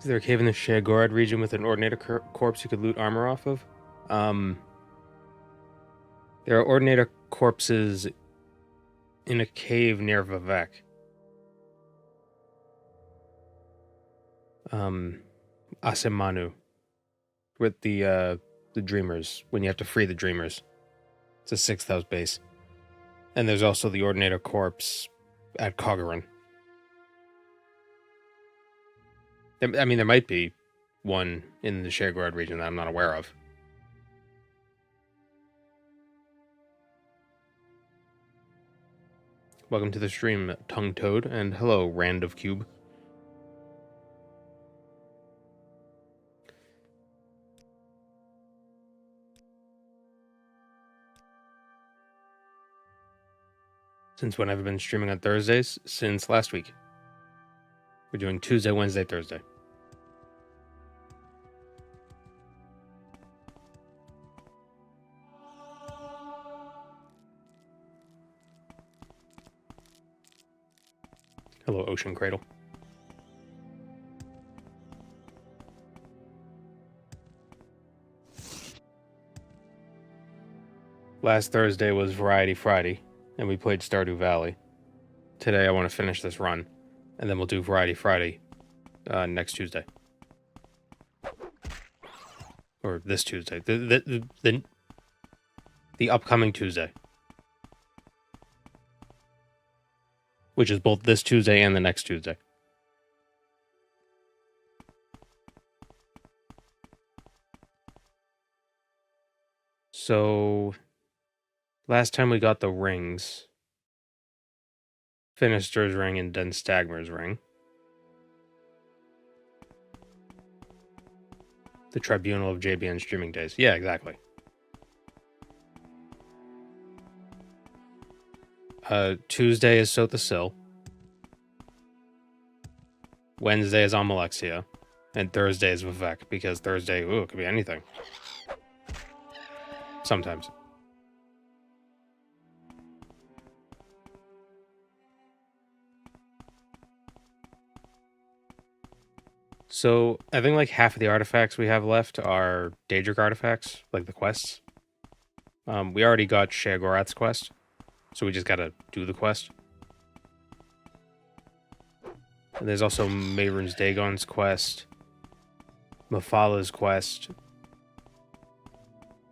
Is there a cave in the Shagorad region with an Ordinator corpse you could loot armor off of? There are Ordinator corpses in a cave near Vivek. Asemanu. With the Dreamers, when you have to free the Dreamers. It's a 6th house base. And there's also the Ordinator corpse at Kogaran. I mean, there might be one in the Shagorad region that I'm not aware of. Welcome to the stream, Tongue Toad, and hello, Rand of Cube. Since when have I been streaming on Thursdays? Since last week. We're doing Tuesday, Wednesday, Thursday. Hello, Ocean Cradle. Last Thursday was Variety Friday, and we played Stardew Valley. Today I want to finish this run, and then we'll do Variety Friday next Tuesday. Or this Tuesday. The upcoming Tuesday. Which is both this Tuesday and the next Tuesday. So, last time we got the rings. Finister's ring and Den Stagmer's ring. The Tribunal of JBN streaming days. Yeah, exactly. Tuesday is Sotha Sil. Wednesday is Amalexia. And Thursday is Vivek, because Thursday, it could be anything. Sometimes. So, I think like half of the artifacts we have left are Daedric artifacts, like the quests. We already got Shagorath's quest, so we just gotta do the quest. And there's also Mehrunes Dagon's quest, Mafala's quest,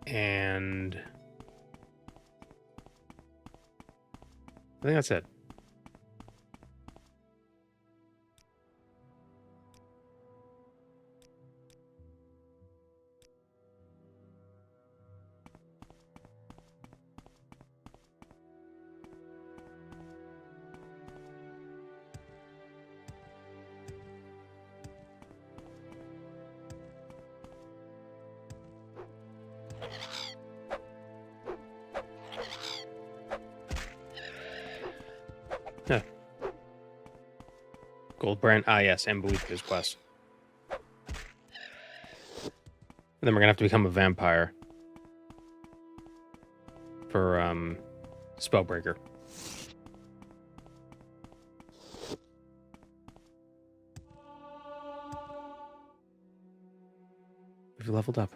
and I think that's it. Yeah. Goldbrand. Ah, yes, and Boethiah's quest. And then we're gonna have to become a vampire for Spellbreaker. We've leveled up.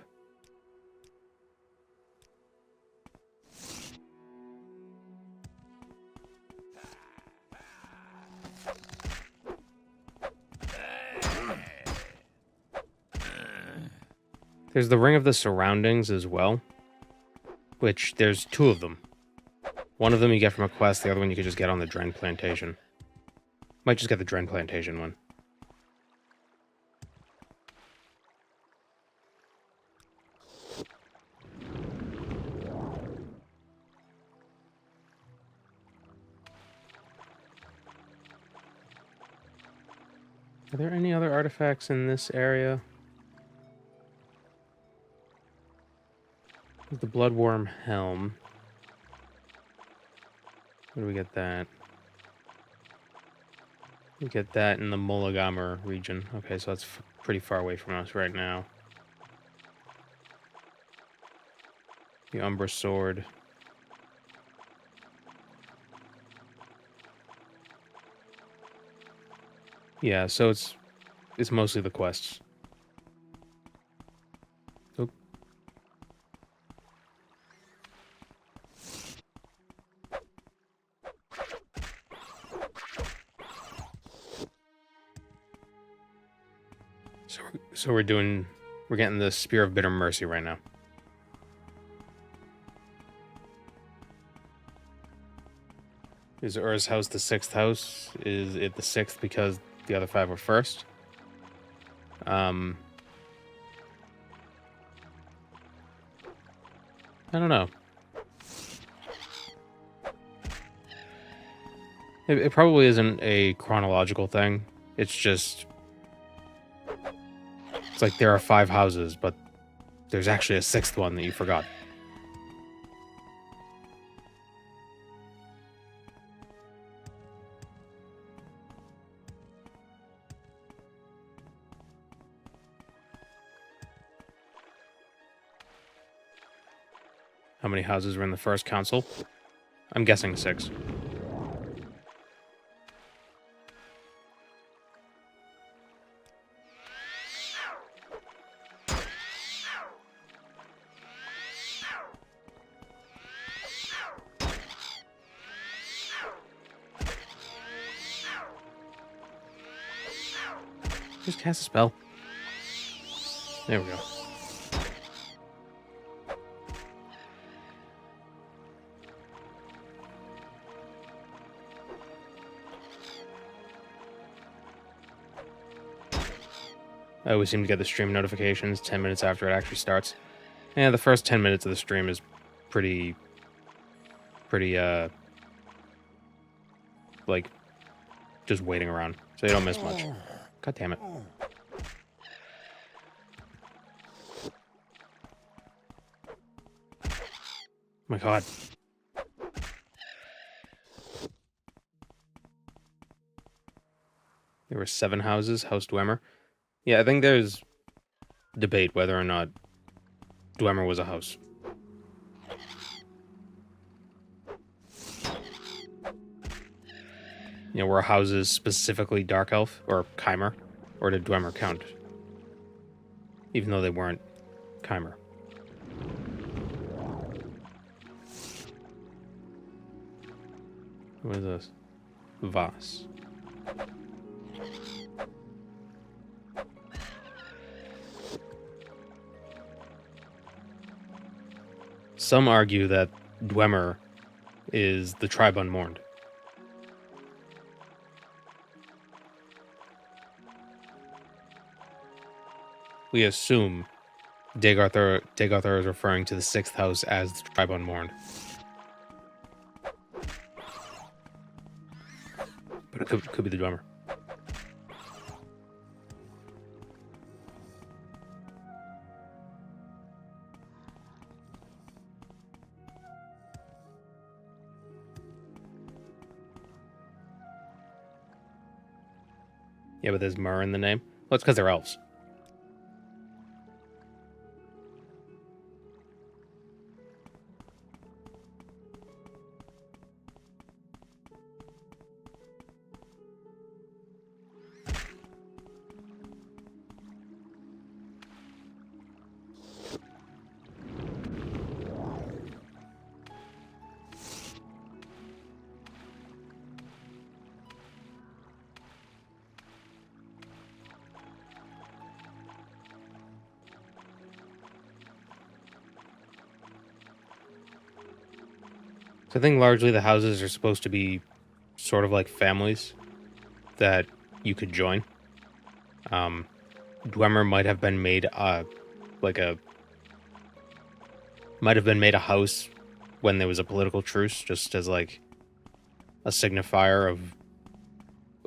There's the Ring of the Surroundings as well, which there's 2 of them. One of them you get from a quest, the other one you could just get on the Dren Plantation. Might just get the Dren Plantation one. Are there any other artifacts in this area? The Bloodworm Helm. Where do we get that? We get that in the Mulligamer region. Okay, so that's pretty far away from us right now. The Umbra Sword. Yeah, so it's It's mostly the quests. Oh. So we're getting the Spear of Bitter Mercy right now. Is Ur's house the 6th house? Is it the 6th because the other 5 were first? I don't know. It probably isn't a chronological thing. It's like there are 5 houses, but there's actually a 6th one that you forgot. How many houses were in the first council? I'm guessing 6. Just cast a spell. There we go. I always seem to get the stream notifications 10 minutes after it actually starts. Yeah, the first 10 minutes of the stream is pretty, like, just waiting around. So you don't miss much. God damn it. My god. There were 7 houses, House Dwemer. Yeah, I think there's debate whether or not Dwemer was a house. You know, were houses specifically Dark Elf or Chimer? Or did Dwemer count? Even though they weren't Chimer. What is this? Voss. Some argue that Dwemer is the tribe unmourned. We assume Dagarthur is referring to the 6th house as the tribe unmourned. But it could be the Dwemer. Yeah, but there's Mur in the name. Well, it's because they're elves. So I think largely the houses are supposed to be sort of like families that you could join. Dwemer might have been made a house when there was a political truce, just as like a signifier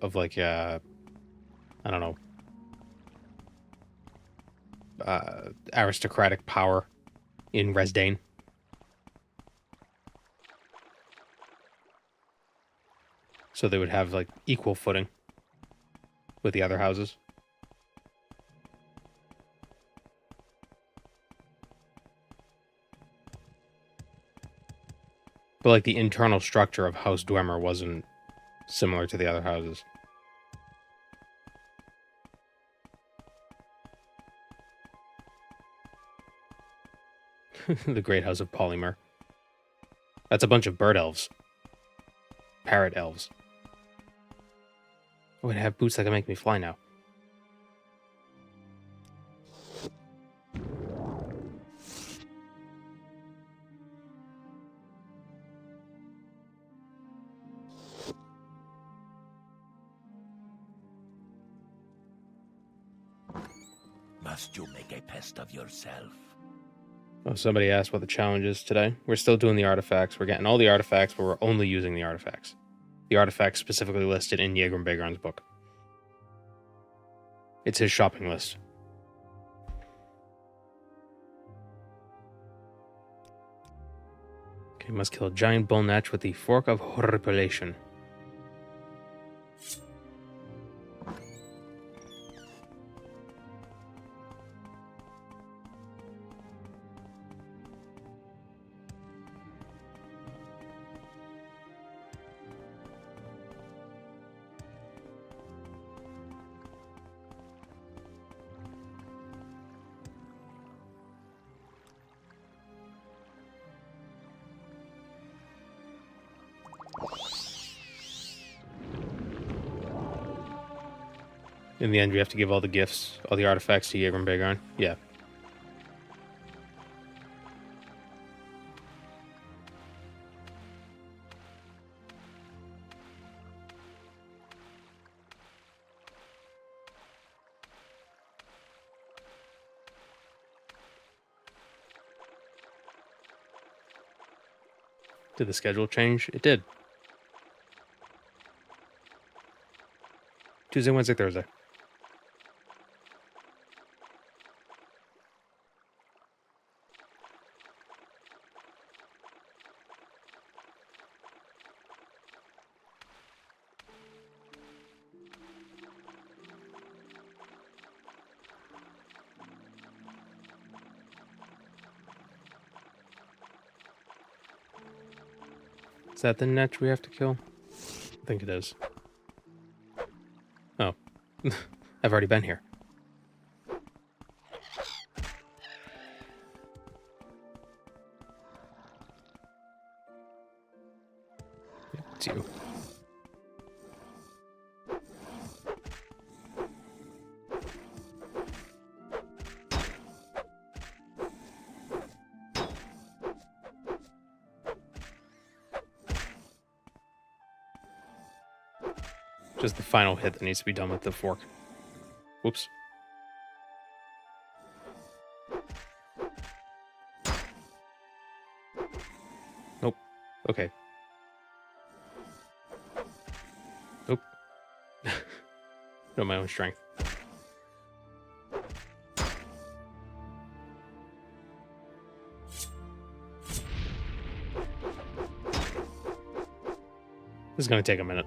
of like I don't know, aristocratic power in Resdain. So they would have like equal footing with the other houses. But like the internal structure of House Dwemer wasn't similar to the other houses. The Great House of Polymer. That's a bunch of bird elves. Parrot elves. Oh, I have boots that can make me fly now. Must you make a pest of yourself? Oh, somebody asked what the challenge is today. We're still doing the artifacts. We're getting all the artifacts, but we're only using the artifacts. The artifacts specifically listed in Jaegern Begarn's book. It's his shopping list. Okay, must kill a giant bull natch with the Fork of Horripilation. In the end, we have to give all the gifts, all the artifacts to Jaegern Begarn. Yeah. Did the schedule change? It did. Tuesday, Wednesday, Thursday. Is that the netch we have to kill? I think it is. Oh. I've already been here. It's you. Just the final hit that needs to be done with the fork. Whoops. Nope. Okay. Nope. No, my own strength. This is going to take a minute.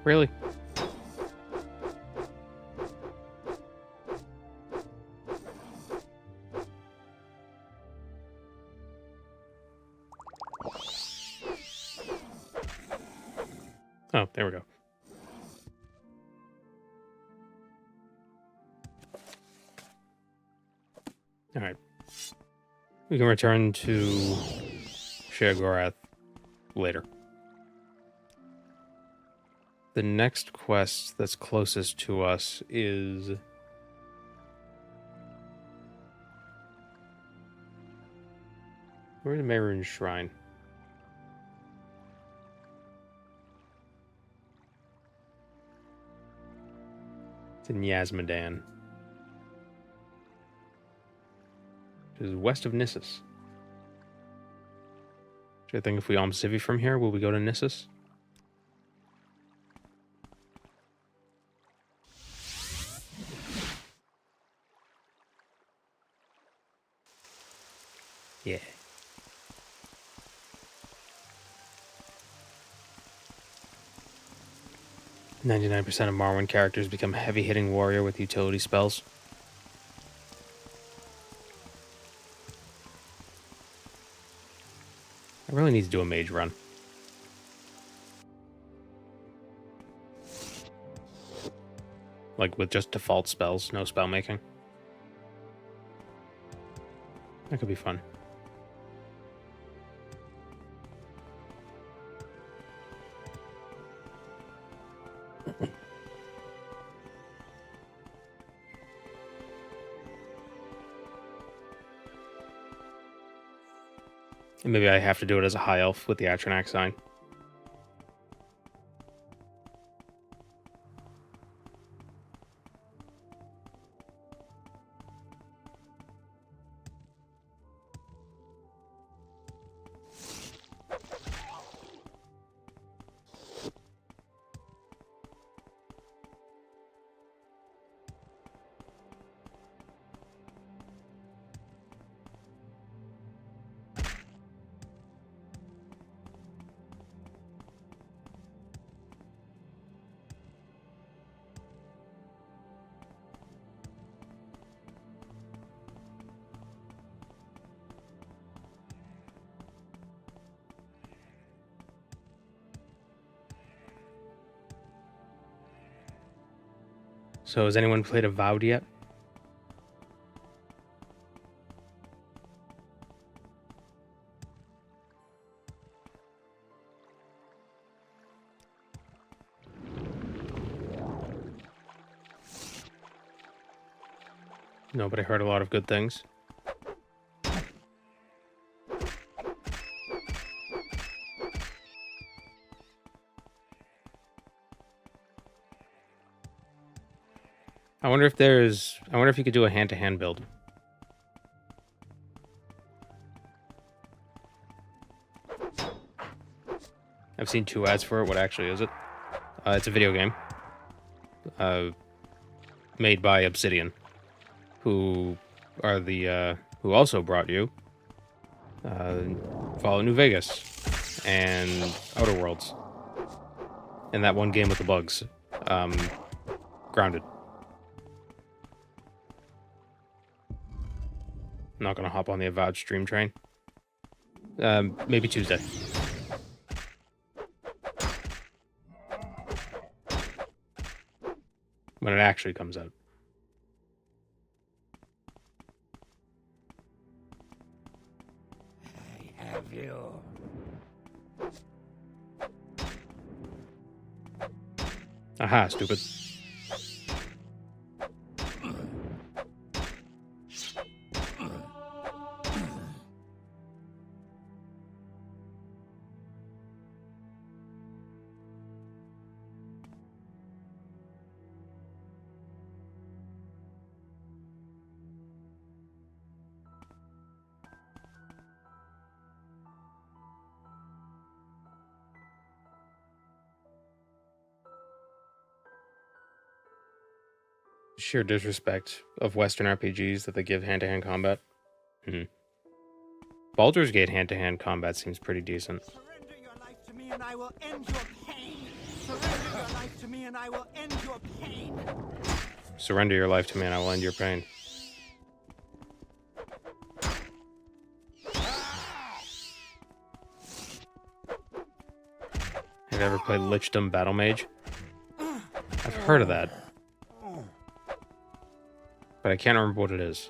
Really? Oh, there we go. All right. We can return to Sheogorath later. The next quest that's closest to us is... Where's the Merun Shrine? It's in Yasmadan, which is west of Nissus. So I think if we Alm Civi from here, will we go to Nissus? Yeah. 99% of Morrowind characters become heavy-hitting warrior with utility spells. I really need to do a mage run. Like with just default spells, no spell making. That could be fun. And maybe I have to do it as a high elf with the Atronach sign. So has anyone played Avowed yet? No, but I heard a lot of good things. I wonder if you could do a hand-to-hand build. I've seen 2 ads for it. What actually is it? It's a video game. Made by Obsidian, who are the who also brought you Fallout New Vegas and Outer Worlds, and that one game with the bugs, Grounded. I'm not gonna hop on the Avowed stream train. Maybe Tuesday. When it actually comes out. I have you. Aha, stupid. Sheer disrespect of Western RPGs that they give hand-to-hand combat. Baldur's Gate hand-to-hand combat seems pretty decent. Surrender your life to me and I will end your pain. Surrender your life to me and I will end your pain. Surrender your life to me and I will end your pain. Have you ever played Lichdom Battle Mage? I've heard of that, but I can't remember what it is.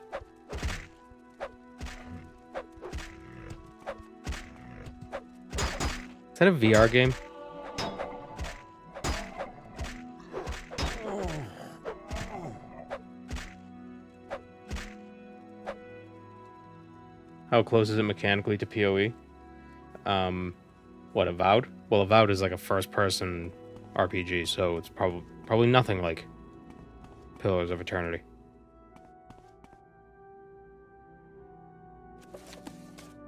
Is that a VR game? How close is it mechanically to PoE? What, Avowed? Well, Avowed is like a first-person RPG, so it's probably nothing like Pillars of Eternity.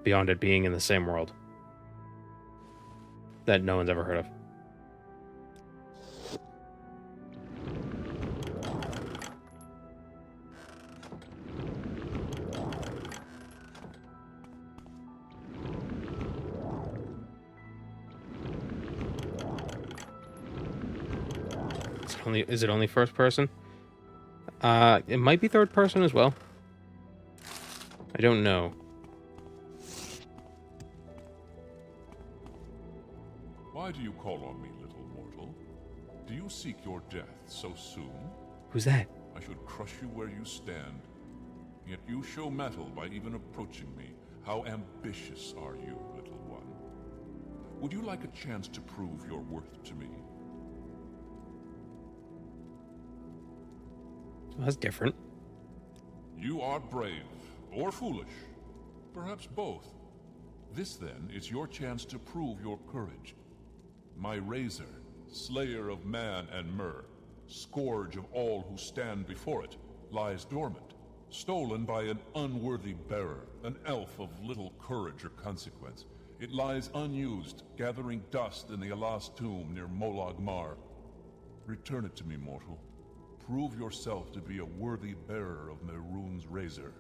Beyond it being in the same world that no one's ever heard of. Is it only first person? It might be third person as well. I don't know. Why do you call on me, little mortal? Do you seek your death so soon? Who's that? I should crush you where you stand. Yet you show mettle by even approaching me. How ambitious are you, little one? Would you like a chance to prove your worth to me? Well, that's different. You are brave, or foolish. Perhaps both. This, then, is your chance to prove your courage. My razor, slayer of man and myrrh, scourge of all who stand before it, lies dormant, stolen by an unworthy bearer, an elf of little courage or consequence. It lies unused, gathering dust in the Alas tomb near Morag Tong. Return it to me, mortal. Prove yourself to be a worthy bearer of Mehrunes' razor.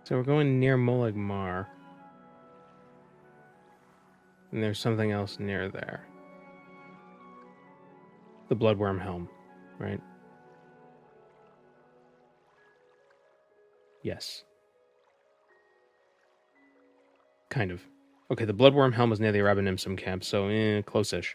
So we're going near Morag Tong. And there's something else near there. The Bloodworm Helm, right? Yes. Kind of. Okay, the Bloodworm Helm is near the Arabanimsum camp, so close-ish.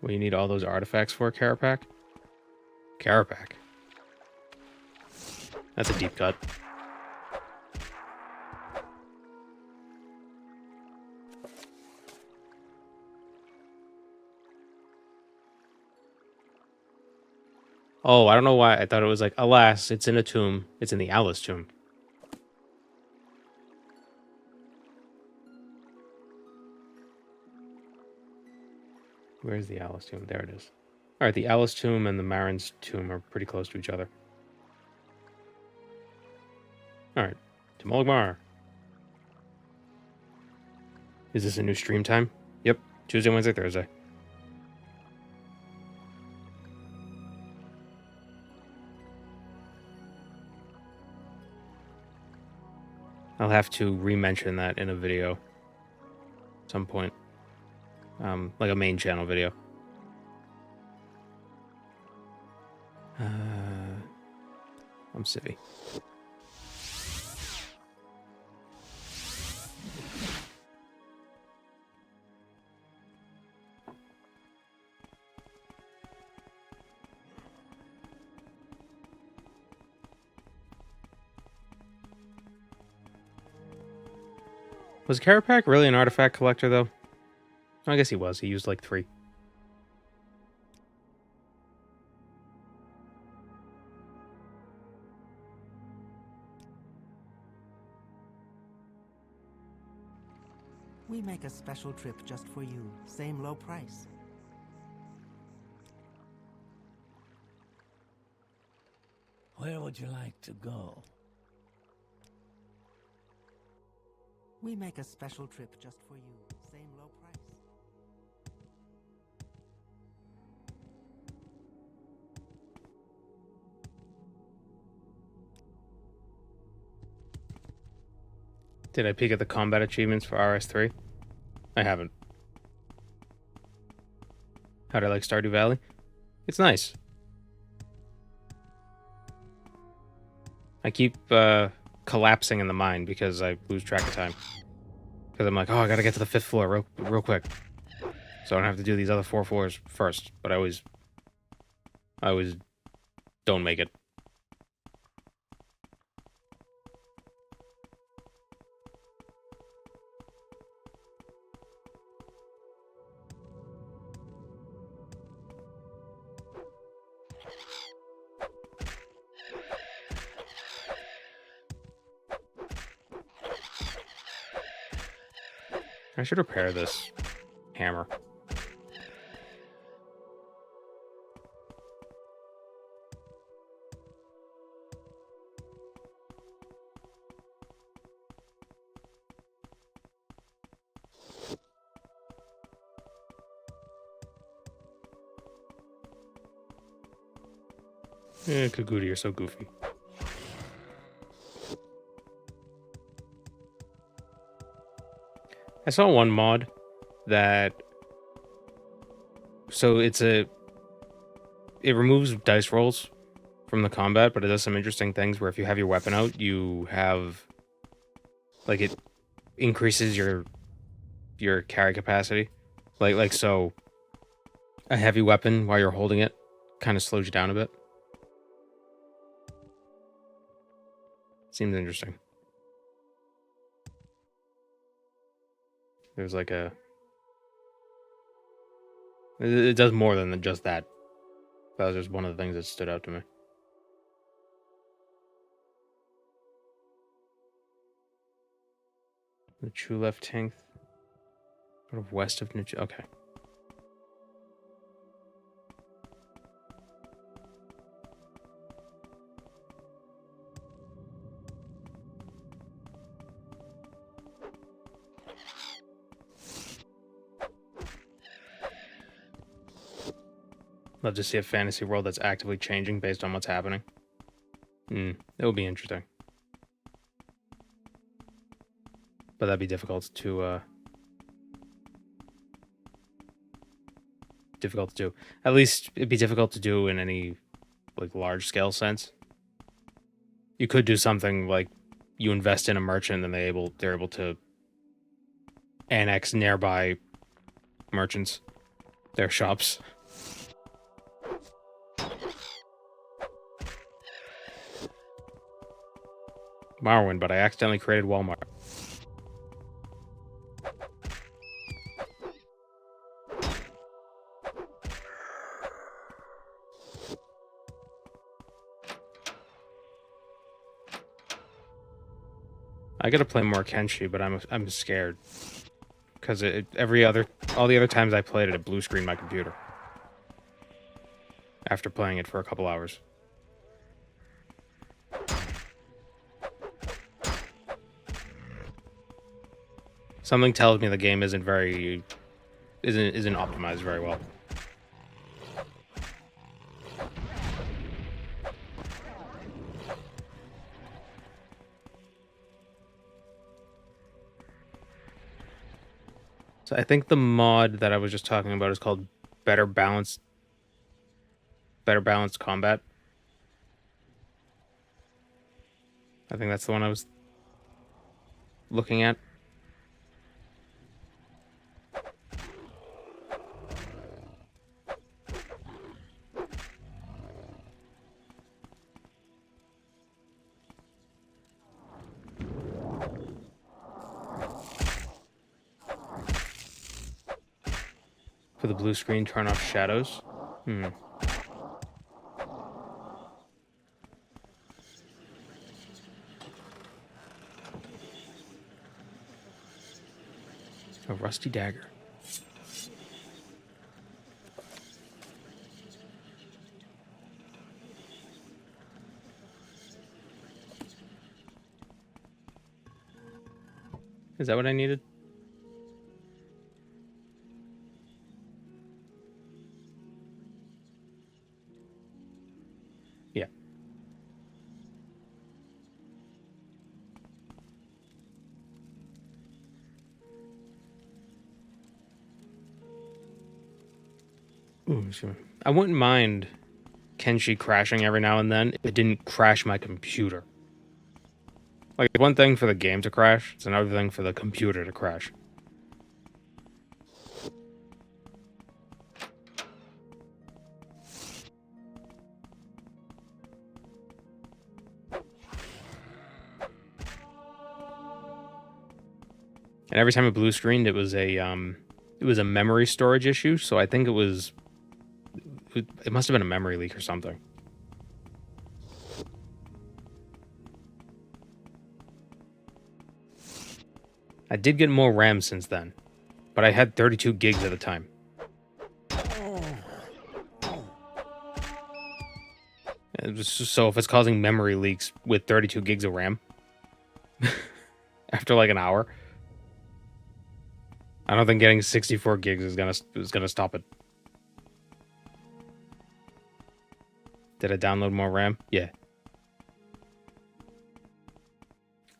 Well, you need all those artifacts for Carapac? Carapac. That's a deep cut. Oh, I don't know why. I thought it was like, alas, it's in a tomb. It's in the Alice tomb. Where's the Alice tomb? There it is. All right, the Alice tomb and the Marin's tomb are pretty close to each other. All right, to Morag Tong. Is this a new stream time? Yep, Tuesday, Wednesday, Thursday. I'll have to re-mention that in a video at some point. Like a main channel video. I'm civvy. Was Carapac really an artifact collector, though? I guess he was. He used like 3. We make a special trip just for you. Same low price. Where would you like to go? We make a special trip just for you. Same low price. Did I peek at the combat achievements for RS3? I haven't. How'd I like Stardew Valley? It's nice. I keep collapsing in the mine because I lose track of time. Because I'm like, oh, I gotta get to the 5th floor real quick. So I don't have to do these other 4 floors first. But I always don't make it. I should repair this hammer. Kaguti, you're so goofy. I saw one mod that... So it removes dice rolls from the combat, but it does some interesting things where if you have your weapon out, you have... Like, it increases your carry capacity. Like so, a heavy weapon while you're holding it kind of slows you down a bit. Seems interesting. There's like a... It does more than just that. That was just one of the things that stood out to me. The true left tank. Sort of west of Niche. Okay. Love to see a fantasy world that's actively changing based on what's happening. It would be interesting. But that'd be difficult to do. At least it'd be difficult to do in any like large scale sense. You could do something like you invest in a merchant and they're able to annex nearby merchants, their shops. Morrowind, but I accidentally created Walmart. I gotta play more Kenshi, but I'm scared because all the other times I played it blue screened my computer after playing it for a couple hours. Something tells me the game isn't optimized very well. So I think the mod that I was just talking about is called Better Balanced Combat. I think that's the one I was looking at. For the blue screen, turn off shadows. A rusty dagger. Is that what I needed? Yeah. Ooh, sure. I wouldn't mind Kenshi crashing every now and then if it didn't crash my computer. Like, one thing for the game to crash, it's another thing for the computer to crash. And every time it blue screened, it was a memory storage issue. So I think it must have been a memory leak or something. I did get more RAM since then. But I had 32 gigs at the time. So if it's causing memory leaks with 32 gigs of RAM after like an hour, I don't think getting 64 gigs is gonna stop it. Did I download more RAM? Yeah.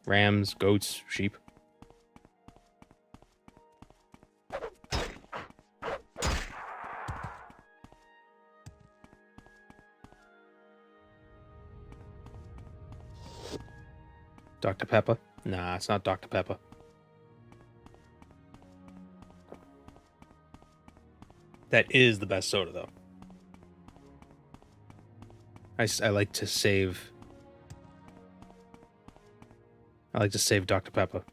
Rams, goats, sheep. Dr. Pepper? Nah, it's not Dr. Pepper. That is the best soda, though. I like to save... I like to save Dr. Pepper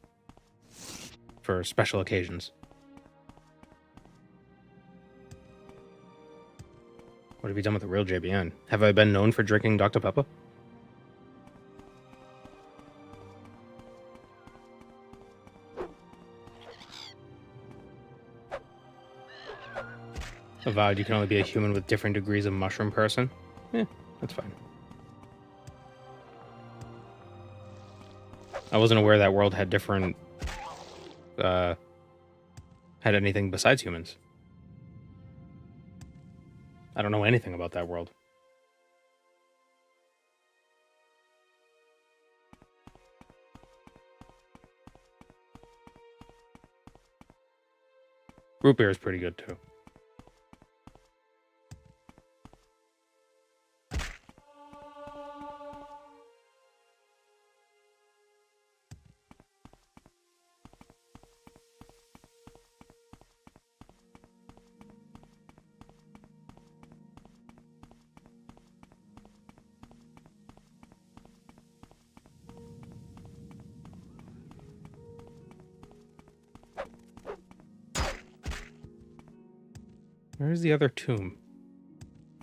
for special occasions. What have you done with the real JBN? Have I been known for drinking Dr. Pepper? Avowed, you can only be a human with different degrees of mushroom person? Eh, that's fine. I wasn't aware that world had different... had anything besides humans. I don't know anything about that world. Root beer is pretty good, too. Where's the other tomb?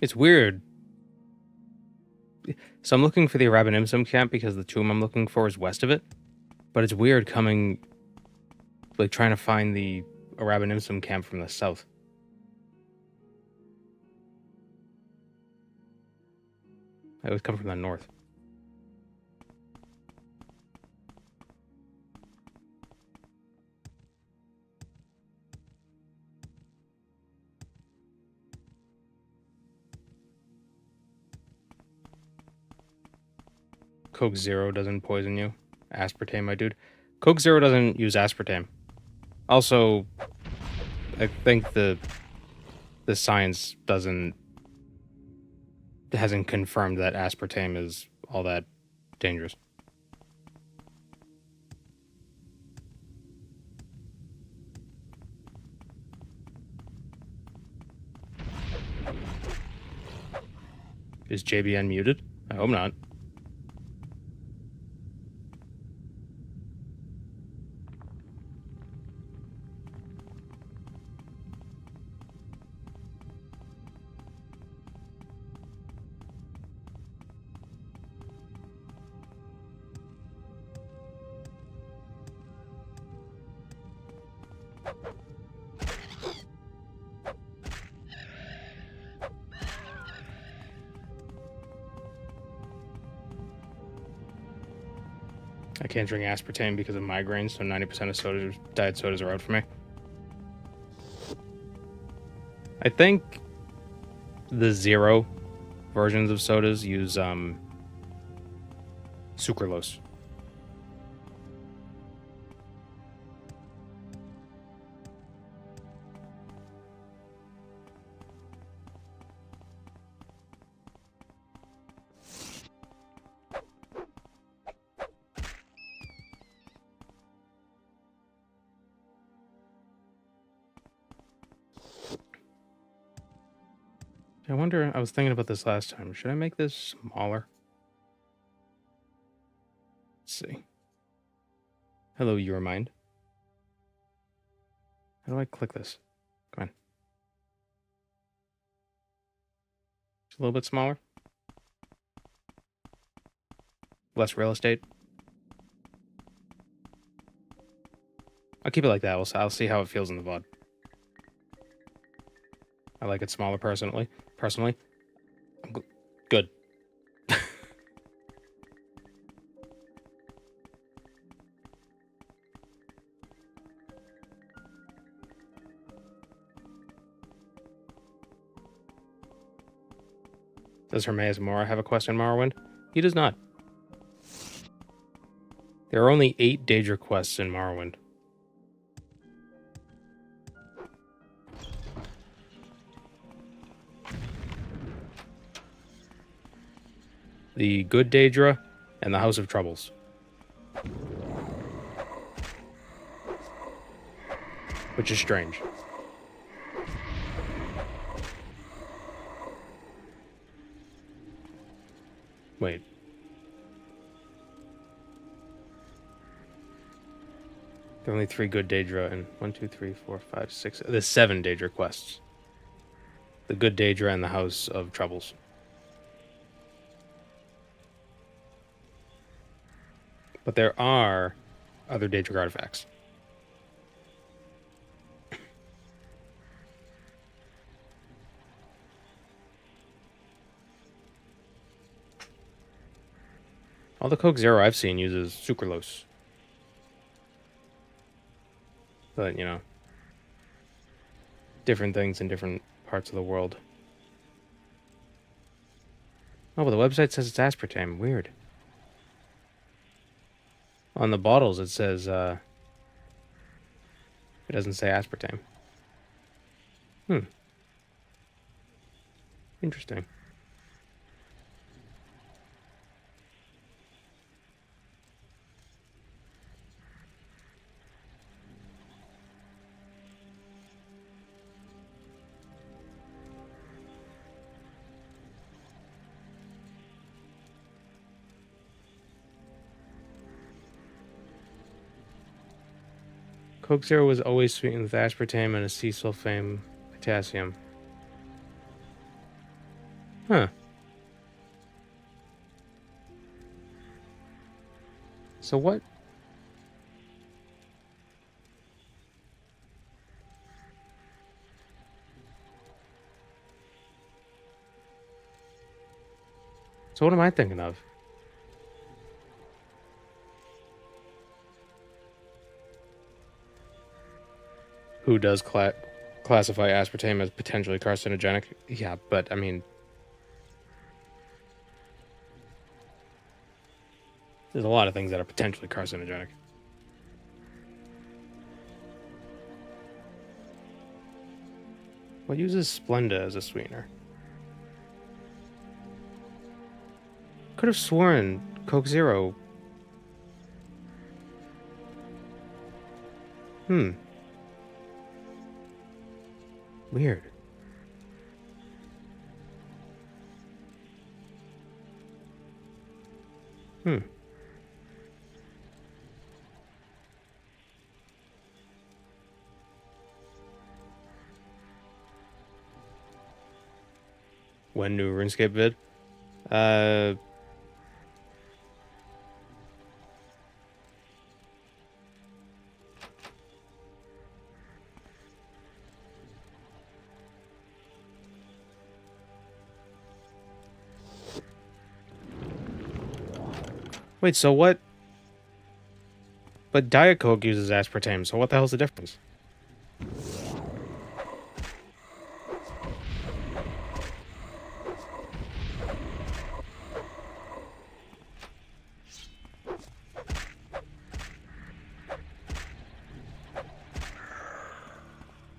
It's weird. So I'm looking for the Arabanimsum camp because the tomb I'm looking for is west of it. But it's weird coming... like, trying to find the Arabanimsum camp from the south. I always come from the north. Coke Zero doesn't poison you. Aspartame, my dude. Coke Zero doesn't use aspartame. Also, I think the science hasn't confirmed that aspartame is all that dangerous. Is JBN muted? I hope not. I can't drink aspartame because of migraines, so 90% of sodas, diet sodas are out for me. I think the zero versions of sodas use sucralose. I wonder, I was thinking about this last time. Should I make this smaller? Let's see. Hello, your mind. How do I click this? Come on. Just a little bit smaller. Less real estate. I'll keep it like that. I'll see how it feels in the VOD. I like it smaller personally. I'm good. Does Hermaeus Mora have a quest in Morrowind? He does not. There are only 8 Daedra quests in Morrowind. The Good Daedra and the House of Troubles. Which is strange. Wait. There are only 3 good Daedra and 1, 2, 3, 4, 5, 6. There's 7 Daedra quests. The Good Daedra and the House of Troubles. But there are other Daedric artifacts. All the Coke Zero I've seen uses sucralose. But, you know, different things in different parts of the world. Oh, but the website says it's aspartame. Weird. On the bottles, it says, it doesn't say aspartame. Interesting. Coke Zero was always sweetened with aspartame and a sea sulfame potassium. Huh. So what? So what am I thinking of? Who does classify aspartame as potentially carcinogenic? Yeah, but I mean, there's a lot of things that are potentially carcinogenic. What uses Splenda as a sweetener? Could have sworn Coke Zero. Weird. When new RuneScape vid? Wait, so what? But Diet Coke uses aspartame, so what the hell's the difference?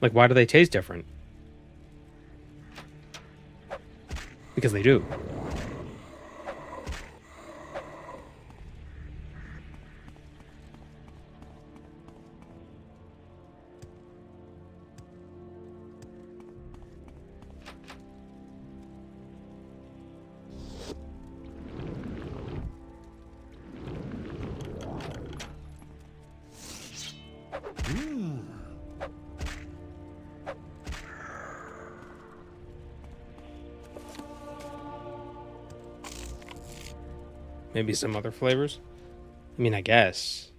Like, why do they taste different? Because they do. Maybe some other flavors? I mean, I guess.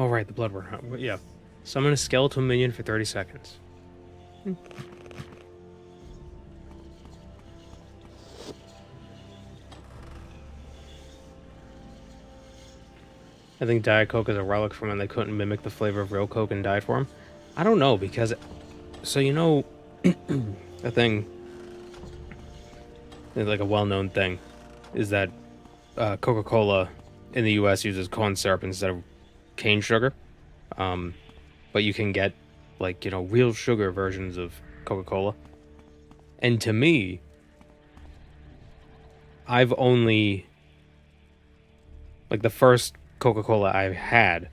Oh, right, the Bloodborne Hunt. Yeah. Summon a skeletal minion for 30 seconds. I think Diet Coke is a relic from when they couldn't mimic the flavor of real Coke in diet form. I don't know, because... So, you know... a thing... Like a well-known thing is that Coca-Cola in the US uses corn syrup instead of cane sugar. But you can get, like, you know, real sugar versions of Coca-Cola. And to me, I've only... Like, the first Coca-Cola I've had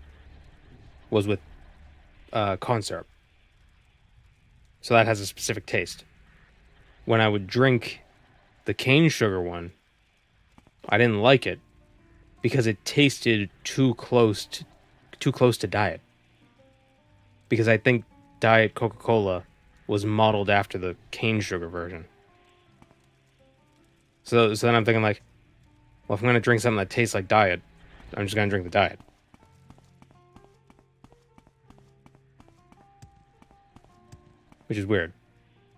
was with corn syrup. So that has a specific taste. When I would drink the cane sugar one, I didn't like it because it tasted too close to diet. Because I think Diet Coca-Cola was modeled after the cane sugar version. So then I'm thinking, like, well, if I'm gonna drink something that tastes like diet, I'm just gonna drink the diet. Which is weird.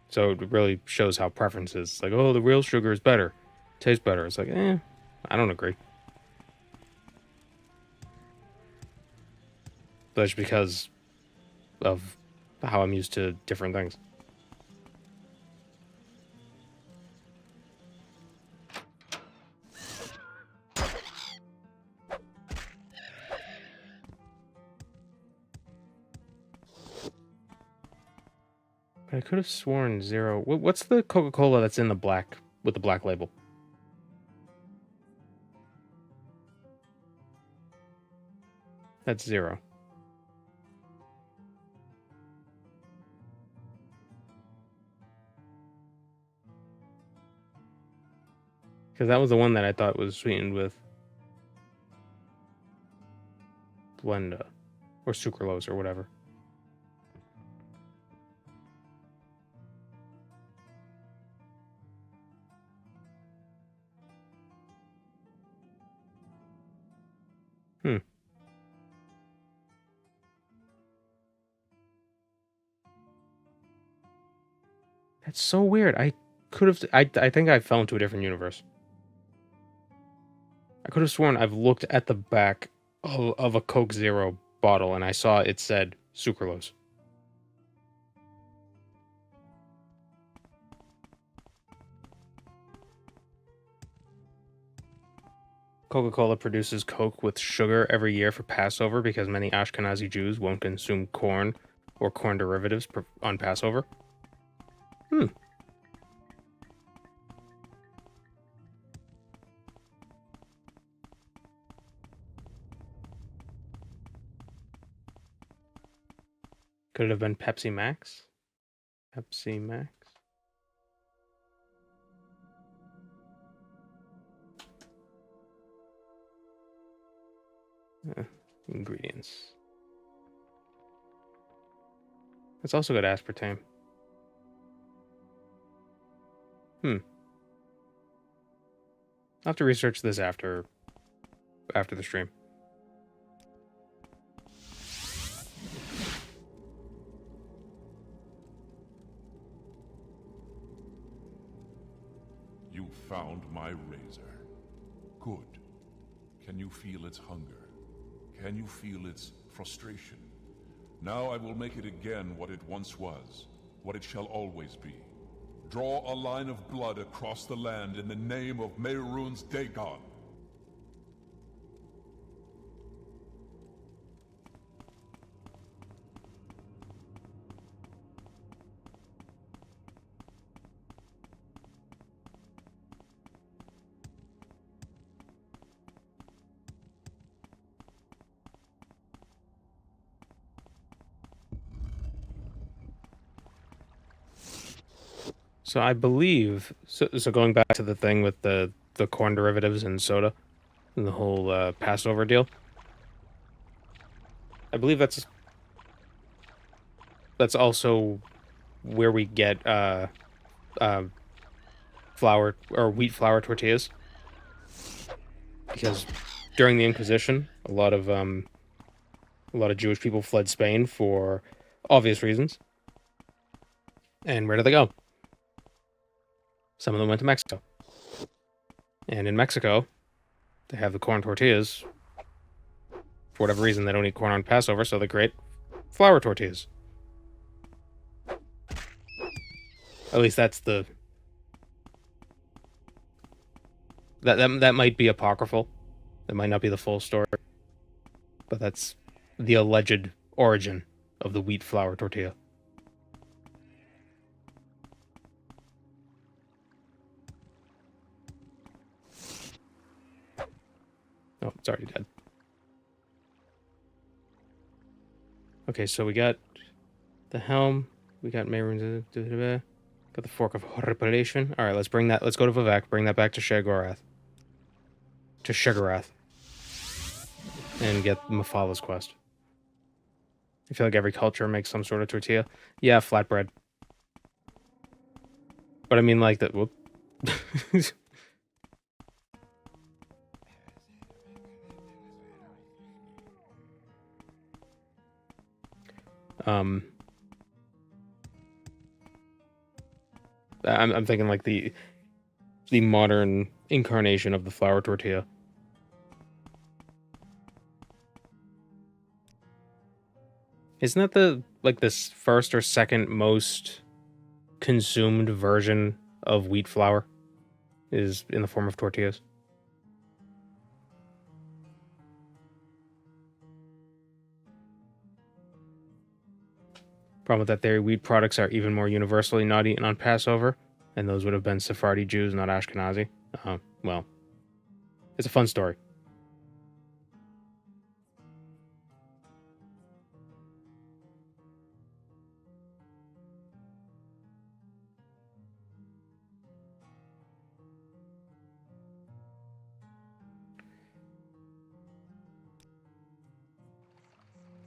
So it really shows how preferences, like, oh, the real sugar is better, tastes better. It's like, I don't agree. But it's because of how I'm used to different things. But I could have sworn Zero... What's the Coca-Cola that's in the black, with the black label? That's Zero. Because that was the one that I thought was sweetened with Blenda. Or sucralose or whatever. That's so weird. I could have... I think I fell into a different universe. I could have sworn I've looked at the back of a Coke Zero bottle and I saw it said sucralose. Coca-Cola produces Coke with sugar every year for Passover because many Ashkenazi Jews won't consume corn or corn derivatives on Passover. Could it have been Pepsi Max? Pepsi Max? Ingredients. It's also got aspartame. I'll have to research this after the stream. You found my razor. Good. Can you feel its hunger? Can you feel its frustration? Now I will make it again what it once was, what it shall always be. Draw a line of blood across the land in the name of Mehrunes Dagon. So I believe, so going back to the thing with the corn derivatives and soda, and the whole Passover deal, I believe that's also where we get flour or wheat flour tortillas, because during the Inquisition, a lot of A lot of Jewish people fled Spain for obvious reasons. And where did they go? Some of them went to Mexico. And in Mexico, they have the corn tortillas. For whatever reason, they don't eat corn on Passover, so they create flour tortillas. At least that's the... That might be apocryphal. That might not be the full story. But that's the alleged origin of the wheat flour tortilla. Oh, it's already dead. Okay, so we got the helm. We got Mayrune's... Got the Fork of Horripilation. Alright, let's bring that... Let's go to Vivek. Bring that back to Sheogorath. To Shigarath. And get Mephala quest. I feel like every culture makes some sort of tortilla. Yeah, flatbread. But I mean like that... Whoop. I'm thinking like the modern incarnation of the flour tortilla. Isn't that the this first or second most consumed version of wheat flour? Is in the form of tortillas. Problem with that theory, wheat products are even more universally not eaten on Passover, and those would have been Sephardi Jews, not Ashkenazi. Well, it's a fun story.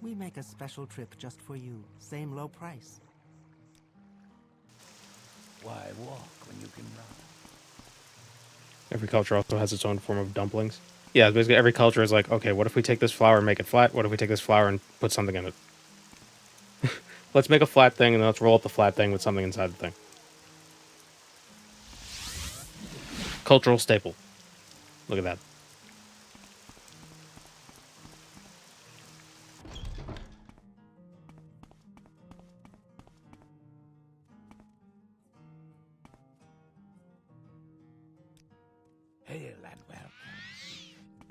We make a special trip just for you. Same low price. Why walk when you can run? Every culture also has its own form of dumplings. Yeah, basically every culture is like, okay, what if we take this flour and make it flat? What if we take this flour and put something in it? Let's make a flat thing, and then let's roll up the flat thing with something inside the thing. Cultural staple. Look at that. Hail and welcome.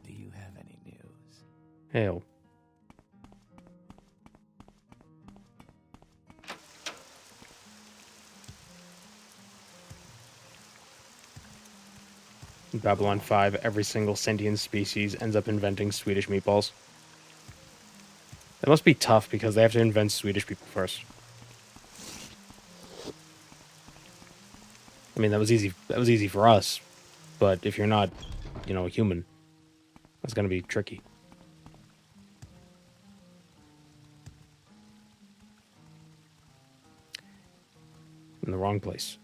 Do you have any news? Hail. In Babylon 5, every single sentient species ends up inventing Swedish meatballs. That must be tough because they have to invent Swedish people first. I mean, that was easy. That was easy for us, but if you're not, a human, that's gonna be tricky. In the wrong place.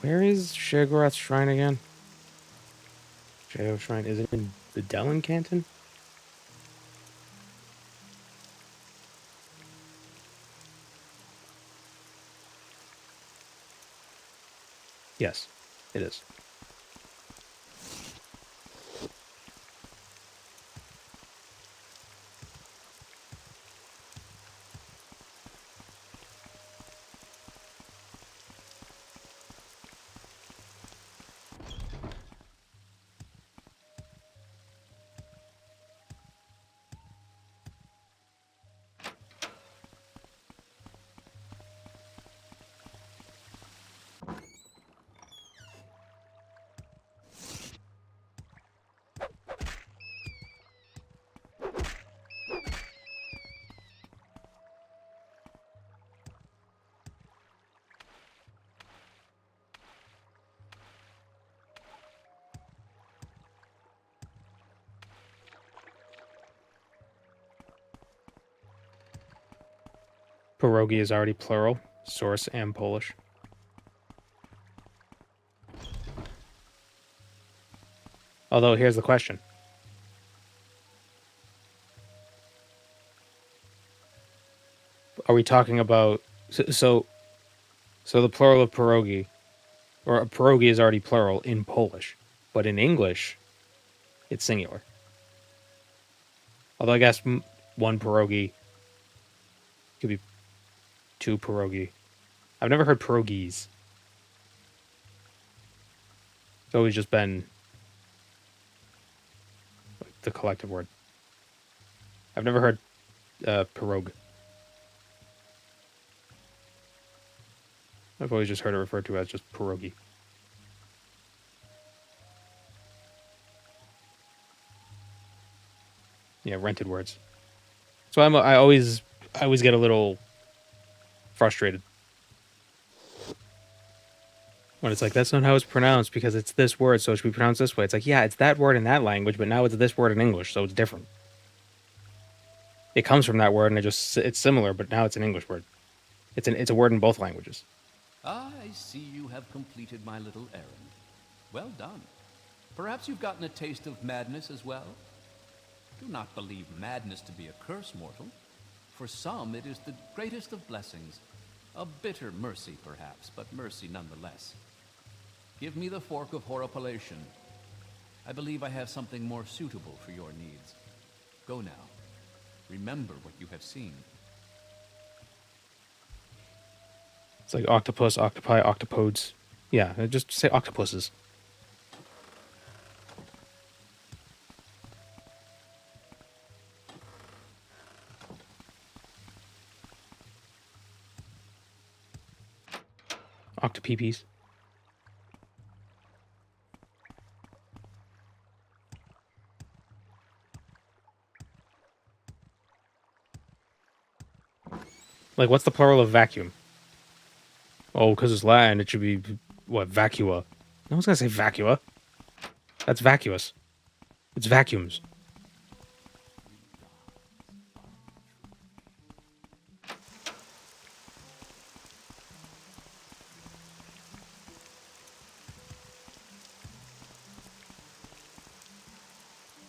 Where is Sheogorath's shrine again? Sheogorath's shrine, is it in the Dellen Canton? Yes, it is. Pierogi is already plural. Source and Polish. Although, here's the question. Are we talking about... So the plural of pierogi, or pierogi is already plural in Polish, but in English, it's singular. Although I guess one pierogi could be two pierogi. I've never heard pierogies. It's always just been like the collective word. I've never heard pierog. I've always just heard it referred to as just pierogi. Yeah, rented words. So I always get a little frustrated when it's like, that's not how it's pronounced because it's this word, so it should be pronounced this way. It's like, yeah, it's that word in that language, but now it's this word in English, so it's different. It comes from that word, and it's similar, but now it's an English word. It's a word in both languages. I see you have completed my little errand. Well done. Perhaps you've gotten a taste of madness as well? Do not believe madness to be a curse, mortal. For some, it is the greatest of blessings. A bitter mercy, perhaps, but mercy nonetheless. Give me the fork of horripilation. I believe I have something more suitable for your needs. Go now. Remember what you have seen. It's like octopus, octopi, octopodes. Yeah, just say octopuses. Octopeepees. Like, what's the plural of vacuum? Oh, because it's Latin, it should be, what, vacua. No one's gonna say vacua. That's vacuous. It's vacuums.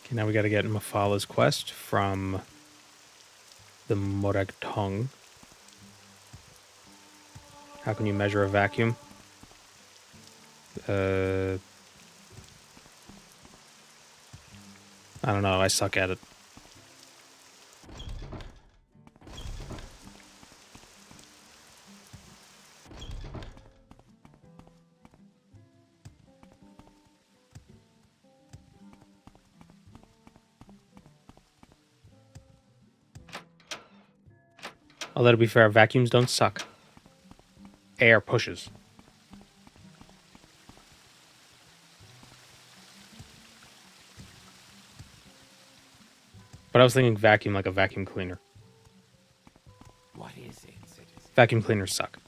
Okay, now we gotta get Mafala's quest from the Morag Tong. How can you measure a vacuum? I don't know, I suck at it. Although to be fair, vacuums don't suck. Air pushes. But I was thinking vacuum like a vacuum cleaner. What is it, citizen? Vacuum cleaners suck.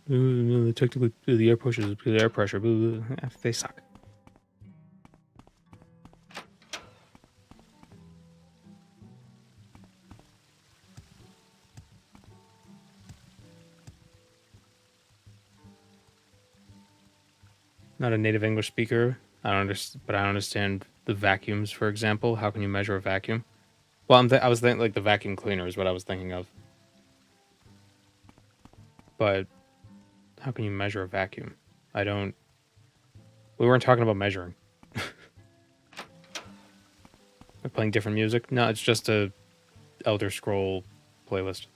No, technically, the air pushes because of air pressure. They suck. Not a native English speaker. I don't understand, but I understand the vacuums, for example. How can you measure a vacuum? Well, I was thinking like the vacuum cleaner is what I was thinking of. But how can you measure a vacuum? I don't... We weren't talking about measuring. We're playing different music? No, it's just a Elder Scroll playlist.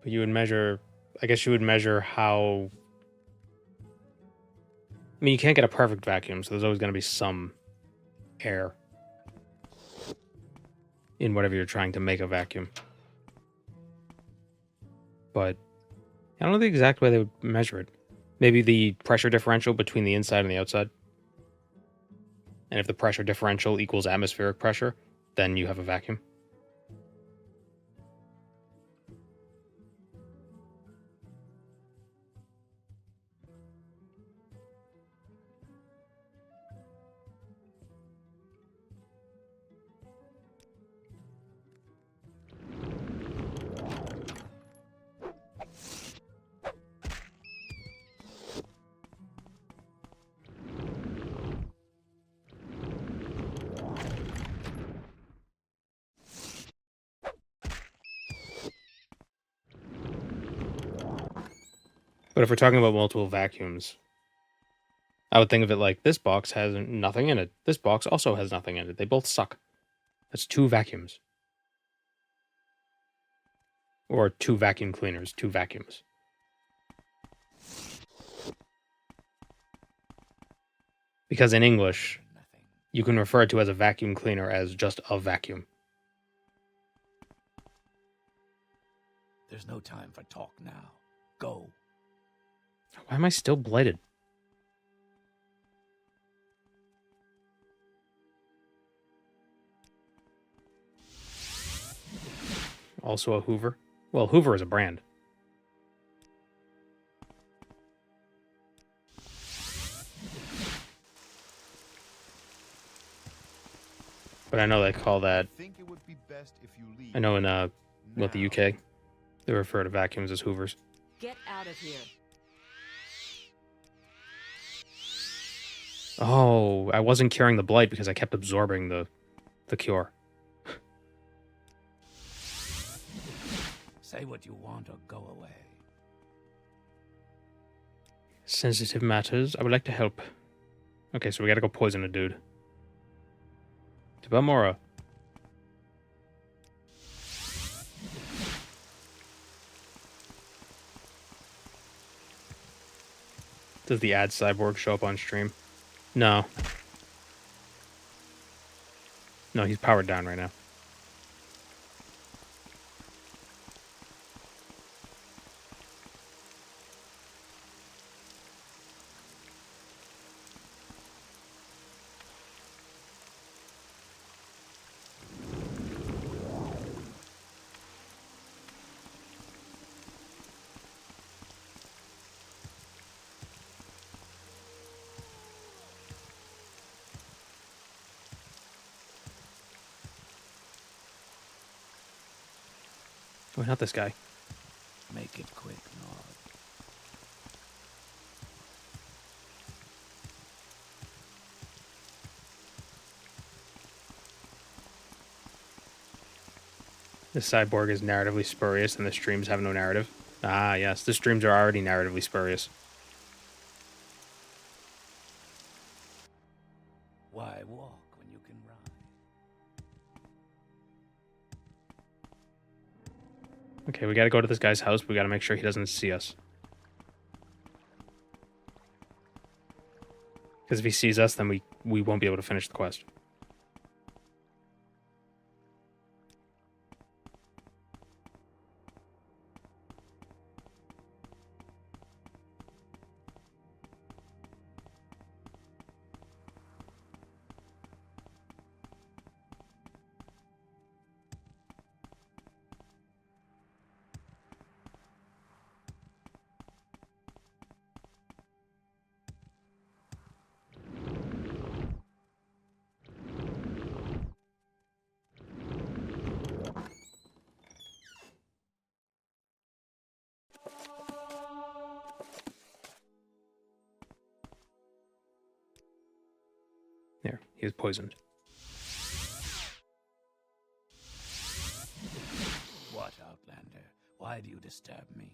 But you would measure... I guess you would measure how... I mean, you can't get a perfect vacuum, so there's always going to be some air in whatever you're trying to make a vacuum. But I don't know the exact way they would measure it. Maybe the pressure differential between the inside and the outside. And if the pressure differential equals atmospheric pressure, then you have a vacuum. But if we're talking about multiple vacuums, I would think of it like this box has nothing in it. This box also has nothing in it. They both suck. That's 2 vacuums. Or 2 vacuum cleaners, 2 vacuums. Because in English, you can refer to as a vacuum cleaner as just a vacuum. There's no time for talk now. Go. Why am I still blighted? Also a Hoover? Well, Hoover is a brand. But I know they call that... I know in, the UK, they refer to vacuums as Hoovers. Get out of here. Oh, I wasn't curing the blight because I kept absorbing the cure. Say what you want or go away. Sensitive matters. I would like to help. Okay, so we gotta go poison a dude. Mora. Does the ad cyborg show up on stream? No. No, he's powered down right now. Oh, not this guy. Make it quick, Nog. This cyborg is narratively spurious and the streams have no narrative. Ah, yes, the streams are already narratively spurious. Why walk when you can run? Okay, we gotta go to this guy's house. We gotta make sure he doesn't see us. Because if he sees us, then we won't be able to finish the quest. There, he is poisoned. What, Outlander? Why do you disturb me?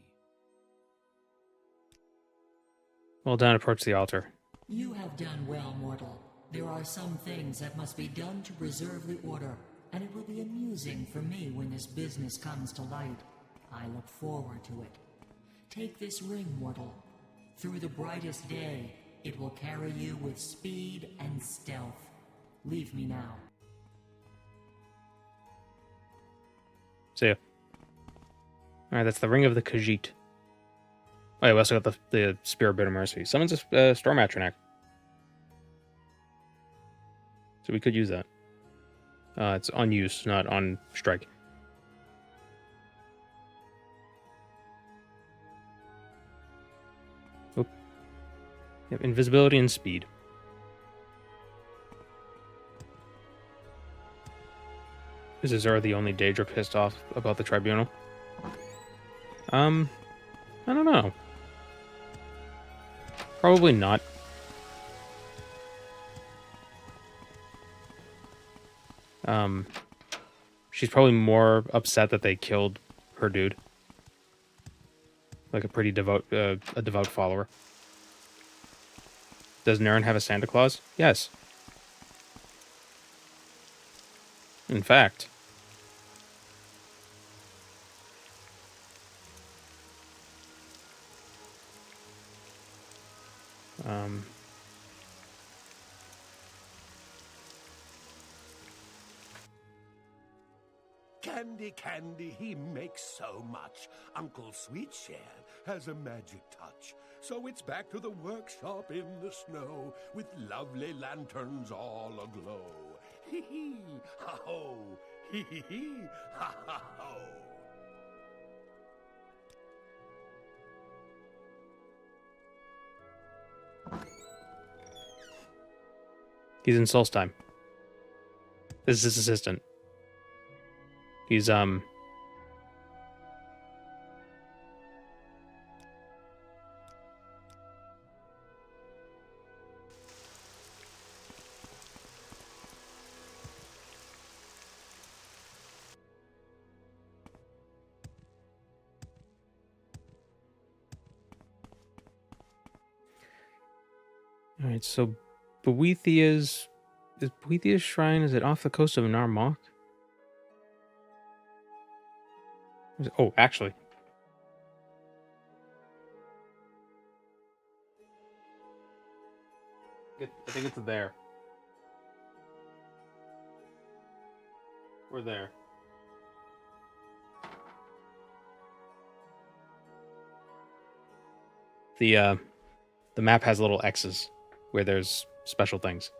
Well done, approach the altar. You have done well, mortal. There are some things that must be done to preserve the order, and it will be amusing for me when this business comes to light. I look forward to it. Take this ring, mortal. Through the brightest day, it will carry you with speed and stealth. Leave me now. See ya. Alright, that's the Ring of the Khajiit. Oh yeah, we also got the Spear of Bitter Mercy. Summons a Storm Atronac. So we could use that. It's on use, not on strike. Oop. Yep, invisibility and speed. Is Azura the only Daedra pissed off about the tribunal? I don't know. Probably not. She's probably more upset that they killed her dude. Like a pretty devout follower. Does Naren have a Santa Claus? Yes. In fact. Candy, candy, he makes so much. Uncle Sweetshare has a magic touch. So it's back to the workshop in the snow, with lovely lanterns all aglow. Hee hee, ha ho, hee hee hee, ha ha ho. He's in Solstheim. This is his assistant. He's Alright, so Boethia's shrine, is it off the coast of Narmok? Oh, actually. I think it's there. We're there. The map has little X's where there's special things.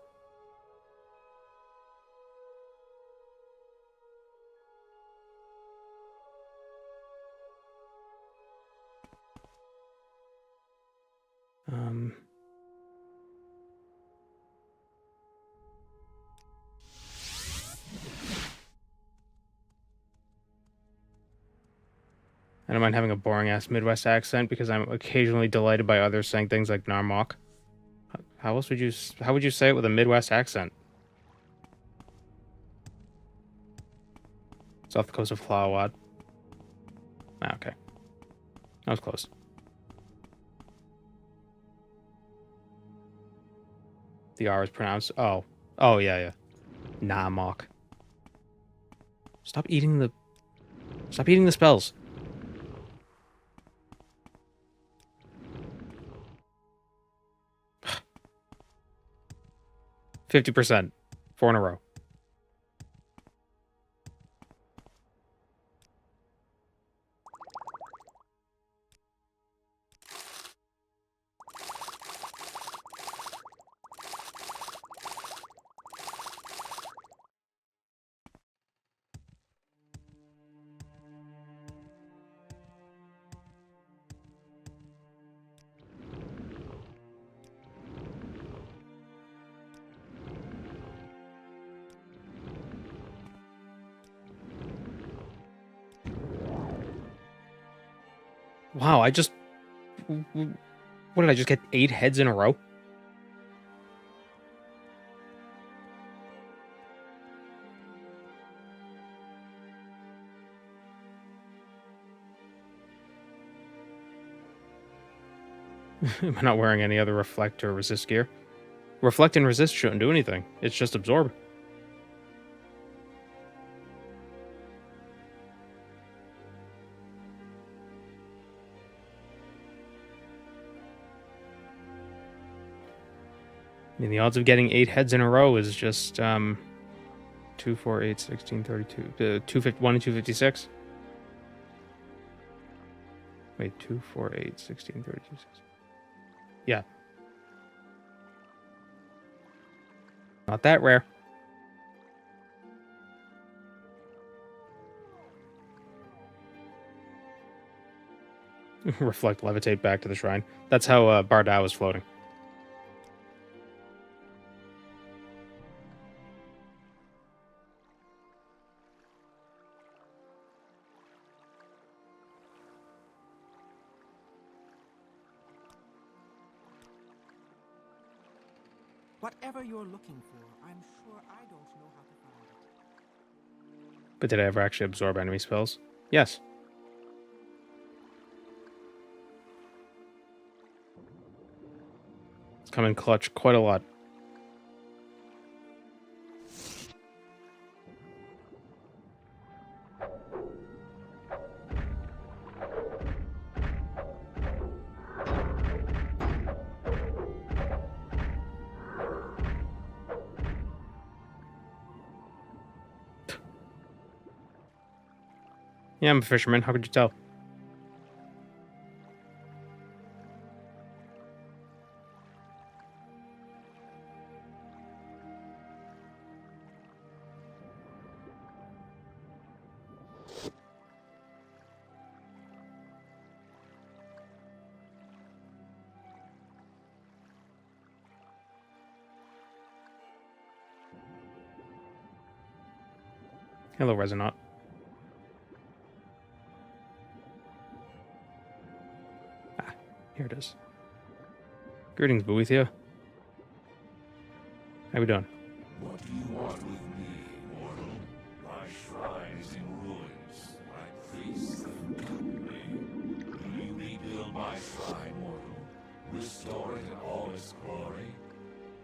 I don't mind having a boring-ass Midwest accent because I'm occasionally delighted by others saying things like Narmok. How would you say it with a Midwest accent? It's off the coast of Hlawad. Ah, okay. That was close. The R is pronounced... Oh, yeah. Namok. Stop eating the spells. %. 4 in a row. Wow, what did I just get 8 heads in a row? Am I not wearing any other reflect or resist gear? Reflect and resist shouldn't do anything. It's just absorb. I mean, the odds of getting 8 heads in a row is just 2, 4, 8, 16, 32, 1 and 256. Wait, 2, 4, 8, 16, 32, 6. Yeah. Not that rare. Reflect, levitate back to the shrine. That's how Bardow is floating. Whatever you're looking for, I'm sure I don't know how to find it. But did I ever actually absorb enemy spells? Yes. It's come in clutch quite a lot. Yeah, I'm a fisherman. How could you tell? Hello, Resonant. Ah, here it is. Greetings, Boethia. How we doing? What do you want with me, mortal? My shrine is in ruins. My priests have gotten me. Will you rebuild my shrine, mortal? Restore it in all its glory?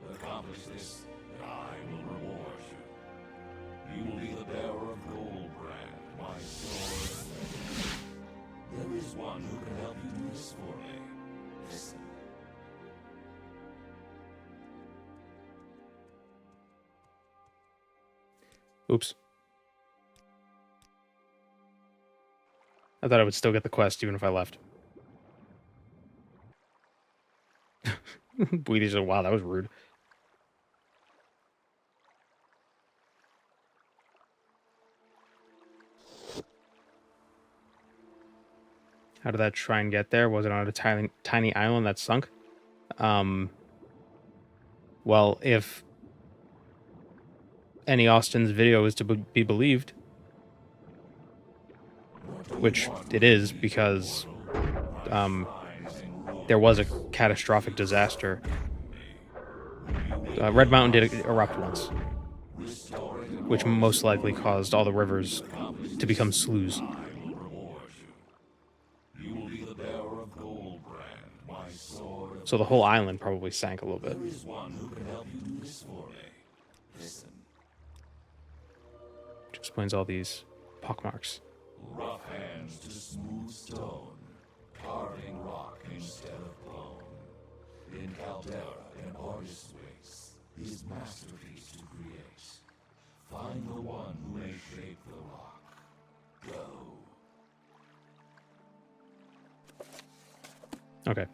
Accomplish this, and I will reward you. You will be the bearer of Goldbrand, my sword. There is one who can help you do this for me. Listen. Oops. I thought I would still get the quest even if I left. Boethia said, wow, that was rude. How did that shrine get there? Was it on a tiny island that sunk? Well, if any Austin's video is to be believed, which it is because there was a catastrophic disaster. Red Mountain did erupt once, which most likely caused all the rivers to become sloughs. So the whole island probably sank a little bit. There is one who can help you do this for me. Listen. Which explains all these pockmarks. Rough hands to smooth stone, carving rock instead of bone. In Caldera, an artist waits his masterpiece to create. Find the one who may shape the rock. Go. Okay.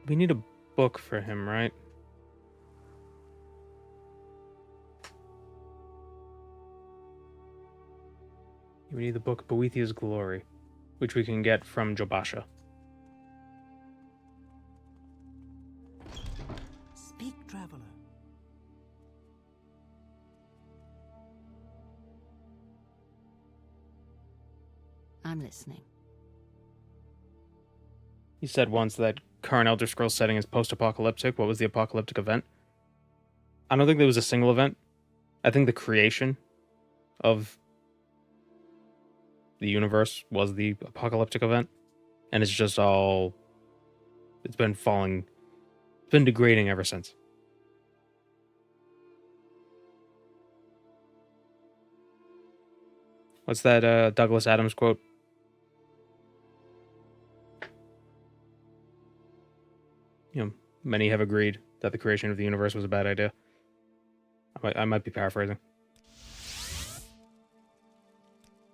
We need a book for him, right? We need the book Boethia's Glory, which we can get from Jobasha. Speak, traveler. I'm listening. You said once that current Elder Scrolls setting is post-apocalyptic. What was the apocalyptic event? I don't think there was a single event. I think the creation of the universe was the apocalyptic event. And it's just all... It's been falling... It's been degrading ever since. What's that Douglas Adams quote? You know, many have agreed that the creation of the universe was a bad idea. I might be paraphrasing.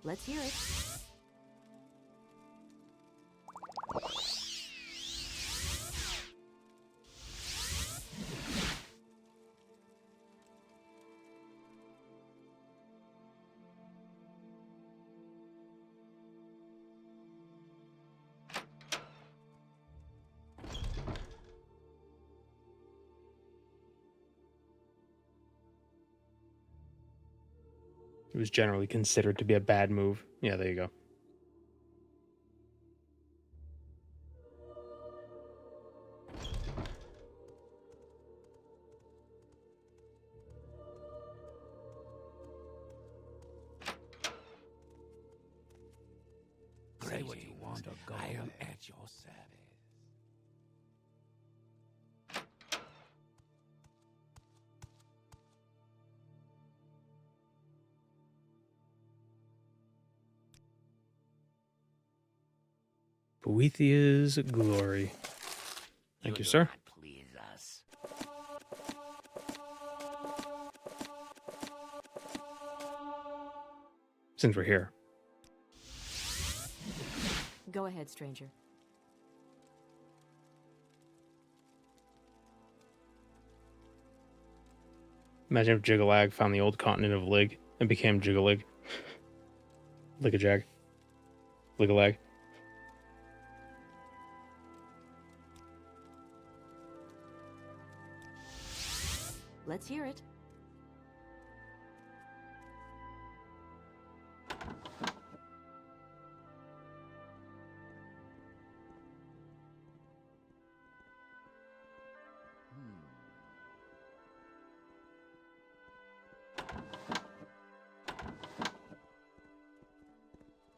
Let's hear it. It was generally considered to be a bad move. Yeah, there you go. Say what you want, I am at your service. Boethia's glory. Thank you, sir. Please us. Since we're here. Go ahead, stranger. Imagine if Jigalag found the old continent of Lig and became Jigalig. Ligajag. Ligalag. Let's hear it.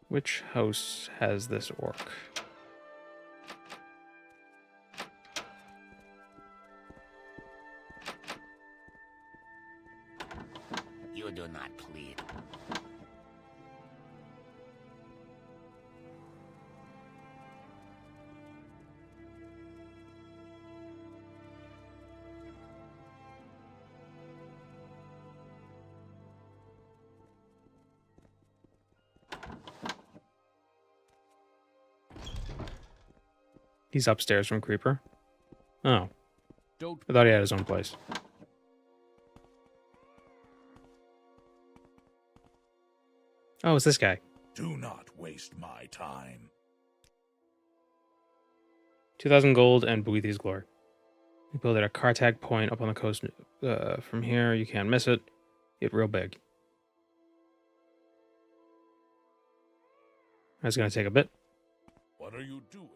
Which house has this orc? You do not plead. He's upstairs from Creeper. Oh. Don't I thought he had his own place. Oh, it's this guy. Do not waste my time. 2,000 gold and Boethia's glory. You build at a Kartag point up on the coast. From here, you can't miss it. Get real big. That's going to take a bit. What are you doing?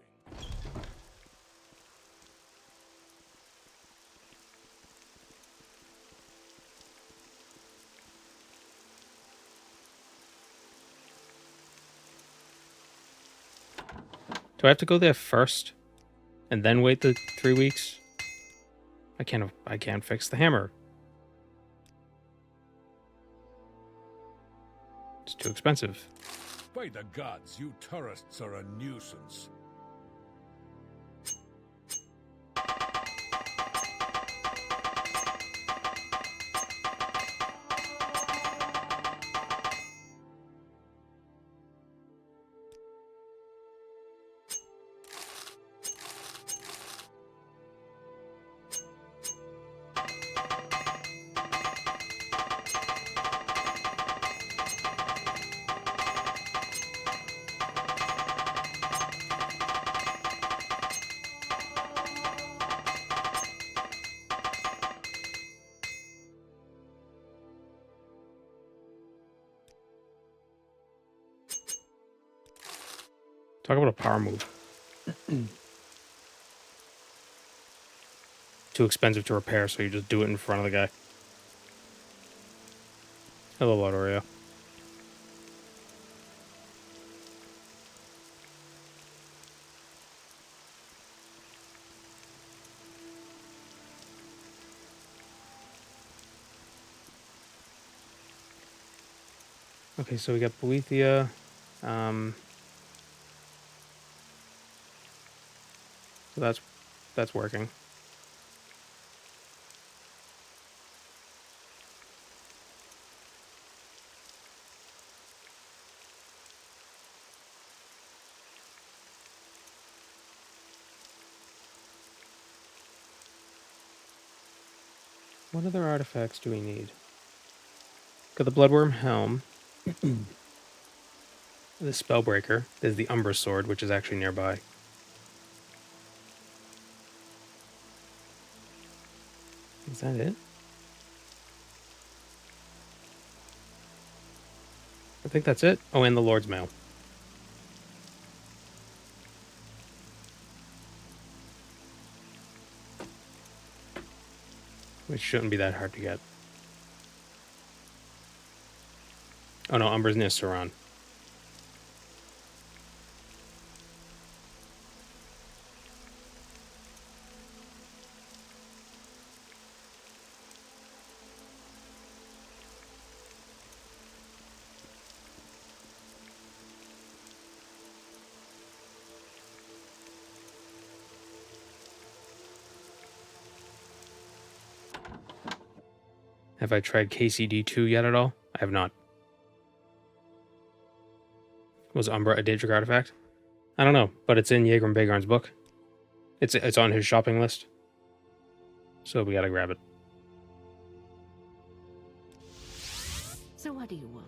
Do I have to go there first and then wait the 3 weeks? I can't fix the hammer. It's too expensive. By the gods, you tourists are a nuisance. Talk about a power move. Too expensive to repair, so you just do it in front of the guy. Hello, Lodorio. Okay, so we got Boethia. So that's working. What other artifacts do we need? Got the Bloodworm Helm. The Spellbreaker. There's the Umbra Sword, which is actually nearby. Is that it? I think that's it. Oh, and the Lord's Mail. Which shouldn't be that hard to get. Oh no, Umber's near Saran. Have I tried KCD2 yet at all? I have not. Was Umbra a Daedric artifact? I don't know, but it's in Yagram Bagarn's book. It's on his shopping list. So we gotta grab it. So what do you want?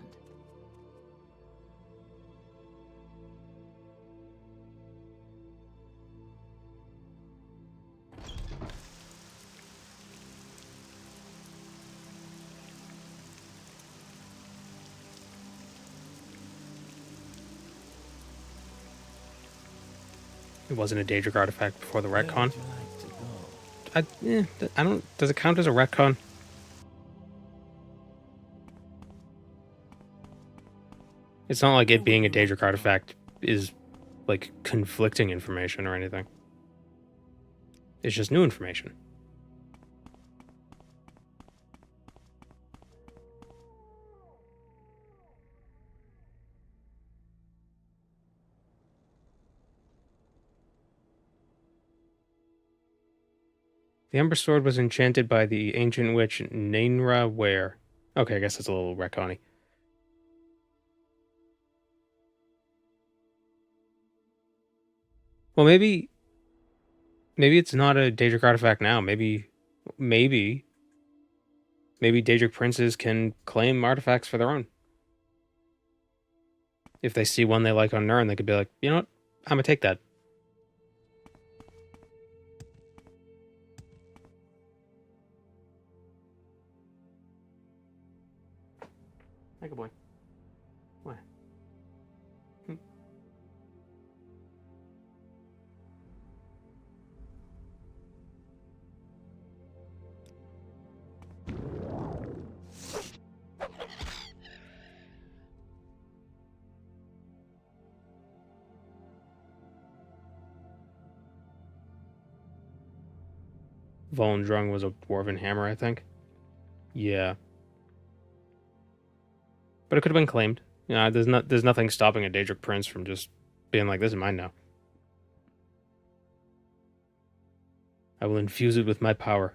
It wasn't a Daedric artifact before the Where retcon. would you like to go? I don't. Does it count as a retcon? It's not like it being a Daedric artifact is like conflicting information or anything. It's just new information. The Ember Sword was enchanted by the ancient witch Nainra Ware. Okay, I guess that's a little retconny. Well, maybe it's not a Daedric artifact now. Maybe Daedric princes can claim artifacts for their own. If they see one they like on Nirn, they could be like, you know what? I'm gonna take that. Hi, good boy. What? Volendrung was a dwarven hammer, I think. Yeah. But it could have been claimed. There's nothing stopping a Daedric prince from just being like, this is mine now. I will infuse it with my power.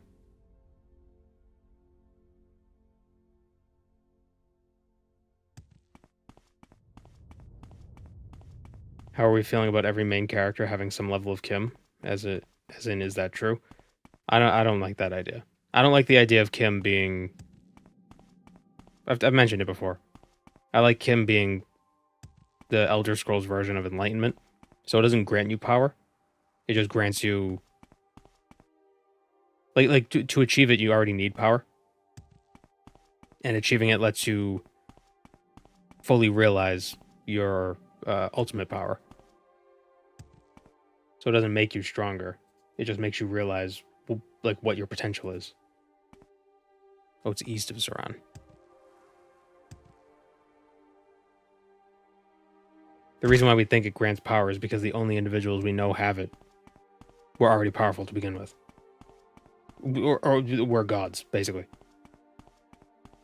How are we feeling about every main character having some level of Kim? As in, is that true? I don't like that idea. I don't like the idea of Kim being... I've mentioned it before. I like Kim being the Elder Scrolls version of Enlightenment. So it doesn't grant you power. It just grants you... to achieve it, you already need power. And achieving it lets you fully realize your ultimate power. So it doesn't make you stronger. It just makes you realize like what your potential is. Oh, it's east of Saran. The reason why we think it grants power is because the only individuals we know have it were already powerful to begin with. Or were gods, basically.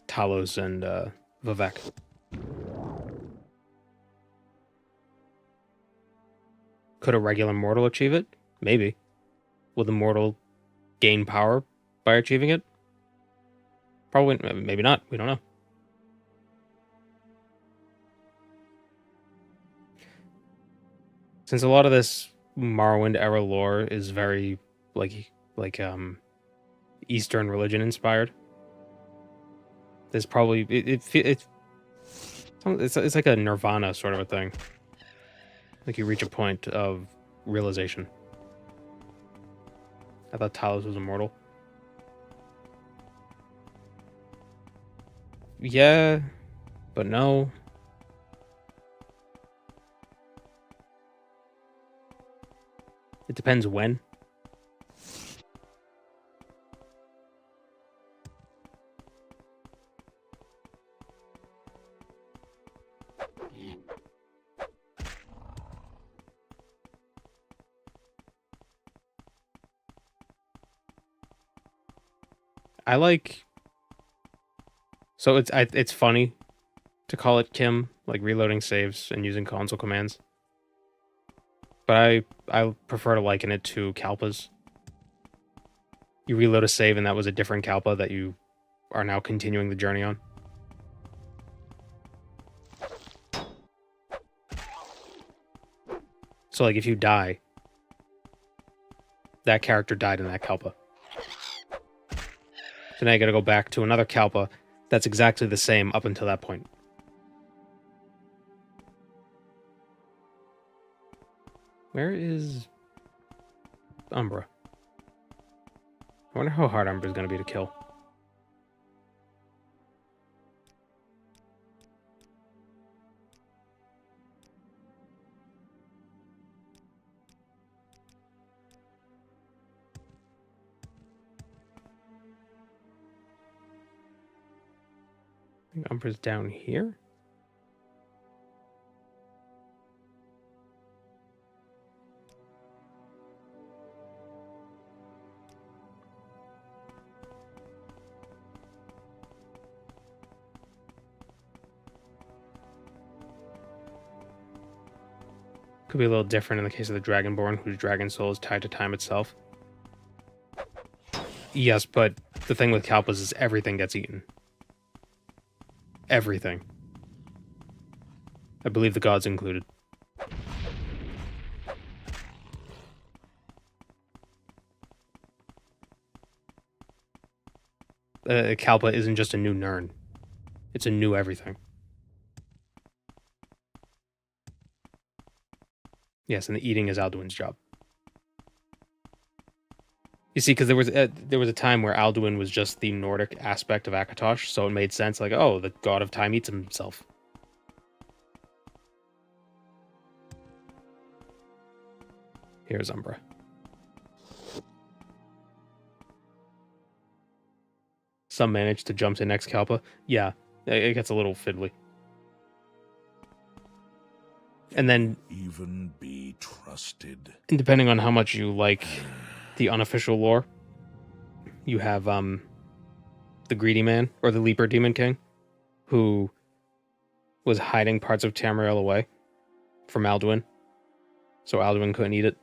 Talos and Vivek. Could a regular mortal achieve it? Maybe. Will the mortal gain power by achieving it? Probably, maybe not. We don't know. Since a lot of this Morrowind era lore is very like Eastern religion inspired, there's probably it's like a nirvana sort of a thing. Like you reach a point of realization. I thought Talos was immortal. Yeah, but no. It depends when. I like... So it's funny to call it Kim, like reloading saves and using console commands. But I prefer to liken it to Kalpas. You reload a save and that was a different Kalpa that you are now continuing the journey on. So like if you die, that character died in that Kalpa. So now you gotta go back to another Kalpa that's exactly the same up until that point. Where is Umbra? I wonder how hard Umbra's gonna be to kill. I think Umbra's down here. Could be a little different in the case of the Dragonborn, whose dragon soul is tied to time itself. Yes, but the thing with Kalpas is everything gets eaten. Everything. I believe the gods included. Kalpa isn't just a new Nirn. It's a new everything. Yes, and the eating is Alduin's job. You see, because there was a time where Alduin was just the Nordic aspect of Akatosh, so it made sense. Like, oh, the god of time eats himself. Here's Umbra. Some manage to jump to next Kalpa. Yeah, it gets a little fiddly. And then, Even be trusted. and depending on how much you like the unofficial lore, you have the Greedy Man, or the Leaper Demon King, who was hiding parts of Tamriel away from Alduin, so Alduin couldn't eat it.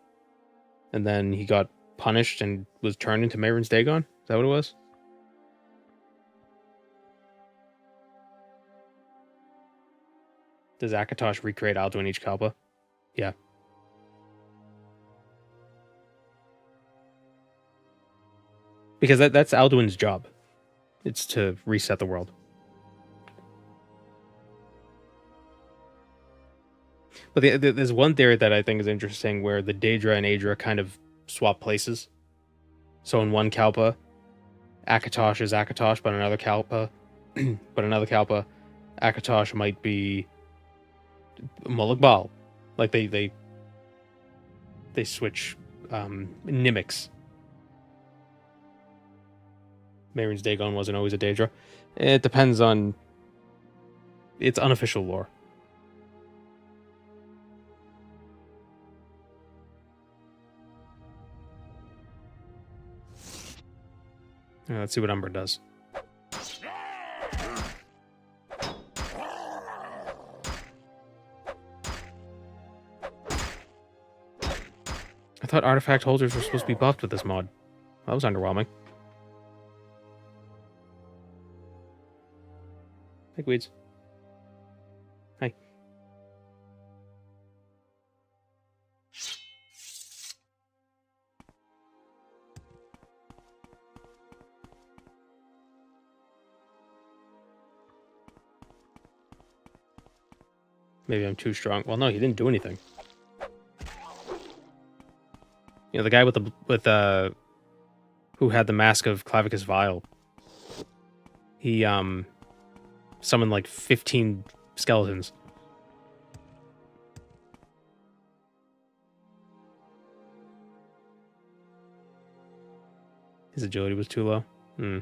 And then he got punished and was turned into Mehrunes Dagon? Is that what it was? Does Akatosh recreate Alduin each Kalpa? Yeah. Because that's Alduin's job. It's to reset the world. But there's one theory that I think is interesting where the Daedra and Aedra kind of swap places. So in one Kalpa, Akatosh is Akatosh, but another Kalpa, Akatosh might be Molag Bal. Like they switch mimics. Mehrunes Dagon wasn't always a Daedra. It depends on its unofficial lore. Let's see what Umbra does. I thought artifact holders were supposed to be buffed with this mod. That was underwhelming. Hey, Weeds. Hi. Maybe I'm too strong. Well, no, he didn't do anything. You know, the guy who had the mask of Clavicus Vile. He summoned like 15 skeletons. His agility was too low. All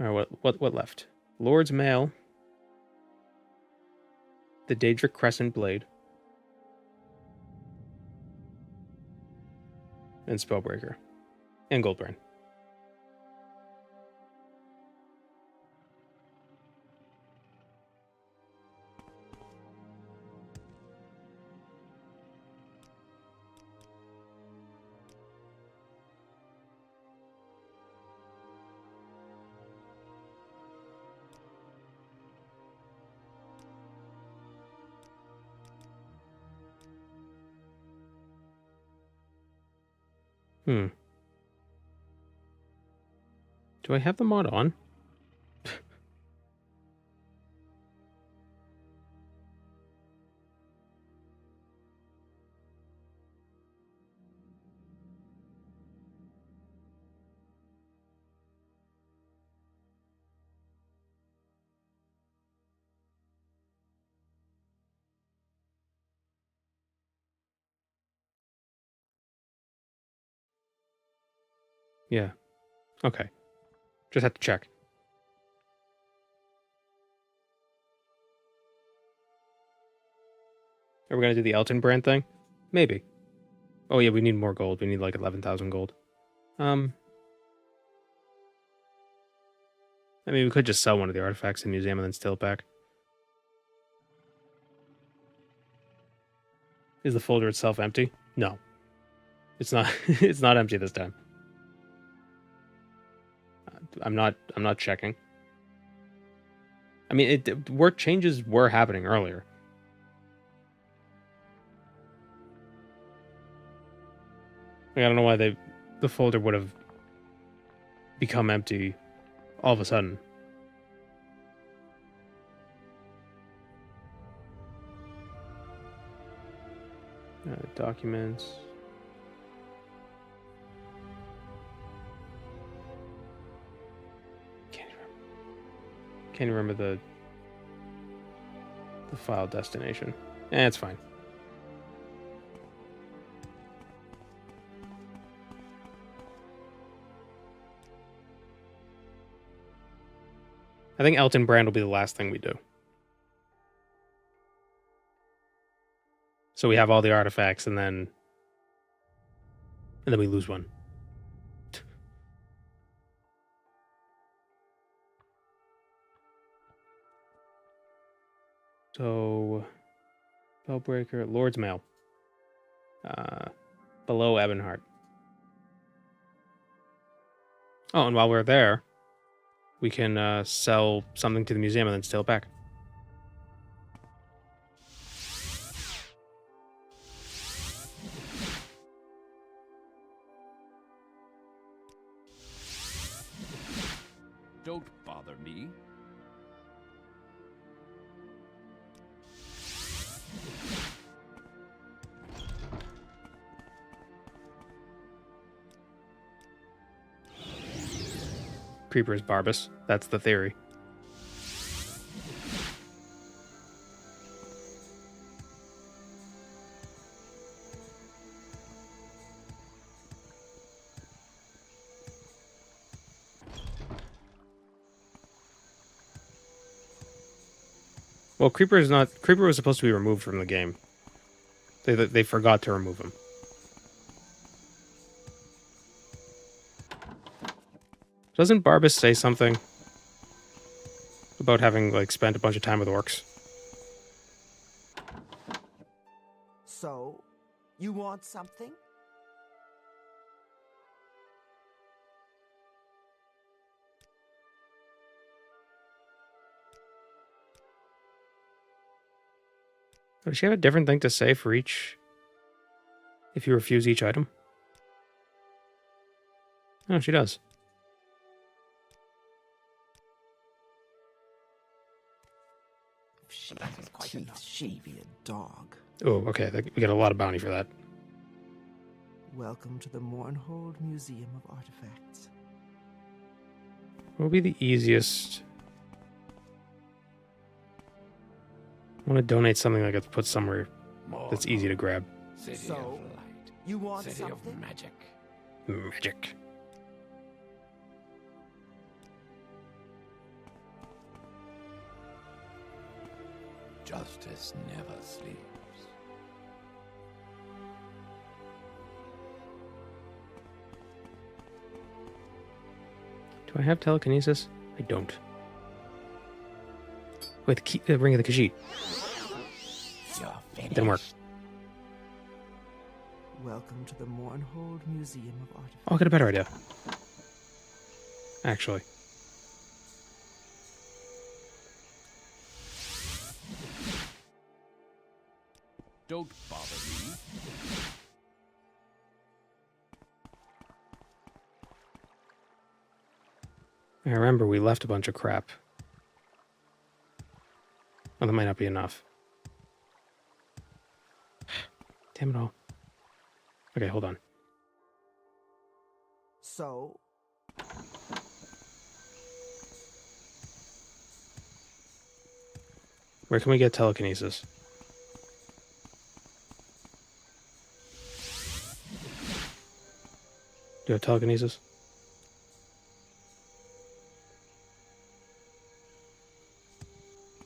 right, what left? Lord's Mail, the Daedric Crescent Blade, and Spellbreaker, and Goldbrand. Do I have the mod on? Yeah. Okay. Just have to check. Are we gonna do the Elton brand thing? Maybe. Oh yeah, we need more gold. We need like 11,000 gold. I mean, we could just sell one of the artifacts in the museum and then steal it back. Is the folder itself empty? No. It's not. It's not empty this time. I'm not checking. I mean, work changes were happening earlier. Like, I don't know why the folder would have become empty all of a sudden. Documents. Can't remember the file destination. It's fine. I think Elton Brand will be the last thing we do. So we have all the artifacts and then we lose one. So, Spellbreaker, Lord's Mail. Below Ebonheart. Oh, and while we're there, we can sell something to the museum and then steal it back. Don't bother me. Creeper's Barbus. That's the theory. Well, Creeper was supposed to be removed from the game. They forgot to remove him. Doesn't Barbus say something about having like spent a bunch of time with orcs? So, you want something? Does she have a different thing to say for each? If you refuse each item? Oh, she does. She has teeth, she'd be a dog. Oh, okay. We get a lot of bounty for that. Welcome to the Mournhold Museum of Artifacts. What will be the easiest? I want to donate something like it's put somewhere that's easy to grab. So, You want City something? of magic. Magic. Justice never sleeps. Do I have telekinesis? I don't. Wait, the ring of the Khajiit. You're finished. Didn't work. Welcome to the Mournhold Museum of Artifacts. Oh, I got a better idea. Actually. Don't bother me. I remember we left a bunch of crap. Well, that might not be enough. Damn it all. Okay, hold on. So, Where can we get telekinesis? Do you have telekinesis?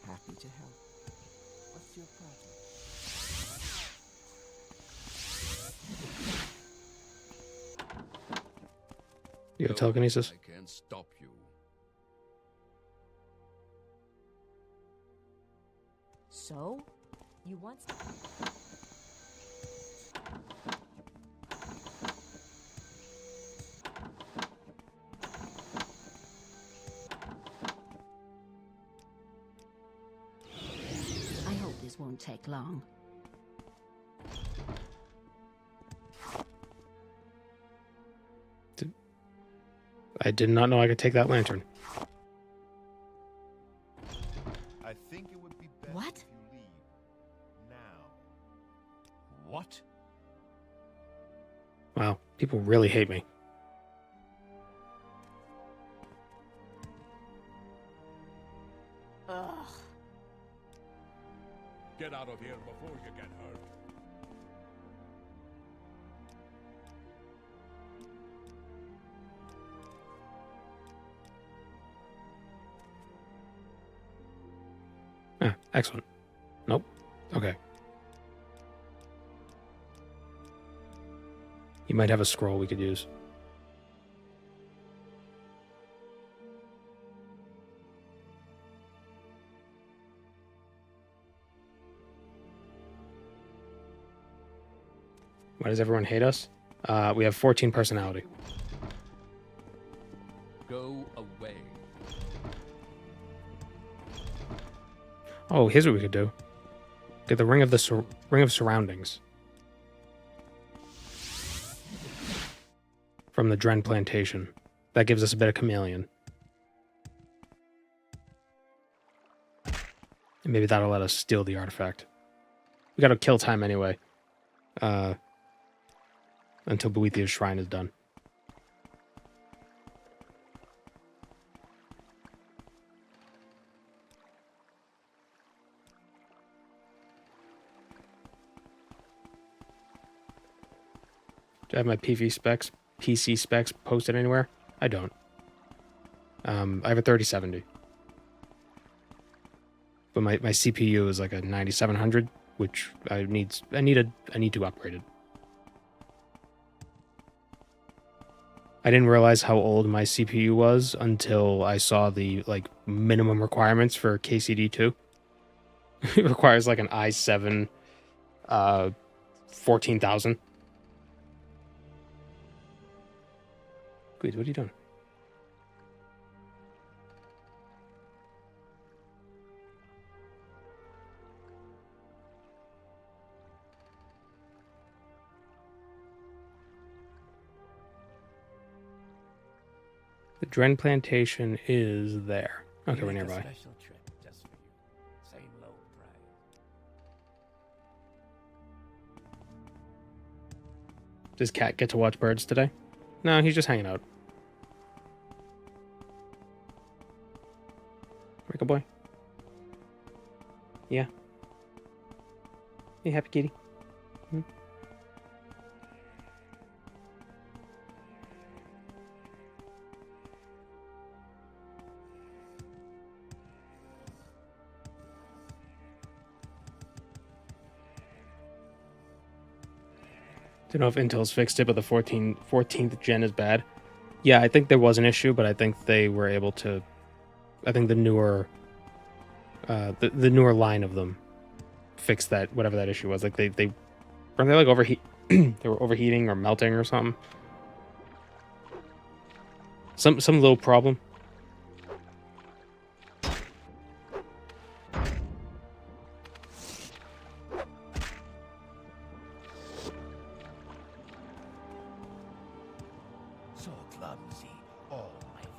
happy to help. What's your problem? Do you have telekinesis? I can't stop you. So? You want... I hope this won't take long. I did not know I could take that lantern. I think it would be best What? if you leave now. What? Wow, people really hate me. Ugh. Get out of here before you get hurt. Ah, excellent. Nope. Okay. You might have a scroll we could use. Why does everyone hate us? We have 14 personality. Go away. Oh, here's what we could do. Get the ring of the ring of surroundings from the Dren plantation. That gives us a bit of chameleon. And maybe that'll let us steal the artifact. We gotta kill time anyway. Until Boethiah's shrine is done. Do I have my PC specs posted anywhere? I don't. I have a 3070. But my CPU is like a 9700, which I need to upgrade it. I didn't realize how old my CPU was until I saw the like minimum requirements for KCD2. It requires like an i7 14000. Wait, what are you doing? The Dren plantation is there. Okay, we're Make a nearby. special trip just for you. Same low price. Does Cat get to watch birds today? No, he's just hanging out. Good boy. Yeah. You happy, kitty? Hmm? Don't know if Intel's fixed it, but the 14th gen is bad. Yeah, I think there was an issue, but I think they were able to. I think the newer, the newer line of them fixed that, whatever that issue was. Like they weren't they like overheat? They were overheating or melting or something. Some little problem. So clumsy, all my fault.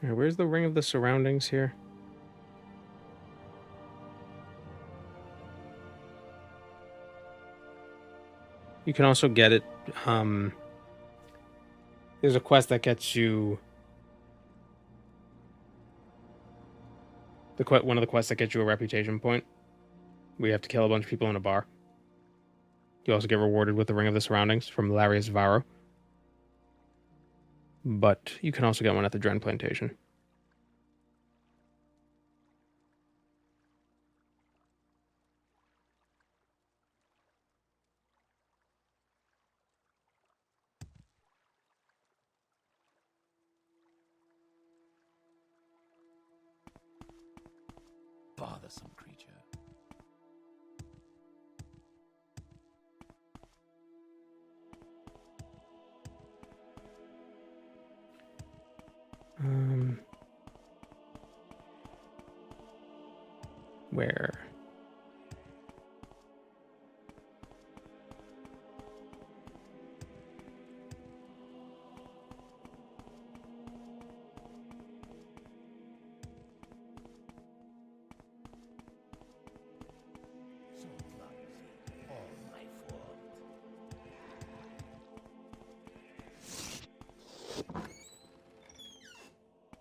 All right, where's the ring of the surroundings here? You can also get it. There's a quest that gets you. One of the quests that gets you a reputation point. We have to kill a bunch of people in a bar. You also get rewarded with the ring of the surroundings from Larius Varro. But you can also get one at the Dren Plantation. Bothersome creature. Where? So clumsy, all my fault.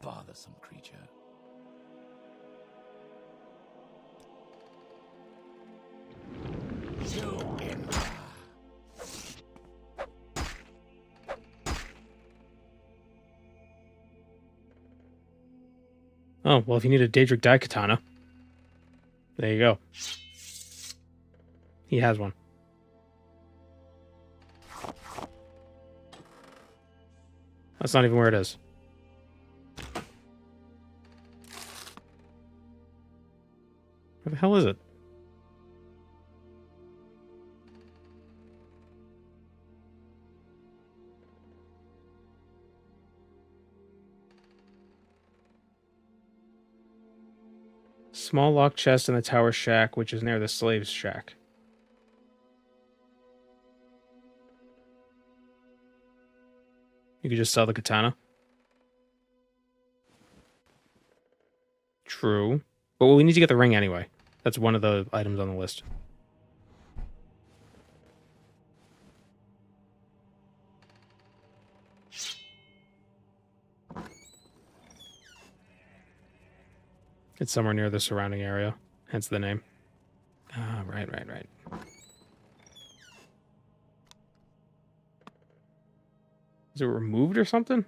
Bothersome creature. Oh, well, if you need a Daedric Daikatana, there you go. He has one. That's not even where it is. Where the hell is it? Small locked chest in the tower shack, which is near the slave's shack. You could just sell the katana. True. But we need to get the ring anyway. That's one of the items on the list. It's somewhere near the surrounding area, hence the name. Ah, right. Is it removed or something?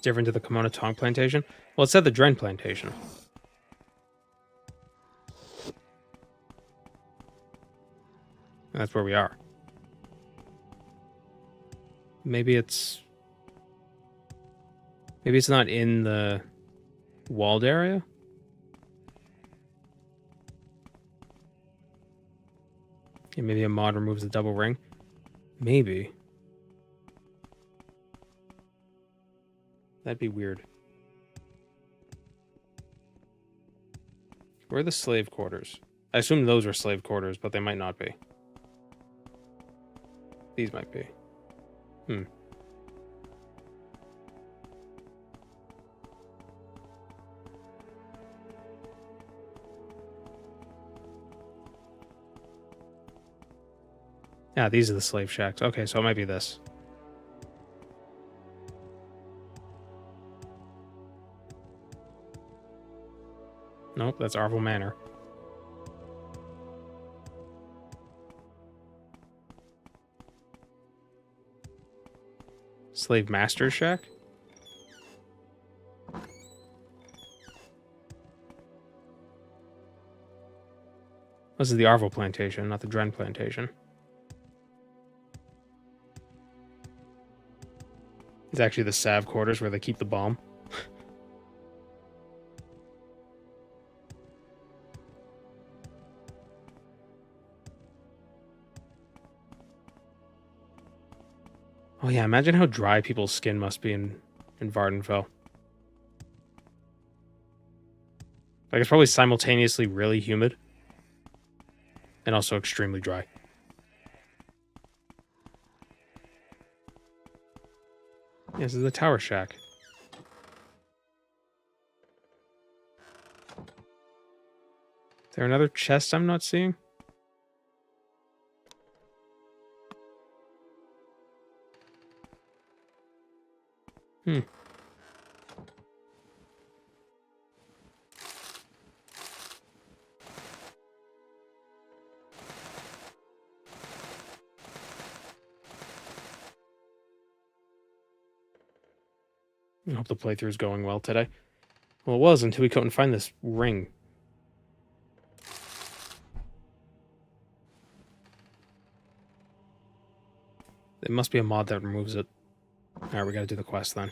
Different to the Kimono Tong plantation? Well, it said the Dren plantation. That's where we are. Maybe it's not in the walled area? Yeah, maybe a mod removes the double ring. Maybe. That'd be weird. Where are the slave quarters? I assume those are slave quarters, but they might not be. These might be. Yeah, these are the slave shacks. Okay, so it might be this. Nope, that's Arvel Manor. Slave Master Shack? This is the Arvel Plantation, not the Dren Plantation. It's actually the Sav quarters where they keep the bomb. Oh yeah, imagine how dry people's skin must be in Vardenfell. Like, it's probably simultaneously really humid and also extremely dry. Yeah, this is the Tower Shack. Is there another chest I'm not seeing? Hmm. I hope the playthrough is going well today. Well, it was until we couldn't find this ring. It must be a mod that removes it. Alright, we gotta do the quest then.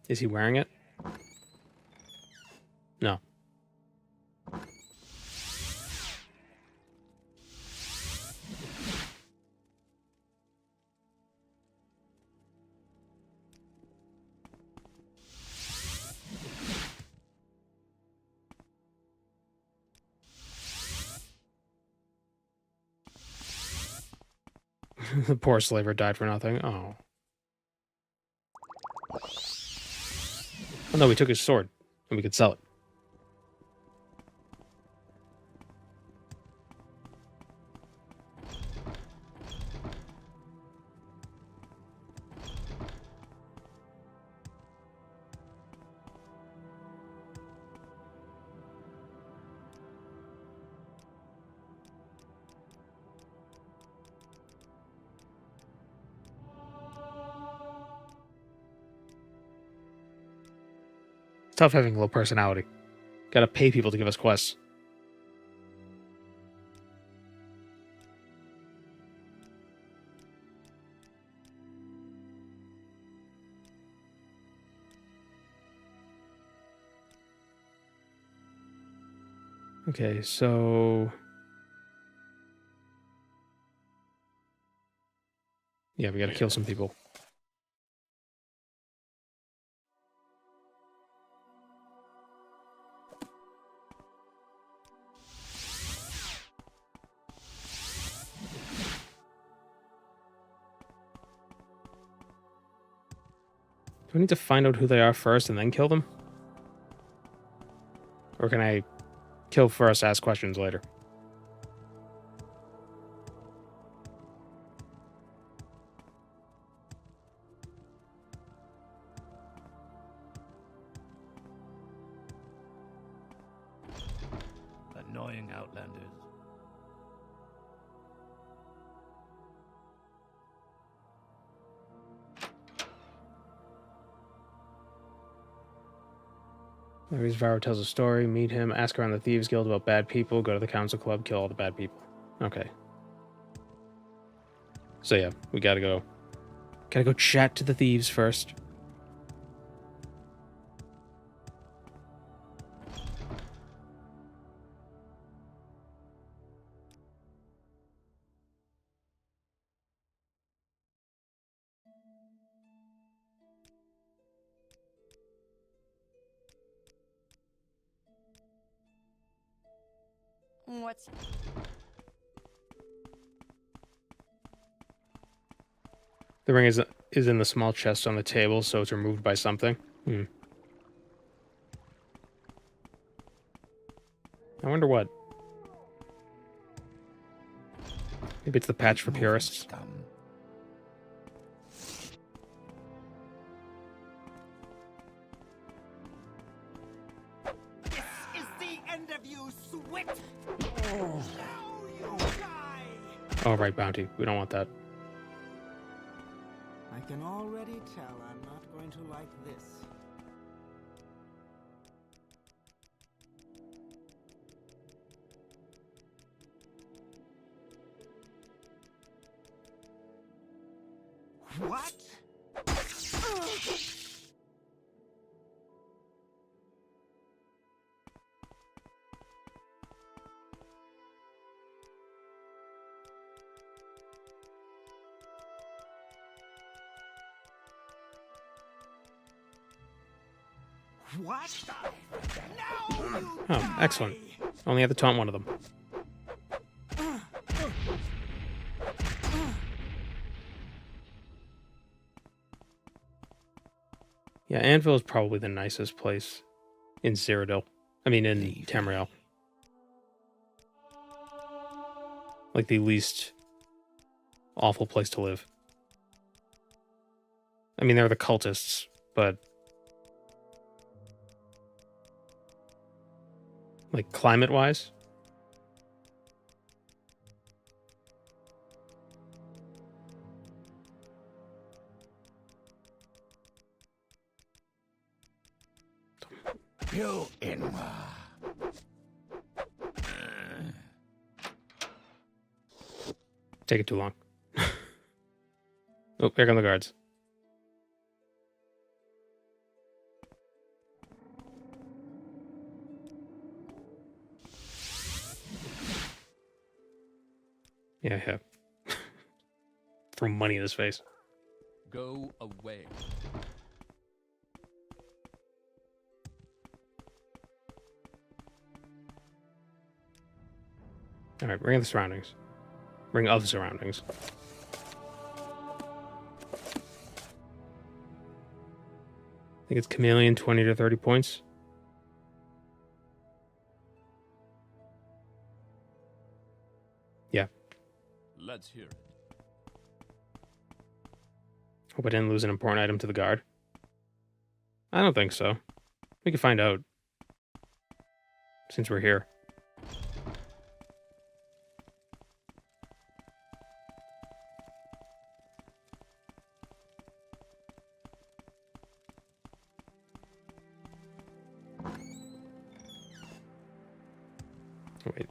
Is he wearing it? No. The poor slaver died for nothing. Oh. Oh no, we took his sword, and we could sell it. It's tough having low personality. Gotta pay people to give us quests. Okay, so... yeah, we gotta kill some people. Do I need to find out who they are first and then kill them? Or can I kill first, ask questions later? Annoying outlanders. Larry's Varro tells a story, meet him, ask around the Thieves Guild about bad people, go to the Council Club, kill all the bad people. Okay. So yeah, we gotta go chat to the thieves first. What's... The ring is in the small chest on the table, so it's removed by something. I wonder what. Maybe it's the patch for purists. Scum. This is the end of you, Swit! Now you die! Oh, right, bounty. We don't want that. I can already tell I'm not going to like this. What? What? Now you Oh, die! excellent. Only had to taunt one of them. Yeah, Anvil is probably the nicest place in Cyrodiil. I mean, in Tamriel. Like the least awful place to live. I mean, they're the cultists, but like climate-wise, You Inwa. take it too long. Oh, here come the guards. Yeah. Throw money in his face. Go away. All right, ring of the surroundings. Ring of the surroundings. I think it's Chameleon, 20 to 30 points. Yeah. Let's hear it. Hope I didn't lose an important item to the guard. I don't think so. We can find out. Since we're here. Wait.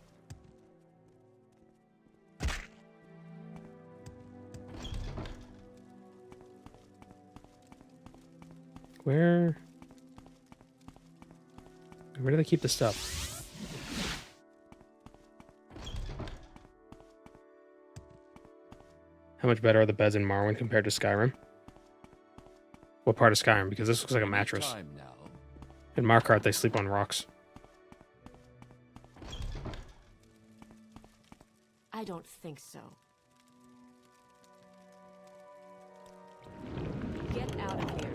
Where do they keep the stuff? How much better are the beds in Morrowind compared to Skyrim? What part of Skyrim? Because this looks like a mattress. Time now. In Markarth, they sleep on rocks. I don't think so. Get out of here.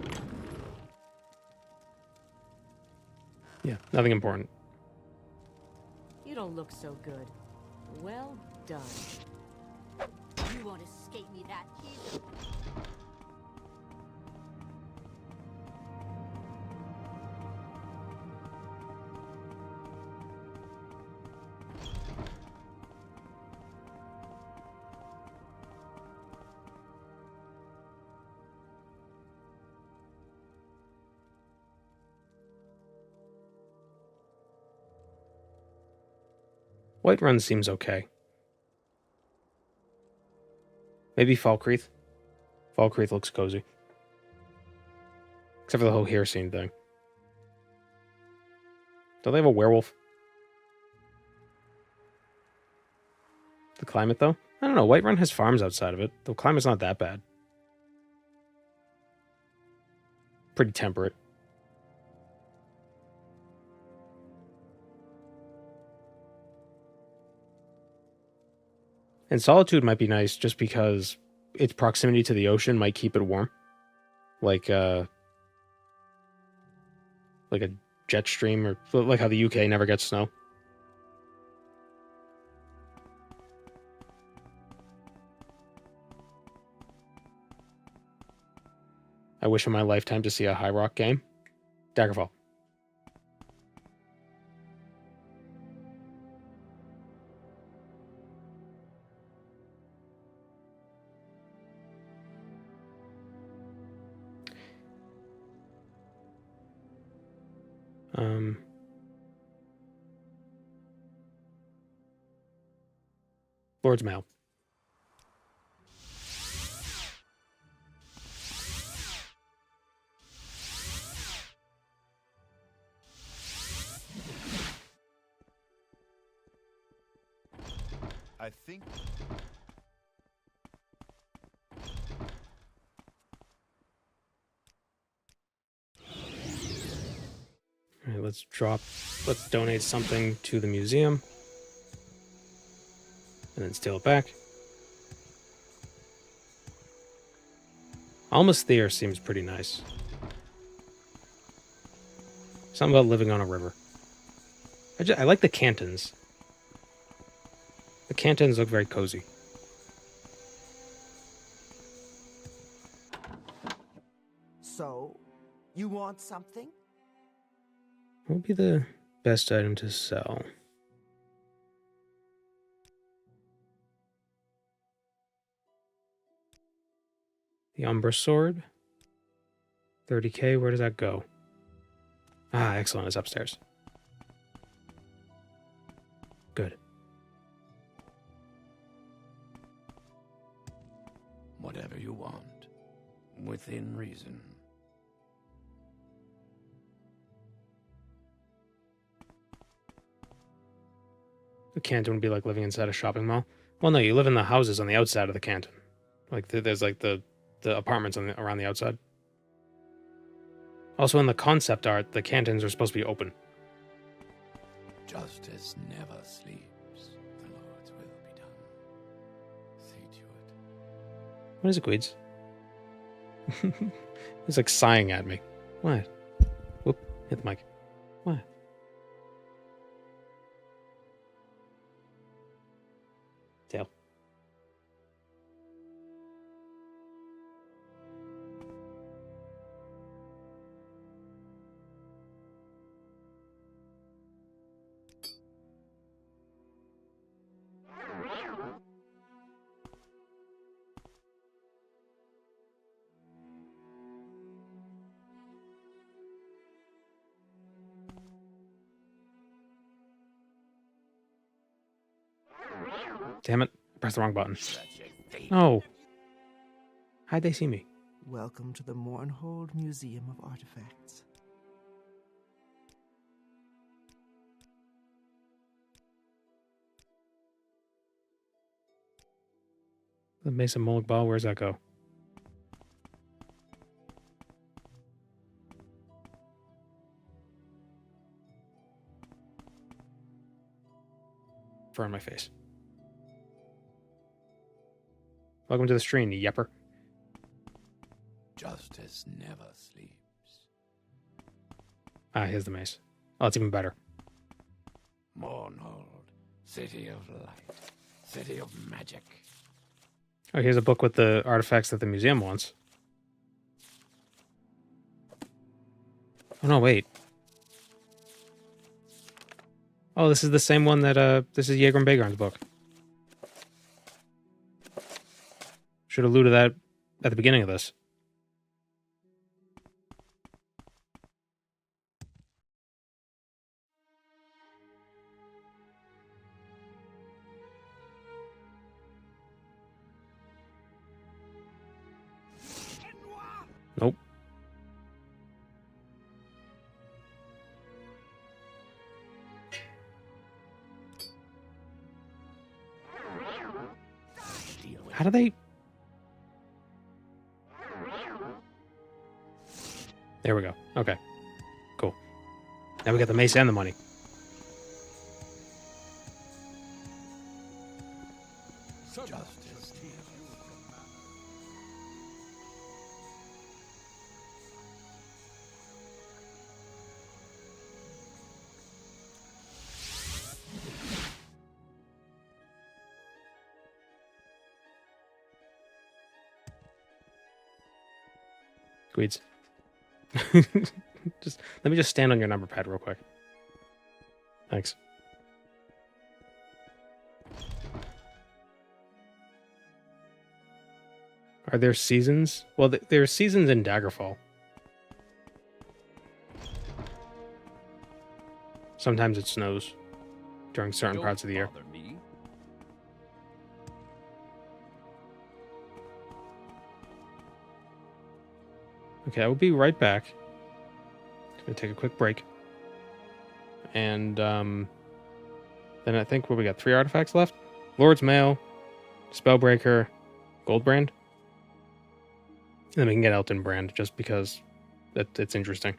Yeah, nothing important. You don't look so good. Well done. You won't escape me that easily. Whiterun seems okay. Maybe Falkreath. Falkreath looks cozy. Except for the whole Hircine thing. Do they have a werewolf? The climate, though? I don't know. Whiterun has farms outside of it. The climate's not that bad. Pretty temperate. And Solitude might be nice just because its proximity to the ocean might keep it warm. Like a jet stream, or like how the UK never gets snow. wish in my lifetime to see a High Rock game. Daggerfall. Lord's Mail. I think All right, let's donate something to the museum. And then steal it back. Almost there seems pretty nice. Something about living on a river. I like the cantons. The cantons look very cozy. So, you want something? What would be the best item to sell? The Umbra Sword. 30k, where does that go? Ah, excellent, it's upstairs. Good. Whatever you want, within reason. The canton would be like living inside a shopping mall. Well, no, you live in the houses on the outside of the canton. Like there's like the apartments around the outside. Also, in the concept art, the cantons are supposed to be open. Justice never sleeps. The Lord's will be done. See to it. What is it, Guides? He's like sighing at me. What? Whoop! Hit the mic. What? Tail. Damn it. I pressed the wrong button. No. How'd they see me? Welcome to the Mornhold Museum of Artifacts. The Mason Molag Ball, where's that go? Fur on my face. Welcome to the stream, you yepper. Justice never sleeps. Ah, here's the mace. Oh, it's even better. Mornhold, city of light, city of magic. Oh, here's a book with the artifacts that the museum wants. Oh, no, wait. Oh, this is the same one that, this is Jaeger and Bagarn's book. Should have alluded that at the beginning of this. Nope. How do they... There we go. Okay. Cool. Now we got the mace and the money. Justice Squeeds. Just let me just stand on your number pad real quick. Thanks. Are there seasons? Well, there are seasons in Daggerfall. Sometimes it snows during certain parts of the year. Me. Okay, I will be right back. Just gonna take a quick break. And then I think we got 3 artifacts left. Lord's Mail, Spellbreaker, Goldbrand. And then we can get Elton Brand just because it's interesting.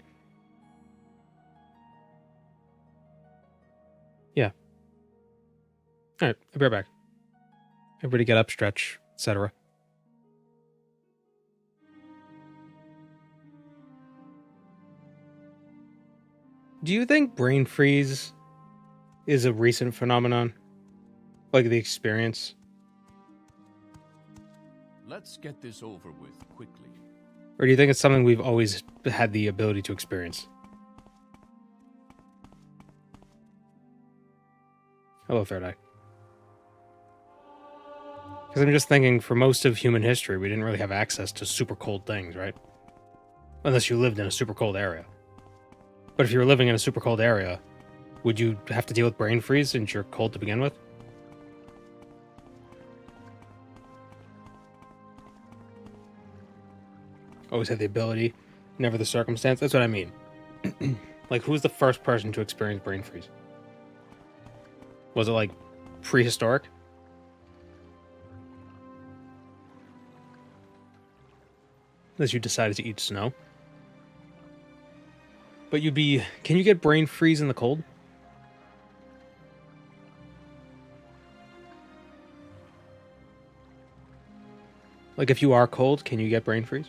Yeah. Alright, I'll be right back. Everybody get up, stretch, etc. Do you think brain freeze is a recent phenomenon? Like the experience? Let's get this over with quickly. Or do you think it's something we've always had the ability to experience? Hello, Third Eye. Because I'm just thinking, for most of human history, we didn't really have access to super cold things, right? Unless you lived in a super cold area. But if you were living in a super cold area, would you have to deal with brain freeze since you're cold to begin with? Always had the ability, never the circumstance. That's what I mean. Like, who's the first person to experience brain freeze? Was it, like, prehistoric? Unless you decided to eat snow. But you'd be... Can you get brain freeze in the cold? Like, if you are cold, can you get brain freeze?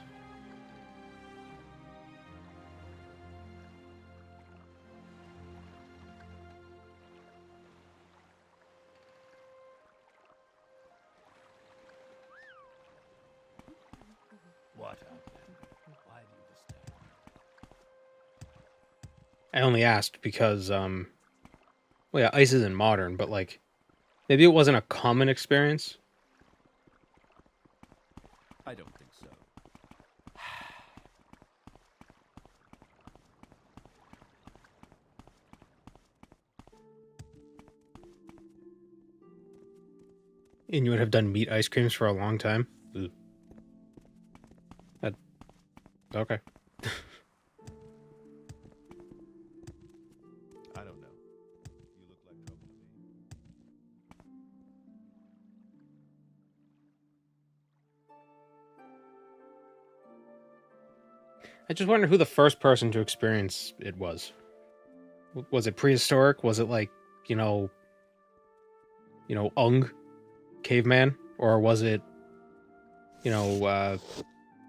What happened? Why do you disturb? I only asked because, well, yeah, ice isn't modern, but, like, maybe it wasn't a common experience. I don't think so. And you would have done meat ice creams for a long time? Ooh. Okay. I don't know. You look like trouble to me. I just wonder who the first person to experience it was. Was it prehistoric? Was it like, Ung, caveman? Or was it,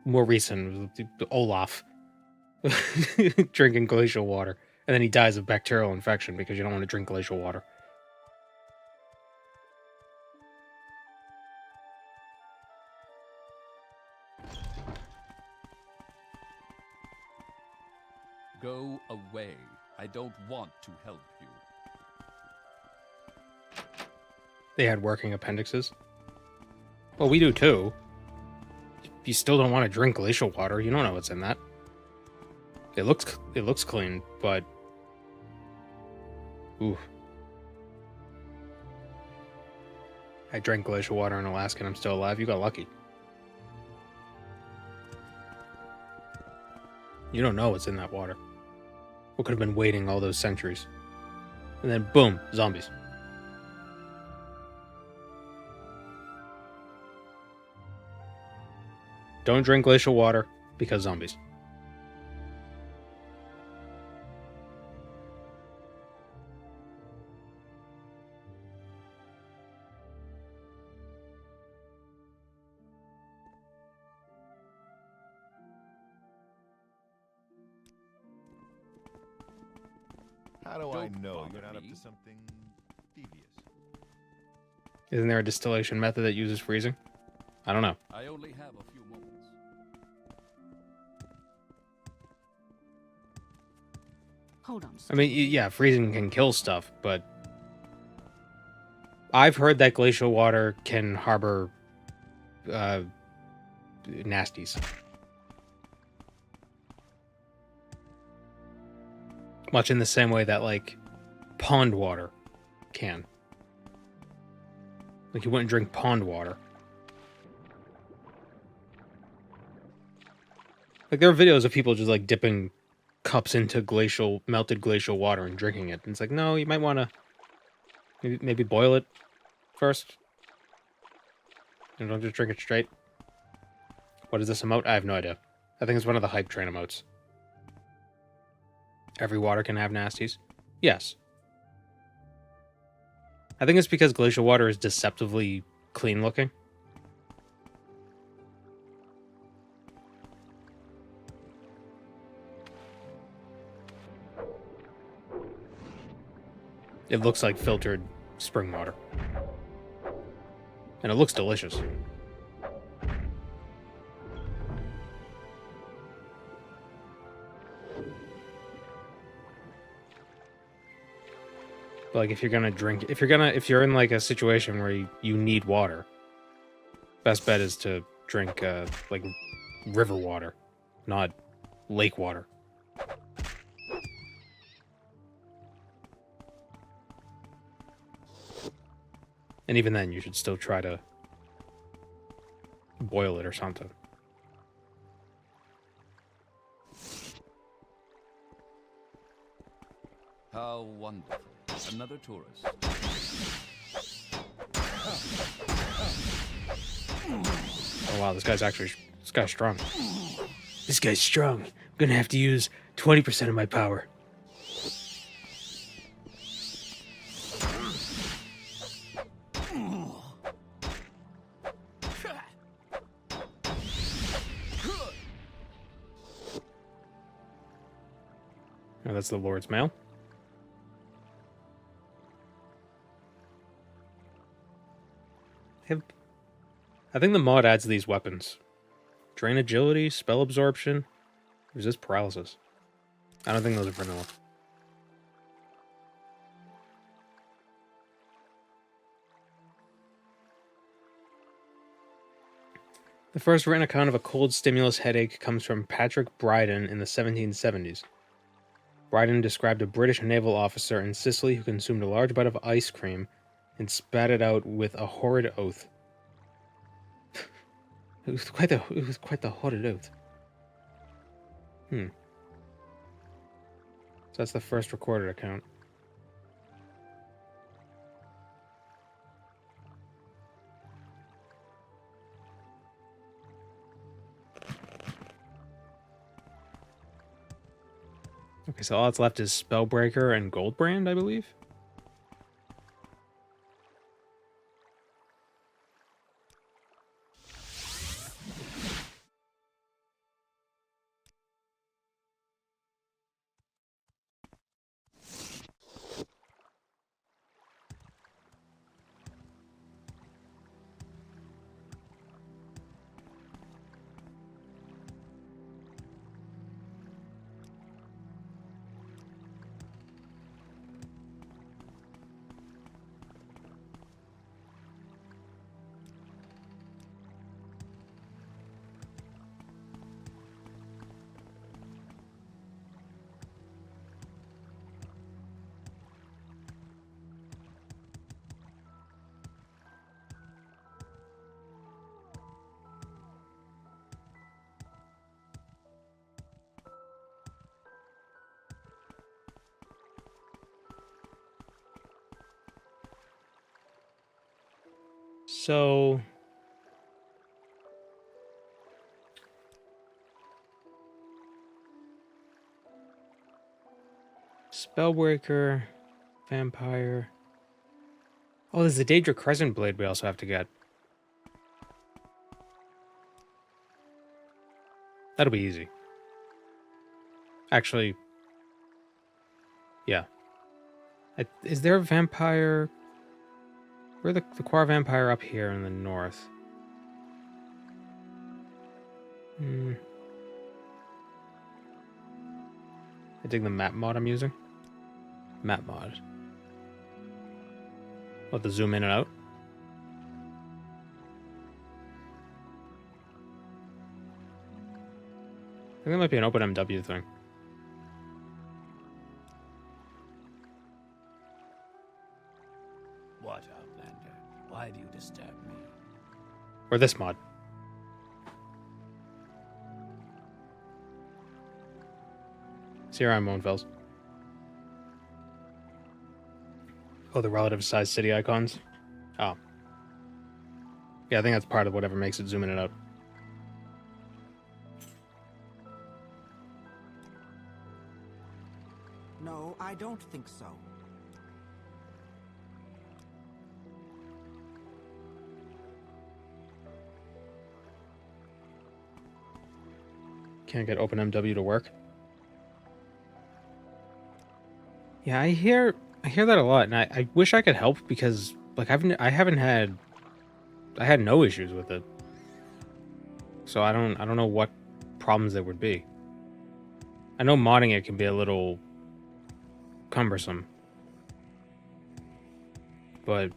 more recent, Olaf, drinking glacial water. And then he dies of bacterial infection because you don't want to drink glacial water. Go away. I don't want to help you. They had working appendixes. Well, we do too. You still don't want to drink glacial water. You don't know what's in that. It looks clean, but ooh. I drank glacial water in Alaska and I'm still alive. You got lucky. You don't know what's in that water. What could have been waiting all those centuries? And then boom, zombies. Don't drink glacial water because zombies. How do I Don't know bother you're not up me. to something devious? Isn't there a distillation method that uses freezing? I don't know. I only have a few moments. Hold on. I mean, yeah, freezing can kill stuff, but I've heard that glacial water can harbor nasties. Much in the same way that, like, pond water can. Like, you wouldn't drink pond water. Like, there are videos of people just, like, dipping cups into melted glacial water and drinking it. And it's like, no, you might want to maybe boil it first. And don't just drink it straight. What is this emote? I have no idea. I think it's one of the hype train emotes. Every water can have nasties? Yes. I think it's because glacial water is deceptively clean looking. It looks like filtered spring water. And it looks delicious. But like, if you're in like a situation where you need water, best bet is to drink like river water, not lake water. And even then, you should still try to boil it or something. How wonderful. Another tourist. Oh wow, this guy's strong. This guy's strong. I'm gonna have to use 20% of my power. Oh, that's the Lord's Mail. I think the mod adds these weapons. Drain agility, spell absorption, resist paralysis. I don't think those are vanilla. The first written account of a cold stimulus headache comes from Patrick Bryden in the 1770s. Bryden described a British naval officer in Sicily who consumed a large bite of ice cream and spat it out with a horrid oath. It was quite the horrid oath. So that's the first recorded account. Okay, so all that's left is Spellbreaker and Goldbrand, I believe. So Spellbreaker, Vampire. Oh, there's the Daedra Crescent Blade we also have to get. That'll be easy. Actually, yeah. Is there a vampire? Where's the Quar Vampire up here in the north? I dig the map mod I'm using. Map mod. What, the zoom in and out? I think that might be an OpenMW thing. What, Outlander? Why do you disturb me? Or this mod. See here, I'm Moanfels. Oh, the relative size city icons? Oh. Yeah, I think that's part of whatever makes it zoom in and out. No, I don't think so. Can't get OpenMW to work. Yeah, I hear that a lot, and I wish I could help because like I had no issues with it. So I don't know what problems there would be. I know modding it can be a little cumbersome. But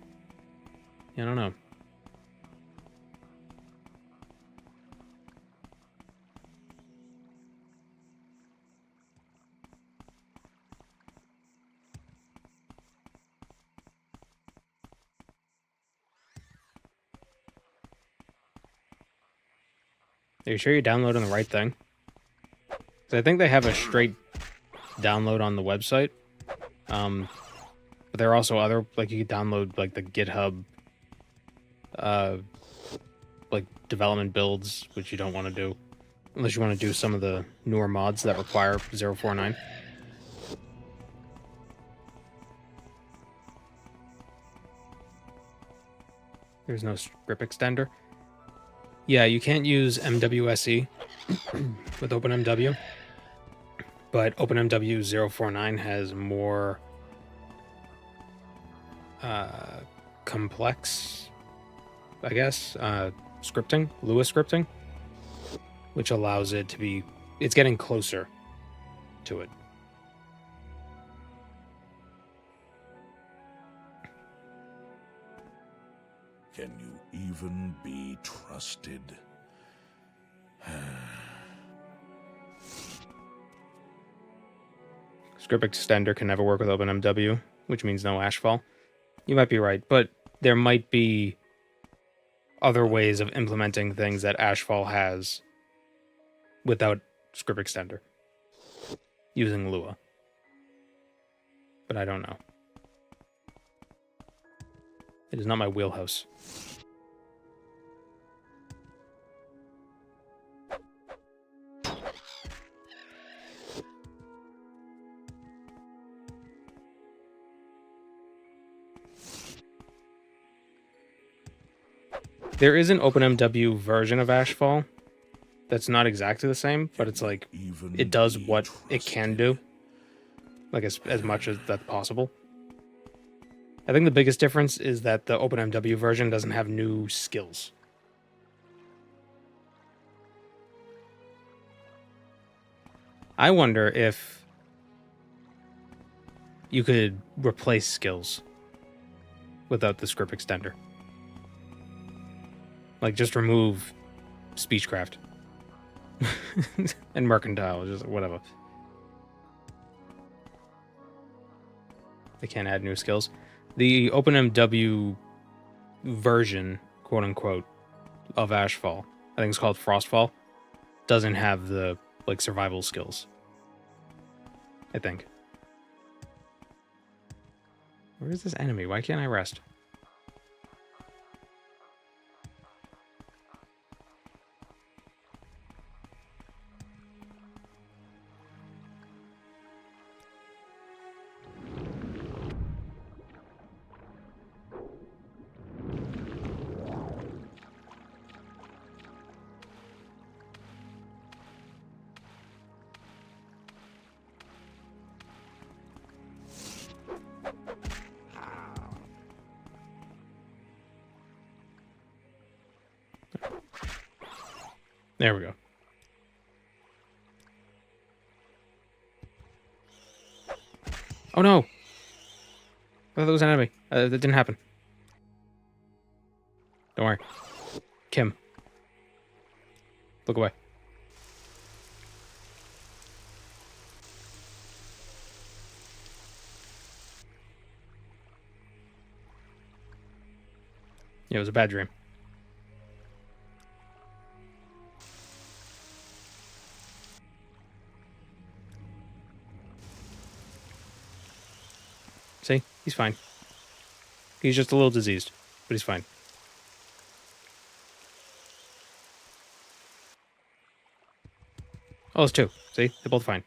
yeah, I don't know. Are you sure you're downloading the right thing? 'Cause I think they have a straight download on the website. But there are also other, like, you could download like the GitHub like development builds, which you don't want to do unless you want to do some of the newer mods that require 049. There's no script extender. Yeah, you can't use MWSE with OpenMW, but OpenMW 049 has more complex, I guess, scripting, Lua scripting, which allows it to be, it's getting closer to it. Can you even be trusted? Script extender can never work with OpenMW, which means no ashfall. You might be right, but there might be other ways of implementing things that ashfall has without script extender using Lua. But I don't know. It is not my wheelhouse. There is an OpenMW version of Ashfall that's not exactly the same, but it's like, it does what it can do. Like, as much as that's possible. I think the biggest difference is that the OpenMW version doesn't have new skills. I wonder if you could replace skills without the script extender. Like, just remove speechcraft and mercantile, just whatever. They can't add new skills. The OpenMW version, quote unquote, of Ashfall, I think it's called Frostfall, doesn't have the like survival skills. I think. Where is this enemy? Why can't I rest? There we go. Oh no! I thought that was an enemy. That didn't happen. Don't worry. Kim. Look away. Yeah, it was a bad dream. See? He's fine. He's just a little diseased, but he's fine. Oh, there's two. See? They're both fine.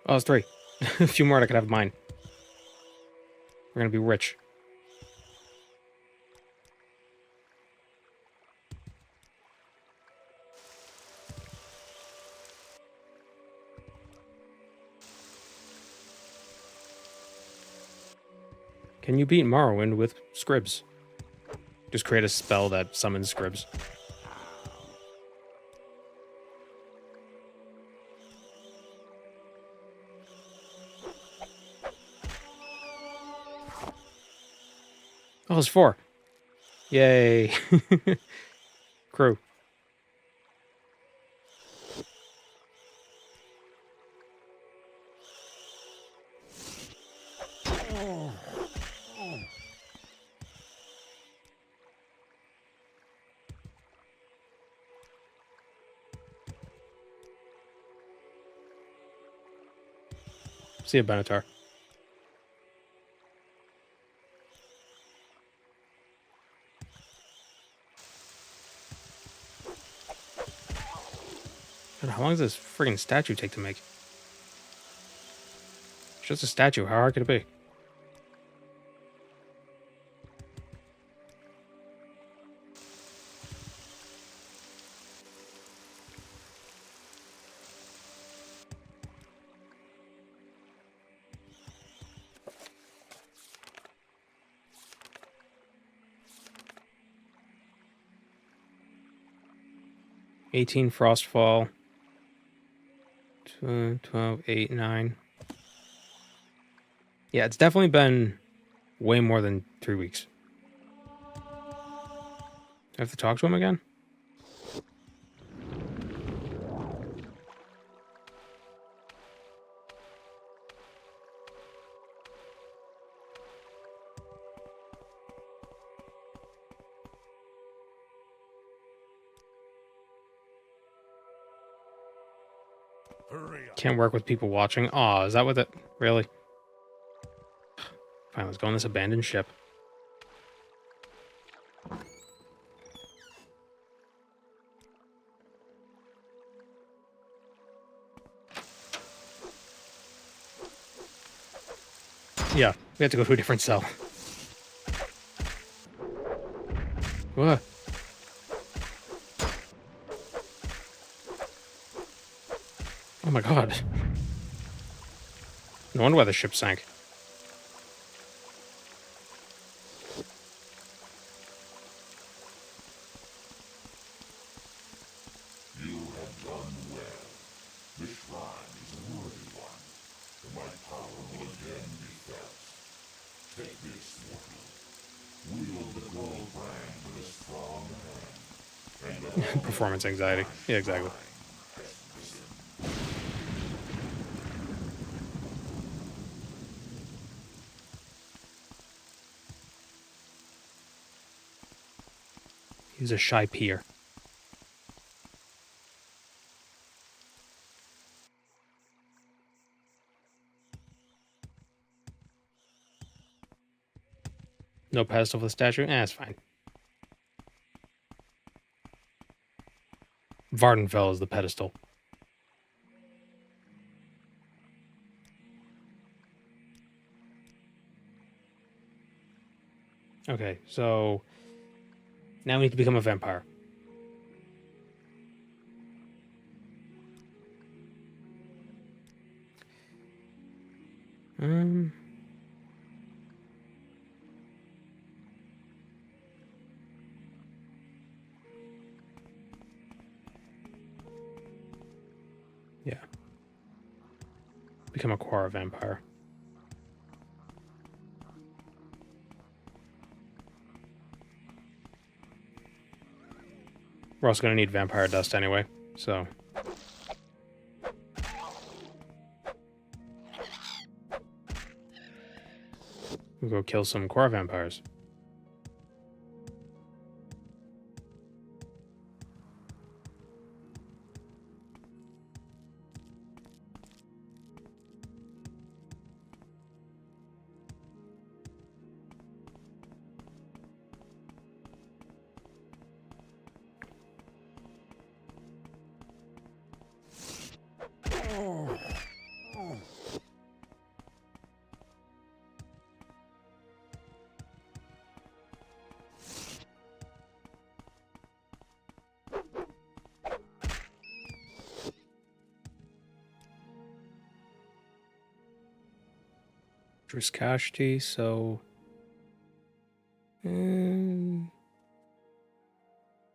Oh, it's three. A few more and I could have mine. We're gonna be rich. Can you beat Morrowind with scribs? Just create a spell that summons scribs. Oh, it's four. Yay. Crew. See you, Benatar. God, how long does this friggin' statue take to make? It's just a statue. How hard could it be? $18 Frostfall. 12, 8, 9. Yeah, it's definitely been way more than 3 weeks. Do I have to talk to him again? Can't work with people watching. Aw, is that what that... Really? Fine, let's go on this abandoned ship. Yeah, we have to go to a different cell. What? Oh my god. No wonder why the ship sank. You have done well. The shrine is a worthy one, and my power will again be felt. Take this, mortal. Wield the gold brand with a strong hand. And Performance anxiety. Yeah, exactly. He's a shy peer. No pedestal for the statue? Eh, it's fine. Vardenfell is the pedestal. Okay, so... now we need to become a vampire. Um. Yeah. Become a Quara vampire. We're also going to need vampire dust anyway, so... we'll go kill some Quara vampires. Drskashti, so...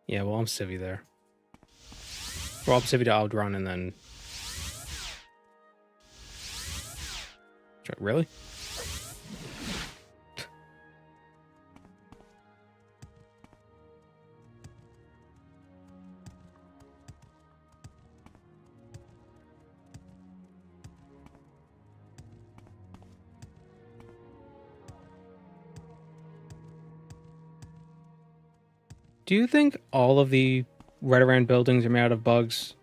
yeah, well, I'm Civi there. Well, I'm Civi to Aldron and then... really? Do you think all of the Redoran buildings are made out of bugs?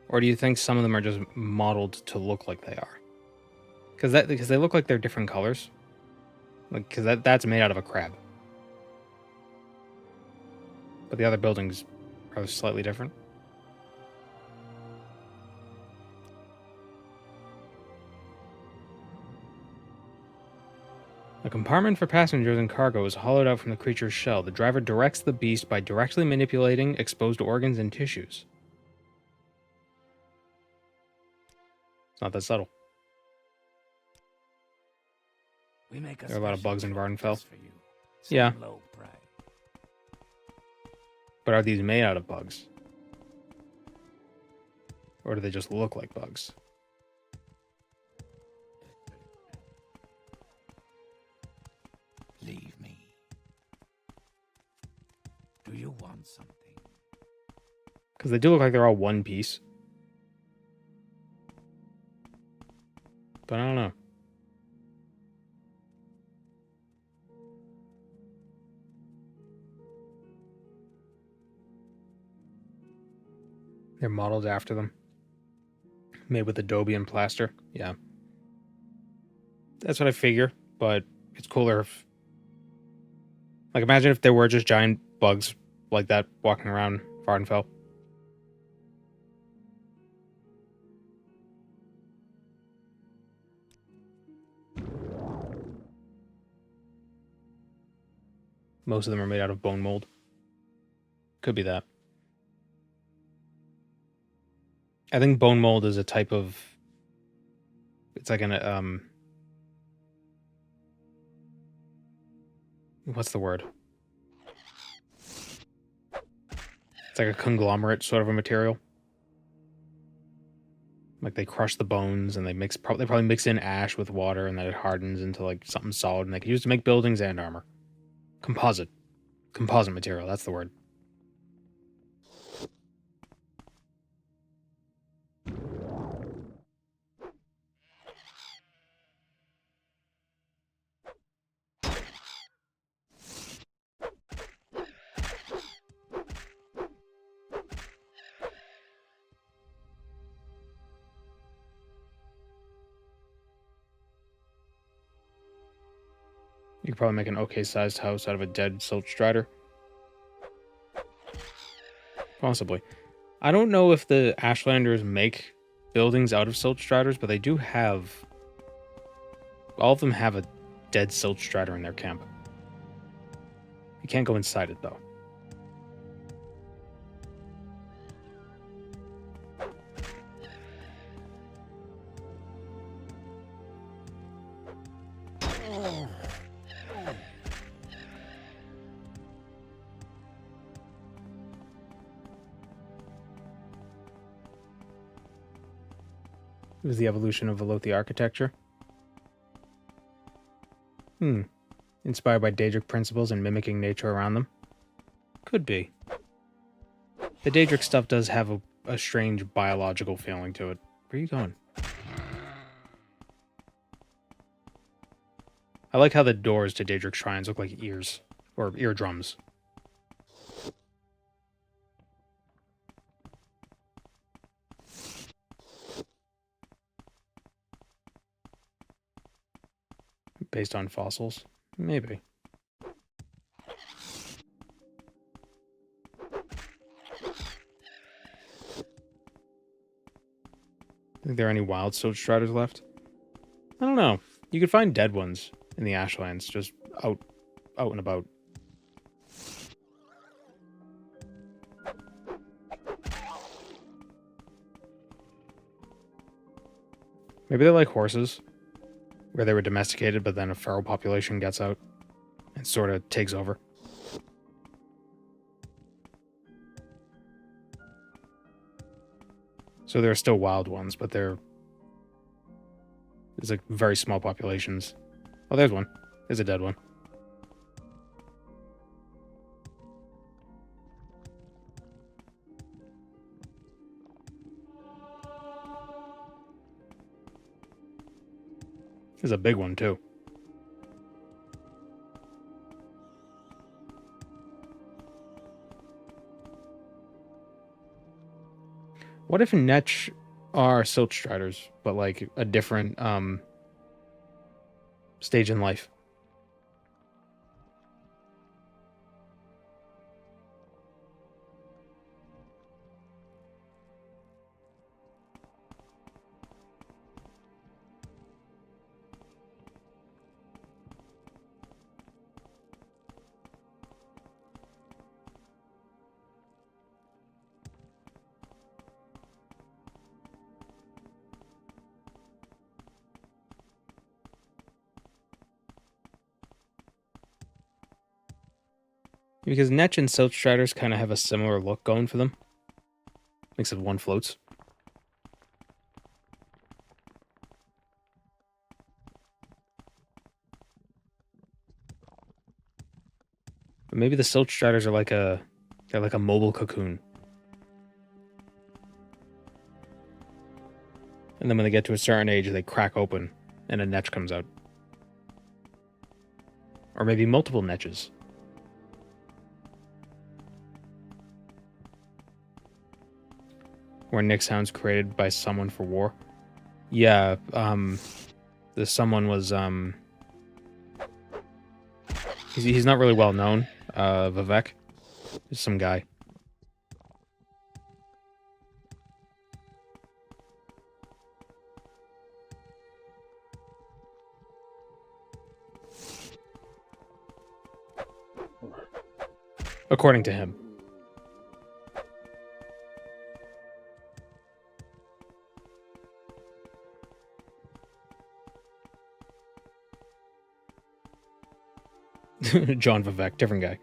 Or do you think some of them are just modeled to look like they are? Because they look like they're different colors. Like, because that's made out of a crab. But the other buildings are slightly different. A compartment for passengers and cargo is hollowed out from the creature's shell. The driver directs the beast by directly manipulating exposed organs and tissues. It's not that subtle. We make There are a lot of bugs in Vardenfell. for you. Yeah. Low price. But are these made out of bugs? Or do they just look like bugs? Leave me. Do you want something? Because they do look like they're all one piece. But I don't know. They're modeled after them. Made with Adobe and plaster. Yeah. That's what I figure, but it's cooler if... like, imagine if there were just giant bugs like that walking around Vardenfell. Most of them are made out of bone mold. Could be that. I think bone mold is a type of... it's like an... what's the word? It's like a conglomerate sort of a material. Like they crush the bones and they probably mix in ash with water and then it hardens into like something solid and they can use it to make buildings and armor. Composite. Composite material, that's the word. You could probably make an okay-sized house out of a dead Silt Strider. Possibly. I don't know if the Ashlanders make buildings out of Silt Striders, but they do have... all of them have a dead Silt Strider in their camp. You can't go inside it, though. It was the evolution of Velothi architecture. Inspired by Daedric principles and mimicking nature around them? Could be. The Daedric stuff does have a strange biological feeling to it. Where are you going? I like how the doors to Daedric shrines look like ears. Or eardrums. Based on fossils? Maybe. Think there are any wild Silt Striders left? I don't know. You could find dead ones in the Ashlands, just out and about. Maybe they're like horses, where they were domesticated, but then a feral population gets out and sort of takes over. So there are still wild ones, but there's like very small populations. Oh, there's one. There's a dead one. There's a big one, too. What if Netch are Silt Striders, but like a different stage in life? Because Netch and Silt Striders kind of have a similar look going for them. Except one floats. But maybe the Silt Striders are like they're like a mobile cocoon. And then when they get to a certain age, they crack open and a Netch comes out. Or maybe multiple Netches. Were Nick sounds created by someone for war? Yeah, the someone was, he's not really well known, Vivek. Just some guy. According to him. John Vivek, different guy.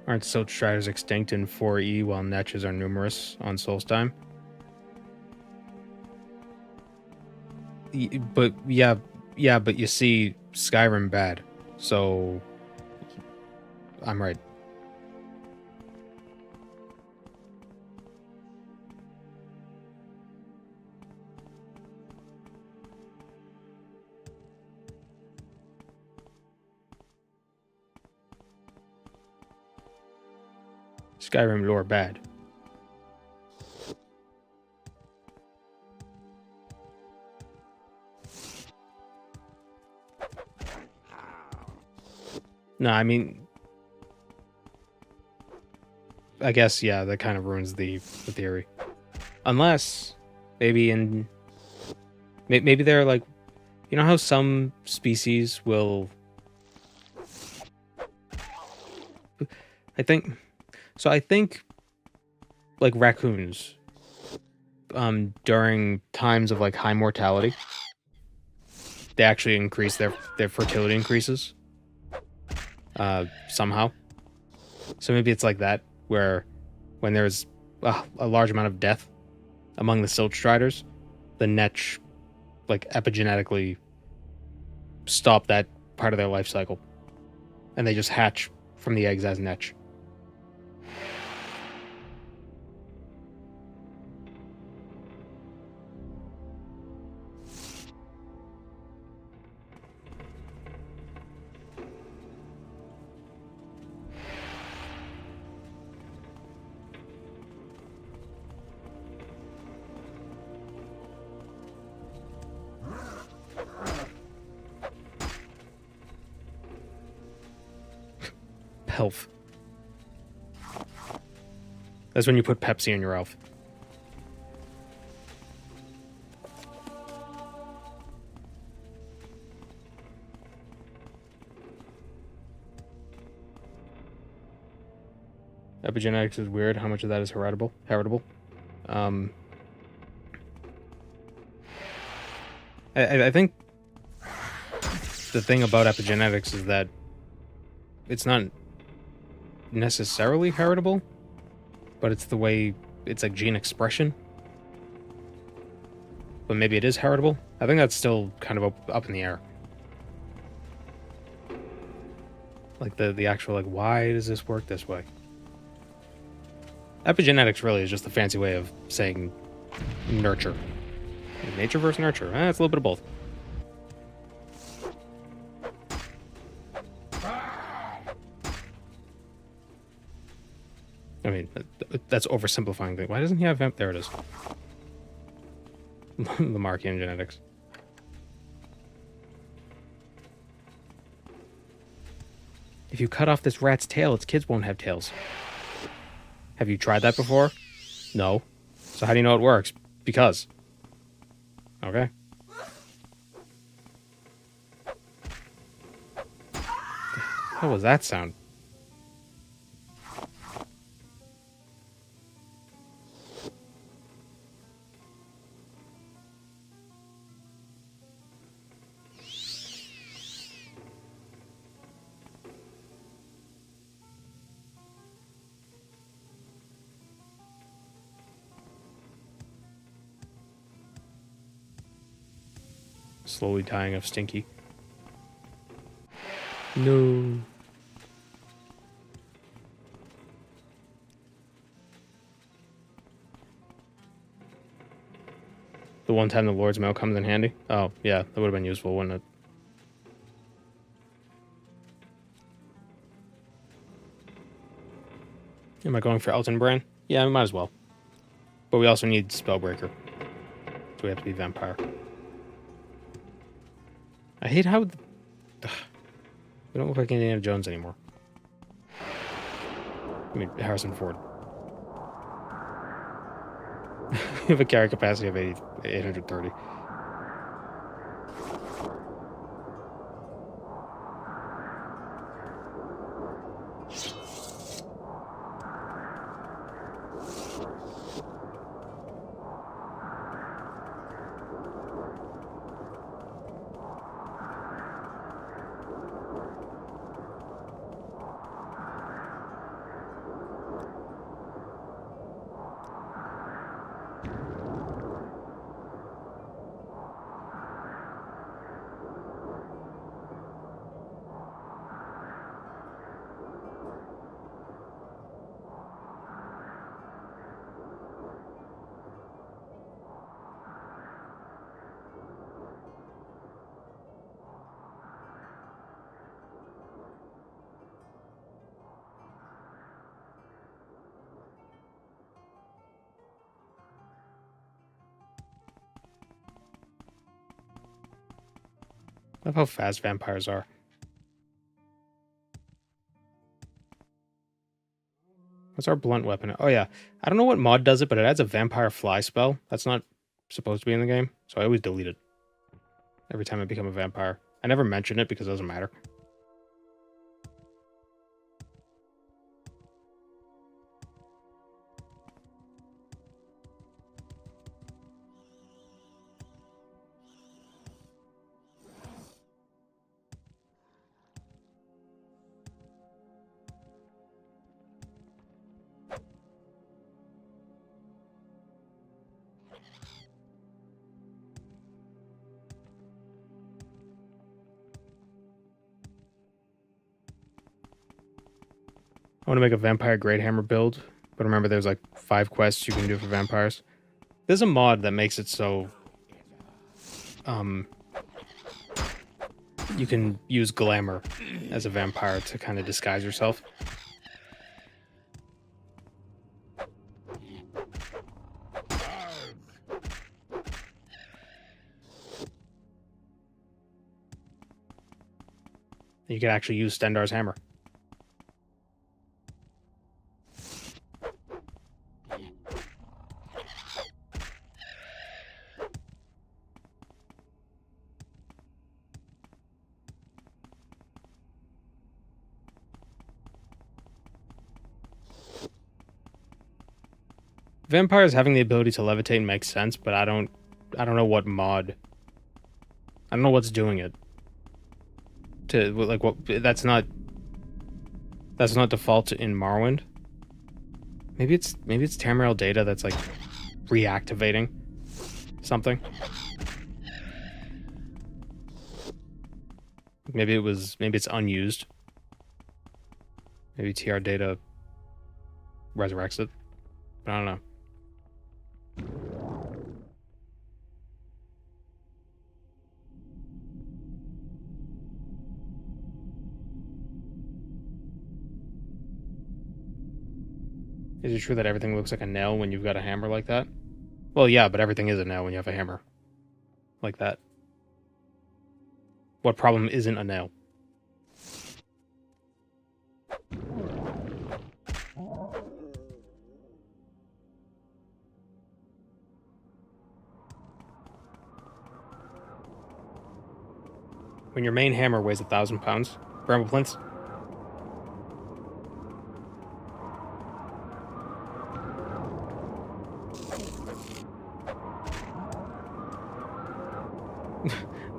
Aren't Silt Striders extinct in 4E while Netches are numerous on Solstheim? But yeah, but you see Skyrim bad, so I'm right. Skyrim lore bad. No, I mean, I guess, yeah, that kind of ruins the theory. Unless, maybe maybe they're like, you know how some species will, I think like raccoons, during times of like high mortality, they actually increase their fertility increases somehow. So maybe it's like that, where when there's a large amount of death among the Silt Striders, the Netch like epigenetically stop that part of their life cycle, and they just hatch from the eggs as Netch. Pelf. That's when you put Pepsi in your elf. Epigenetics is weird. How much of that is heritable? I think the thing about epigenetics is that it's not necessarily heritable, but it's the way it's like gene expression. But maybe it is heritable. I think that's still kind of up in the air. Like the actual, like, why does this work this way? Epigenetics really is just a fancy way of saying nurture. Nature versus nurture. It's a little bit of both. I mean, that's oversimplifying thing. Why doesn't he have vamp? There it is. Lamarckian genetics. If you cut off this rat's tail, its kids won't have tails. Have you tried that before? No. So how do you know it works? Because. Okay. What was that sound? Slowly dying of Stinky. No. The one time the Lord's Mail comes in handy? Oh, yeah, that would have been useful, wouldn't it? Am I going for Elton Brand? Yeah, we might as well. But we also need Spellbreaker. So we have to be Vampire. I hate how... we don't look like Indiana Jones anymore. I mean, Harrison Ford. We have a carry capacity of 830. I love how fast vampires are. What's our blunt weapon? Oh yeah, I don't know what mod does it, but it adds a vampire fly spell. That's not supposed to be in the game, so I always delete it every time I become a vampire. I never mention it because it doesn't matter. I want to make a vampire great hammer build, but remember there's like 5 quests you can do for vampires. There's a mod that makes it so you can use glamour as a vampire to kind of disguise yourself. You can actually use Stendar's hammer. Vampires having the ability to levitate makes sense, but I don't know what mod. I don't know what's doing it. To like what that's not default in Morrowind. Maybe it's Tamriel data that's like reactivating something. Maybe it's unused. Maybe TR data resurrects it. But I don't know. Is it true that everything looks like a nail when you've got a hammer like that? Well, yeah, but everything is a nail when you have a hammer like that. What problem isn't a nail? When your main hammer weighs 1,000 pounds, Bramble Plinth.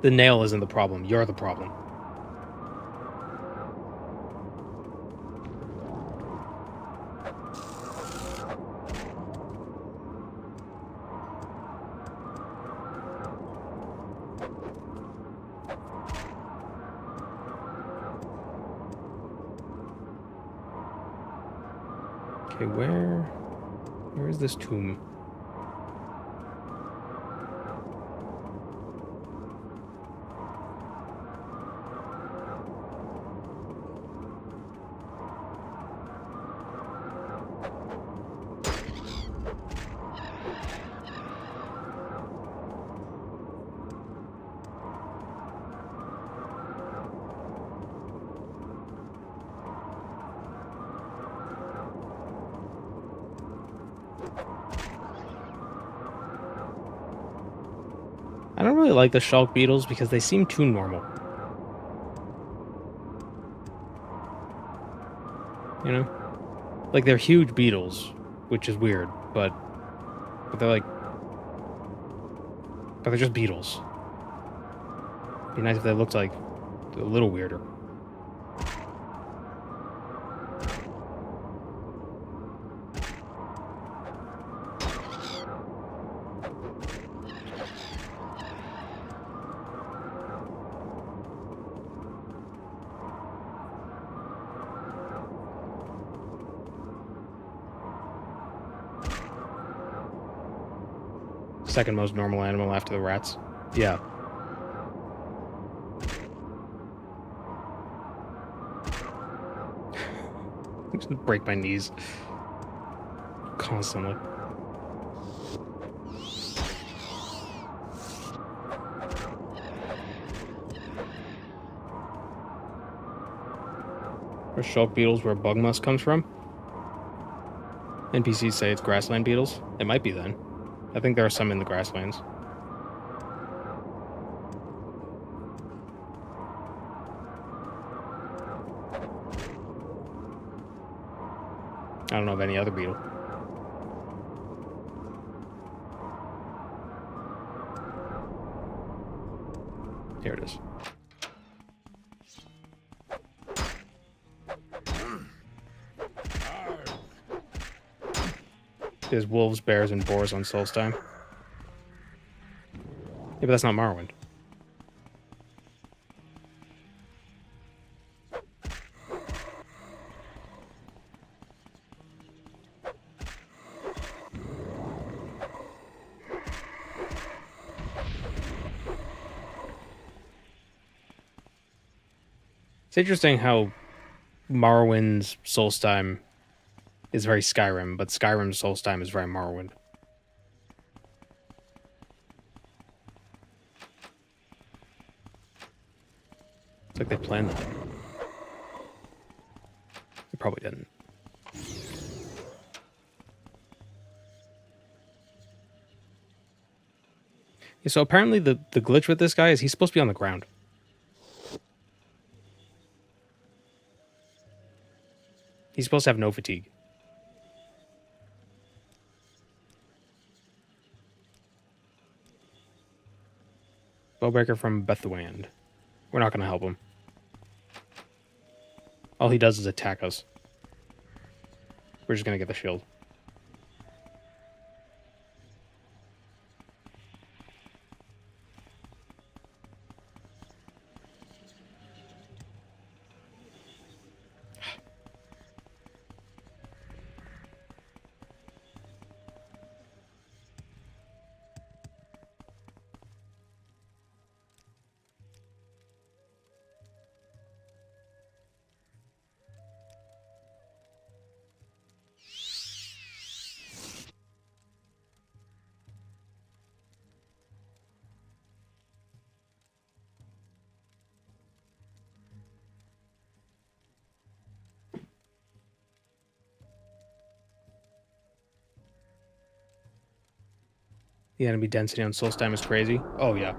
The nail isn't the problem, you're the problem. Okay, where is this tomb? I don't really like the Shulk beetles because they seem too normal. You know? Like, they're huge beetles, which is weird, but they're like... But they're just beetles. It'd be nice if they looked like a little weirder. Second most normal animal after the rats. Yeah. I just break my knees. Constantly. Are Shulk beetles where bug musk comes from? NPCs say it's grassland beetles. It might be then. I think there are some in the grasslands. I don't know of any other beetle. Here it is. There's wolves, bears, and boars on Solstheim. but that's not Morrowind. It's interesting how Morrowind's Solstheim is very Skyrim, but Skyrim's Solstheim is very Morrowind. It's like they planned that. They probably didn't. Yeah, so apparently the glitch with this guy is he's supposed to be on the ground. He's supposed to have no fatigue. Bowbreaker from Bethuand. We're not going to help him. All he does is attack us. We're just going to get the shield. The enemy density on Solstheim is crazy. Oh, yeah.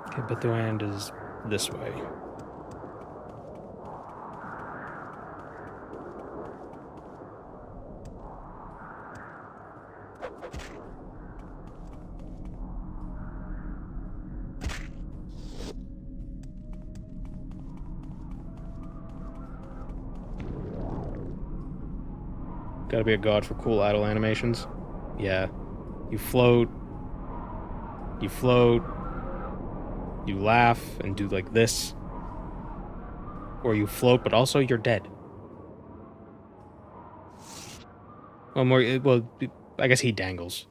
Okay, Bethuand is this way. Gotta be a god for cool idle animations. Yeah. You float. You float. You laugh and do like this. Or you float, but also you're dead. Well, I guess he dangles.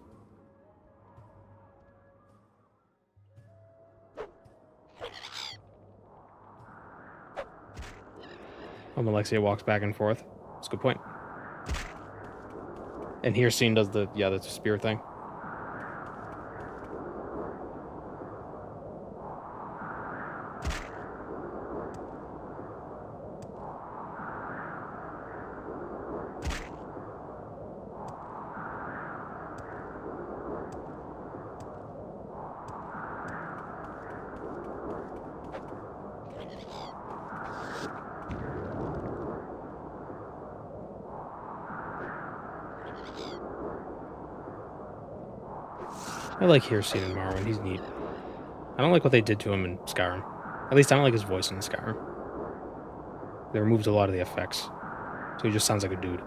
Alexia walks back and forth. That's a good point. And here Scene does the spear thing. I like Scene in Morrowind. He's neat. I don't like what they did to him in Skyrim. At least I don't like his voice in Skyrim. They removed a lot of the effects. So he just sounds like a dude.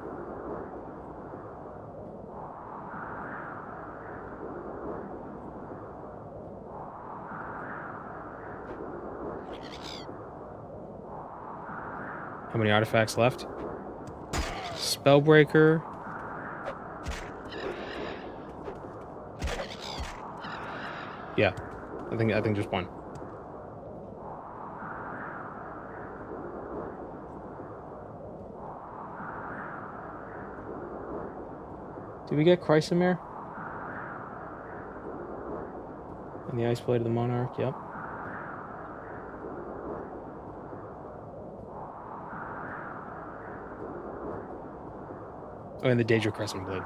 How many artifacts left? Spellbreaker. Yeah, I think just one. Did we get Chrysamere? And the Ice Blade of the Monarch, yep. Oh, and the Daedra Crescent Blade.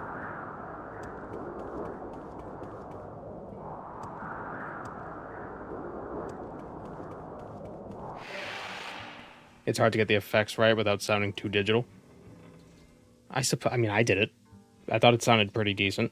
It's hard to get the effects right without sounding too digital. I mean, I did it. I thought it sounded pretty decent.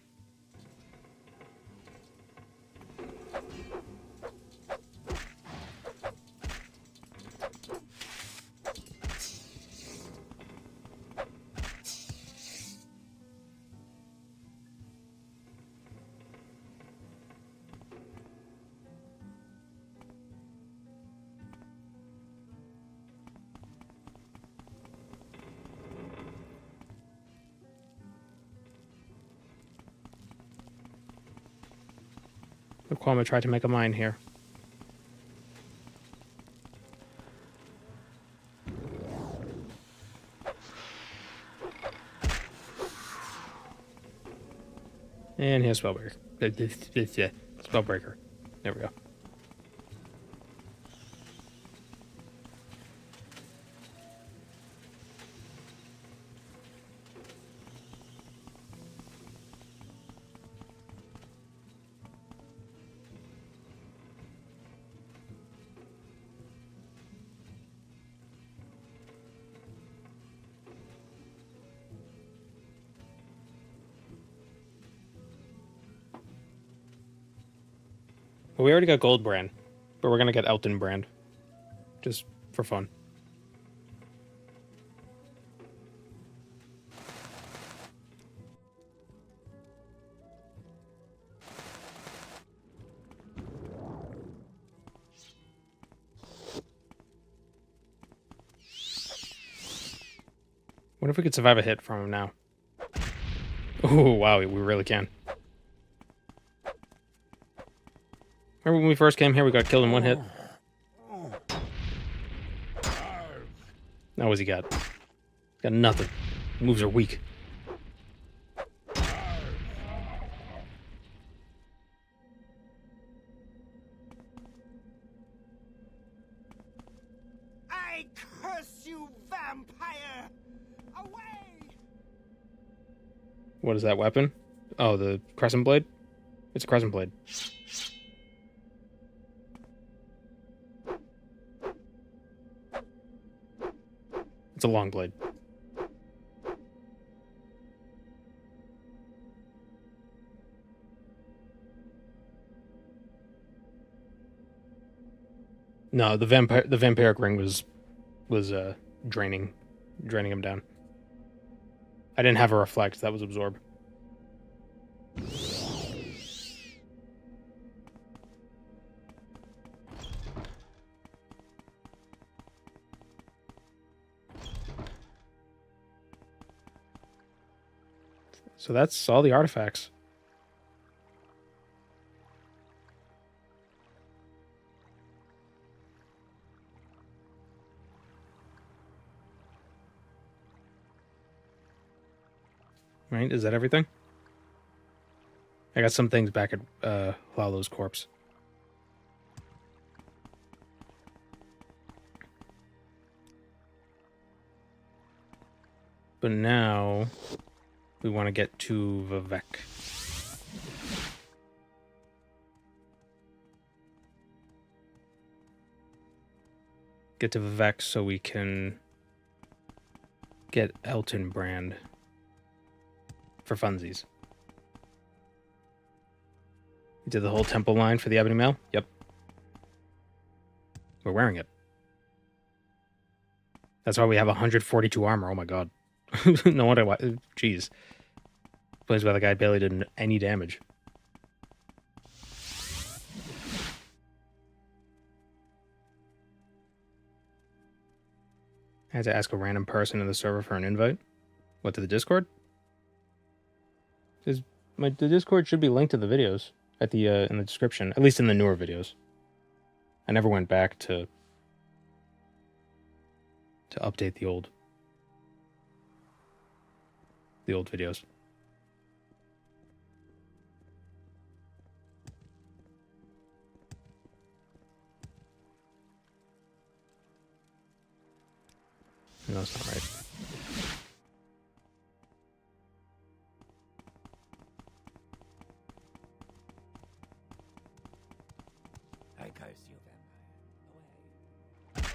Aquama tried to make a mine here. And here's Spellbreaker. Spellbreaker. There we go. Well, we already got Gold Brand, but we're gonna get Elton Brand, just for fun. What if we could survive a hit from him now? Oh, wow, we really can. Remember when we first came here, we got killed in one hit? Now what's he got? He's got nothing. Moves are weak. I curse you, vampire! Away! What is that weapon? Oh, the Crescent Blade? It's a Crescent Blade. It's a long blade. No, the vampiric ring was draining him down. I didn't have a reflect, that was absorb. So that's all the artifacts. Right, is that everything? I got some things back at Lalo's corpse. But now we want to get to Vivek. Get to Vivek so we can get Elton Brand for funsies. You did the whole temple line for the Ebony Mail? Yep. We're wearing it. That's why we have 142 armor. Oh my god. No wonder why. Jeez. Plays by the guy barely did any damage. I had to ask a random person in the server for an invite. What, to the Discord? The Discord should be linked to the videos at the in the description, at least in the newer videos. I never went back to update the old videos. No, that's not right. I curse you, vampire.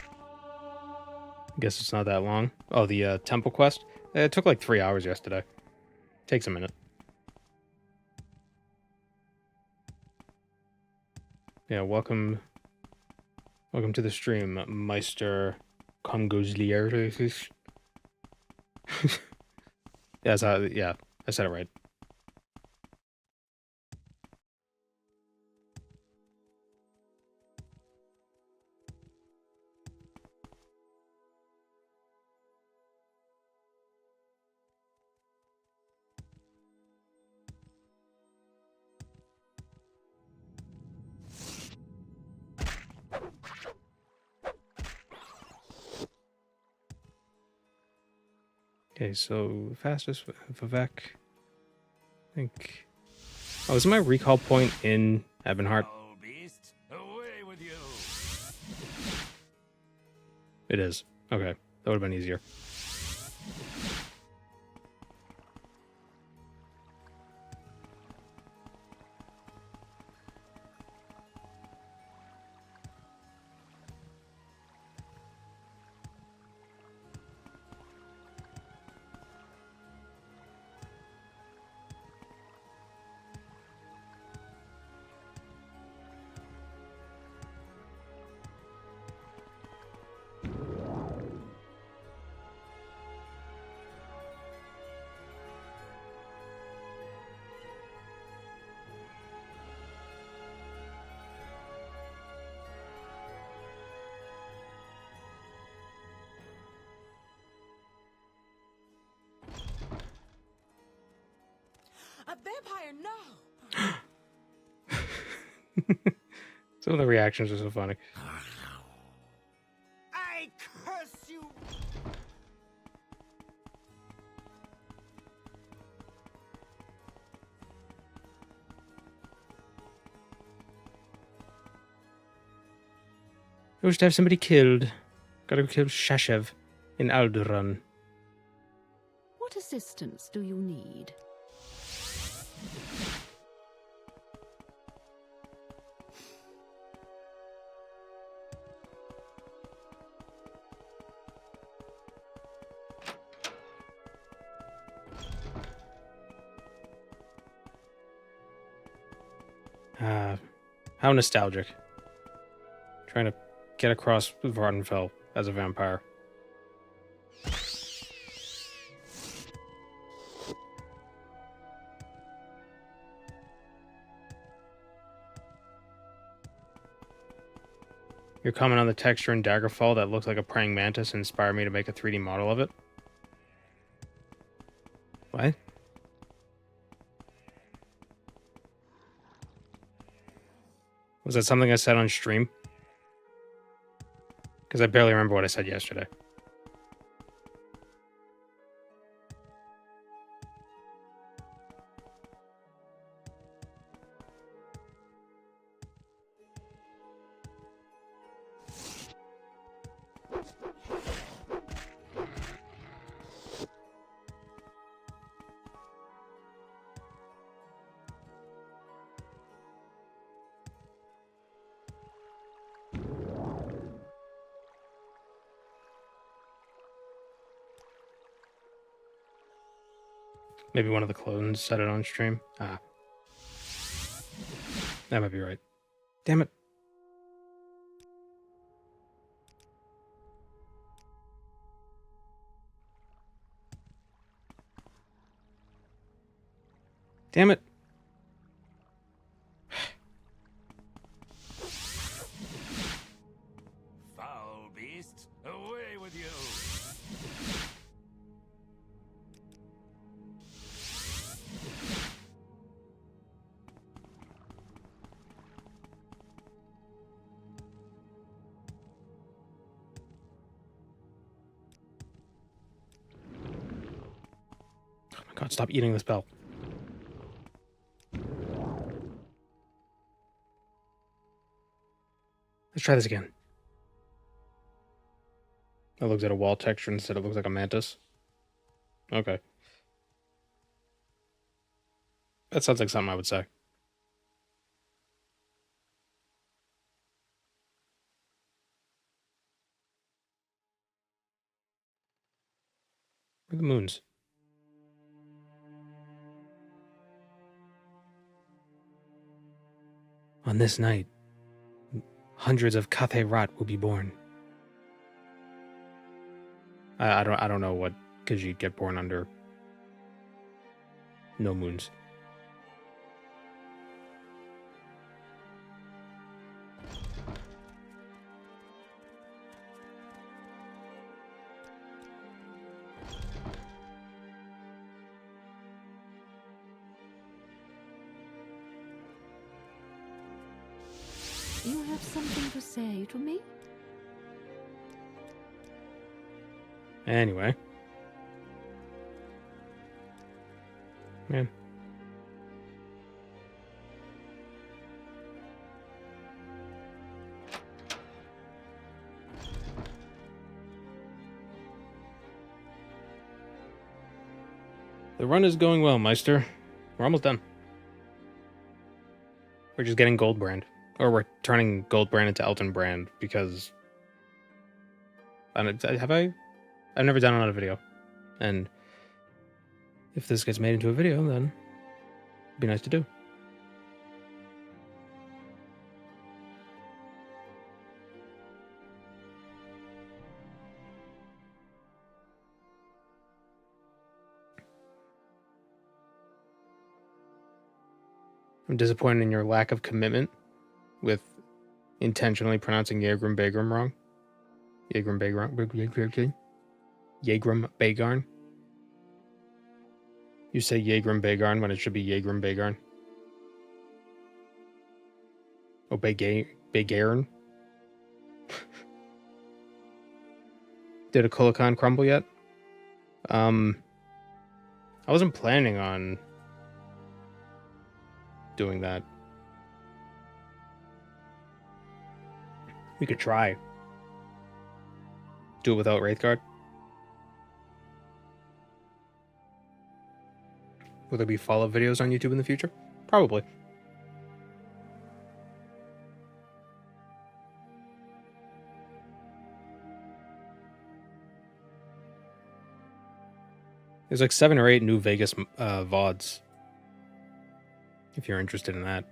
I guess it's not that long. Oh, the temple quest? It took like 3 hours yesterday. Takes a minute. Yeah, welcome to the stream, Meister Kongoslier. Yeah, I said it right. Okay, so fastest Vivek. I think. Oh, is my recall point in Ebonheart? Foul beast, away with you. It is. Okay, that would have been easier. A vampire, no! Some of the reactions are so funny. I curse you! I wish to have somebody killed. Gotta kill Shashev in Alderaan. What assistance do you need? How nostalgic. Trying to get across Vardenfell as a vampire. Your comment on the texture in Daggerfall that looks like a praying mantis inspired me to make a 3D model of it. What? Was that something I said on stream? Because I barely remember what I said yesterday. Maybe one of the clones said it on stream. Ah. That might be right. Damn it. Damn it. Foul beast, away with you. Oh my god, stop eating this bell. Let's try this again. It looks at a wall texture instead. It looks like a mantis. Okay. That sounds like something I would say. Where are the moons? On this night, hundreds of Cathay Rat will be born. I don't know what, because you'd get born under no moons. You have something to say to me? Anyway. Man. The run is going well, Meister. We're almost done. We're just getting Gold Brand. Or we're turning Gold Brand into Elton Brand because... Have I? I've never done it on a video. And if this gets made into a video, then it'd be nice to do. I'm disappointed in your lack of commitment with intentionally pronouncing Yagrum Bagram wrong. Yagrum Bagarn. You say Yagrum Bagarn when it should be Yagrum Bagarn. Oh, Bagarn. Did a Kulakan crumble yet? I wasn't planning on doing that. We could try. Do it without Wraithguard. Will there be follow-up videos on YouTube in the future? Probably. There's like 7 or 8 new Vegas VODs. If you're interested in that.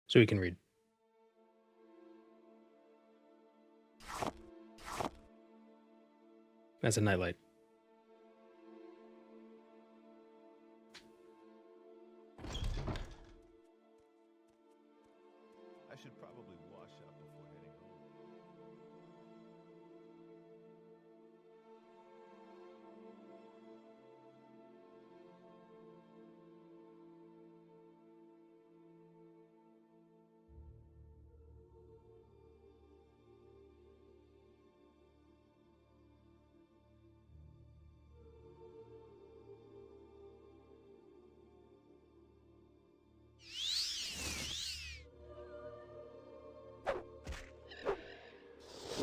So we can read. That's a nightlight. I should probably wash up before heading home.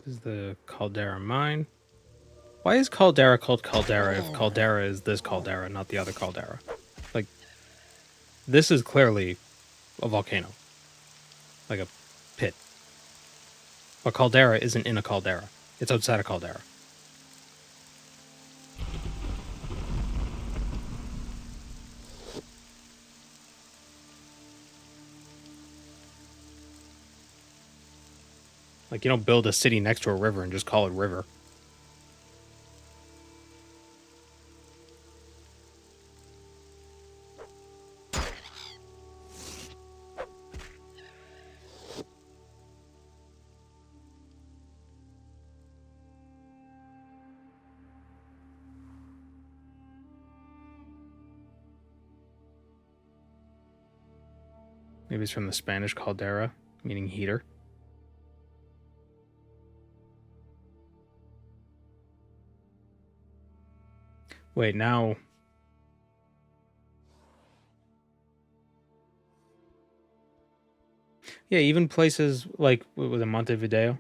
This is the Caldera mine. Why is Caldera called Caldera if Caldera is this Caldera, not the other Caldera? Like, this is clearly a volcano. Like a pit. But Caldera isn't in a caldera. It's outside a caldera. Like, you don't build a city next to a river and just call it river. Maybe it's from the Spanish caldera, meaning heater. Wait, now... Yeah, even places like, what was it, Montevideo?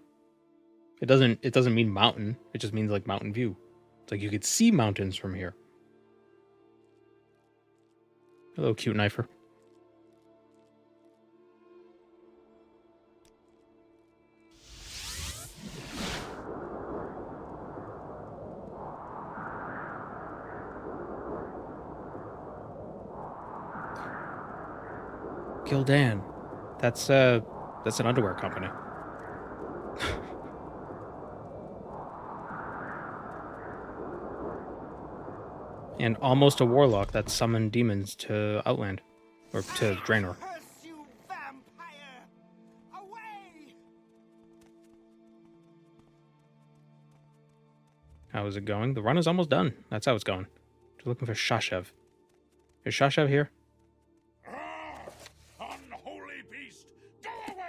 It doesn't mean mountain. It just means like mountain view. It's like you could see mountains from here. Hello, cute knifer. Gildan. That's an underwear company. And almost a warlock that summoned demons to Outland. Or to Draenor. Curse you, vampire! Away! How is it going? The run is almost done. That's how it's going. We're looking for Shashev. Is Shashev here? Unholy beast, go away!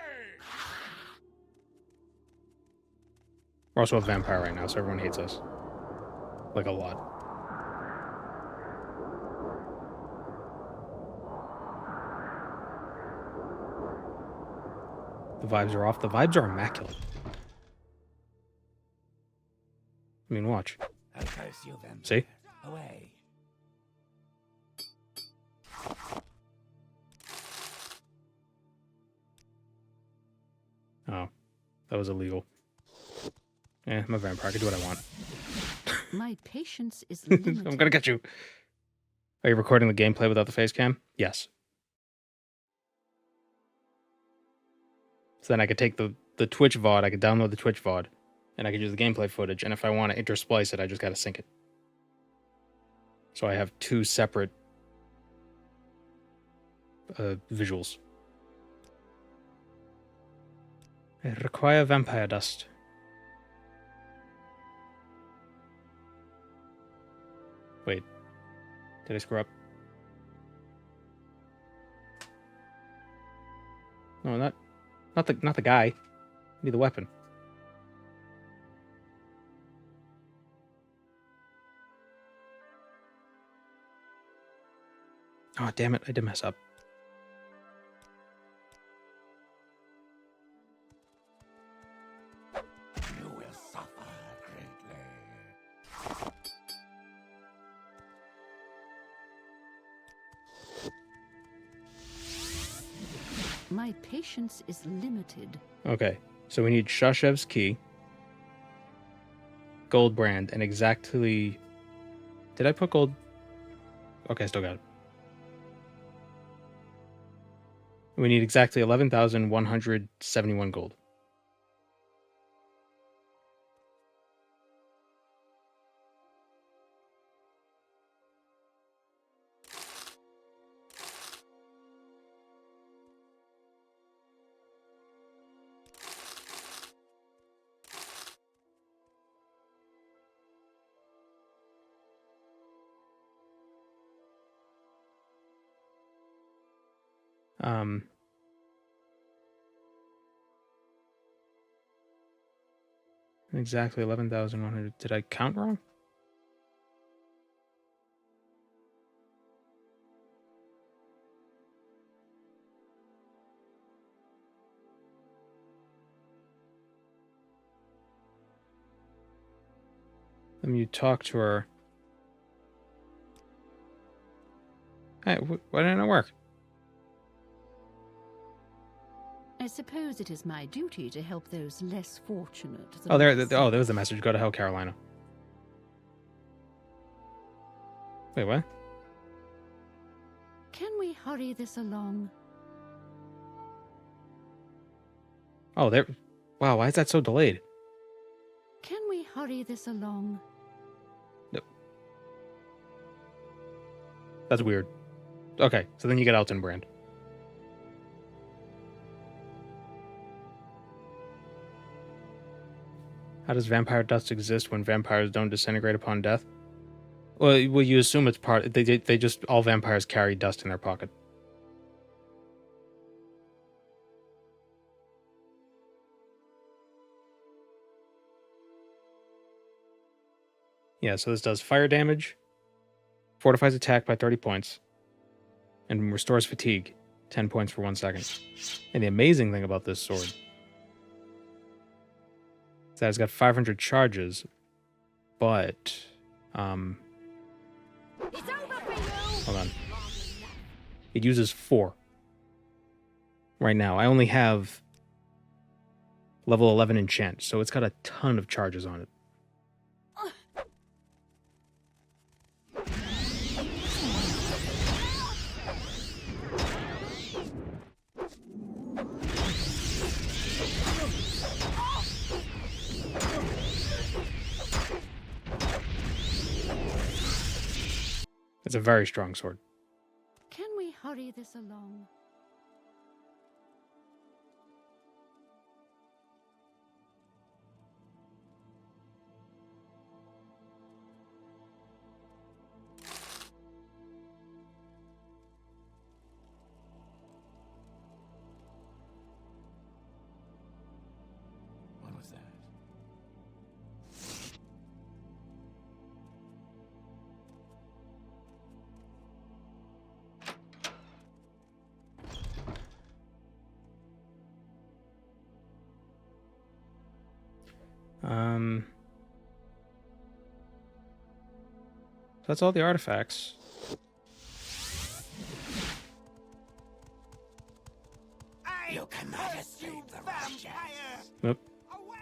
We're also a vampire right now, so everyone hates us. Like a lot. The vibes are off. The vibes are immaculate. I mean, watch. I'll curse you, vampire. See? Away. Oh. That was illegal. I'm a vampire. I can do what I want. My patience is limited. I'm gonna get you. Are you recording the gameplay without the face cam? Yes. So then I could take the Twitch VOD, I could download the Twitch VOD, and I could use the gameplay footage, and if I want to intersplice it, I just gotta sync it. So I have two separate visuals. I require vampire dust. Wait. Did I screw up? No, not the guy. I need the weapon. Oh, damn it. I did mess up. You will suffer greatly. My patience is limited. Okay, so we need Shashev's key, gold brand, and exactly... Did I put gold? Okay, I still got it. We need exactly 11,171 gold. Exactly 11,100. Did I count wrong? Let me talk to her. Hey, why didn't it work? I suppose it is my duty to help those less fortunate. than Oh, there myself. was the message. Go to hell, Carolina. Wait, what? Can we hurry this along? Oh, there. Wow, why is that so delayed? Can we hurry this along? That's weird. Okay, so then you get Elton Brand. How does vampire dust exist when vampires don't disintegrate upon death? Well, you assume it's part. They just all vampires carry dust in their pocket. Yeah, so this does fire damage, fortifies attack by 30 points, and restores fatigue 10 points for 1 second. And the amazing thing about this sword So it's got 500 charges, but It's over for you! hold on. It uses 4 right now. I only have level 11 enchant, so it's got a ton of charges on it. It's a very strong sword. Can we hurry this along? What was that? That's all the artifacts. You cannot escape the vampire! Yep. Away!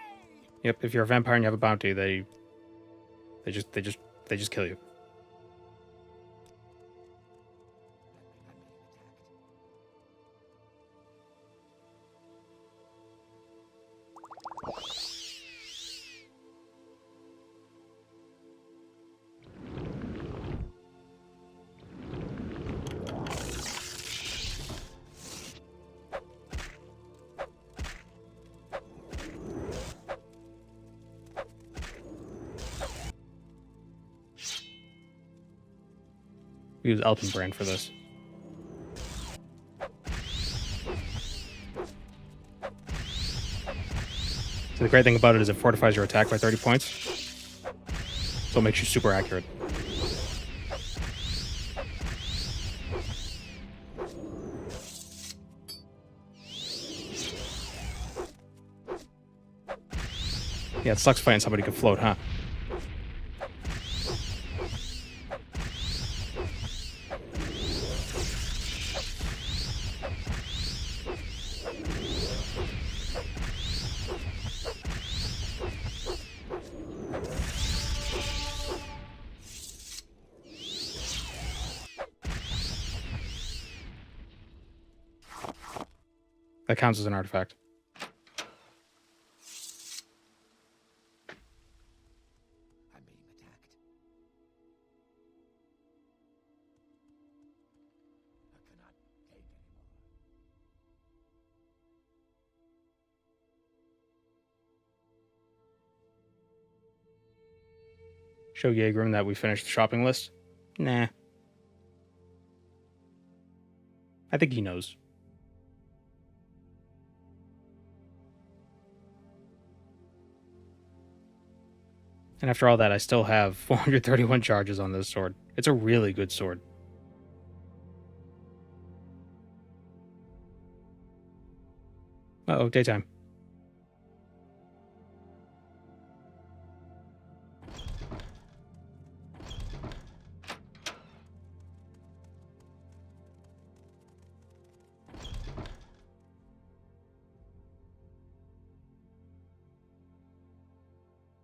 Yep. If you're a vampire and you have a bounty, they just kill you. We use Alpenbrand for this. So the great thing about it is it fortifies your attack by 30 points. So it makes you super accurate. Yeah, it sucks fighting somebody who can float, huh? That counts as an artifact. I'm being attacked. I cannot take anymore. Show Yeagrim that we finished the shopping list? Nah. I think he knows. And after all that, I still have 431 charges on this sword. It's a really good sword. Uh-oh, daytime.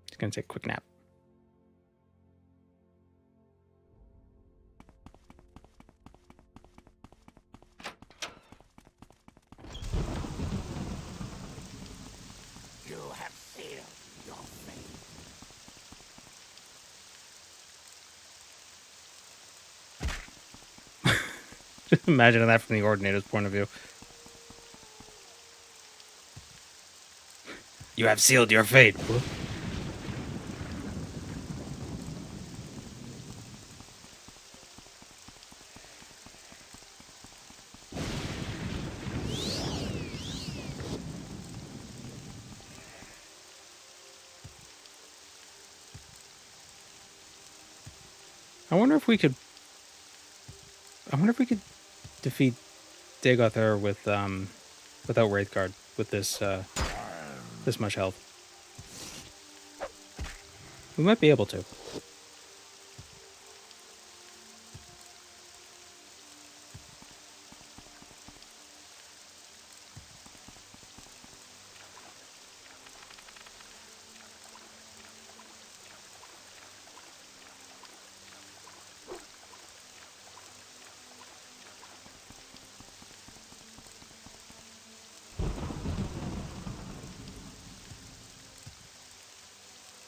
Just gonna take a quick nap. You have sealed your fate. Just imagine that from the Ordinator's point of view. You have sealed your fate. I wonder if we could defeat Dagothar with without Wraithguard with this this much health. We might be able to.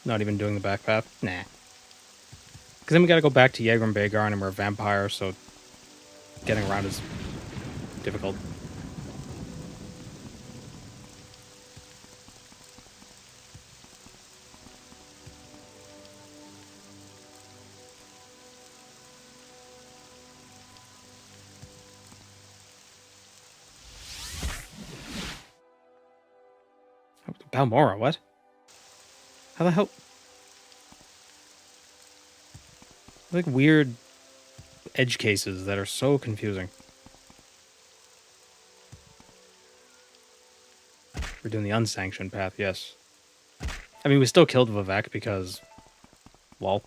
Not even doing the back path? Nah. Because then we gotta go back to Jaeger and Bagarn, and we're a vampire, so getting around is difficult. Balmora, what? How the hell? Like weird edge cases that are so confusing. We're doing the unsanctioned path, yes. I mean, we still killed Vivek because... lol.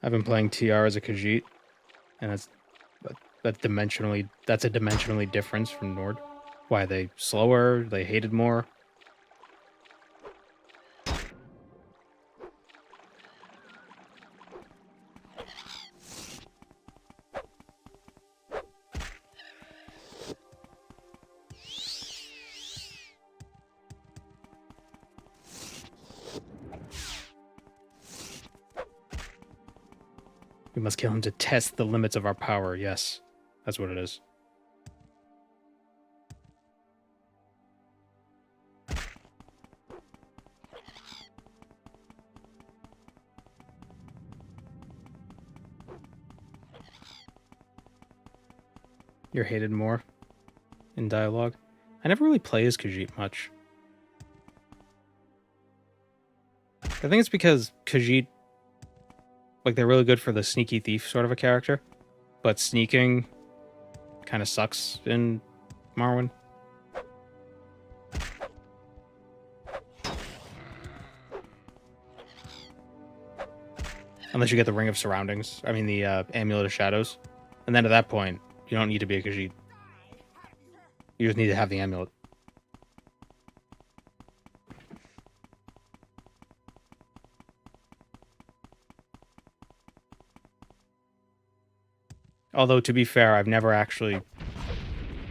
I've been playing TR as a Khajiit, and that's a dimensionally difference from Nord. Why, they slower, they hated more. We must kill him to test the limits of our power, yes. That's what it is. You're hated more in dialogue. I never really play as Khajiit much. I think it's because Khajiit, like, they're really good for the sneaky thief sort of a character, but sneaking kind of sucks in Morrowind. Unless you get the Ring of Surroundings. I mean, the Amulet of Shadows. And then at that point, you don't need to be a Khajiit. You just need to have the amulet. Although, to be fair, I've never actually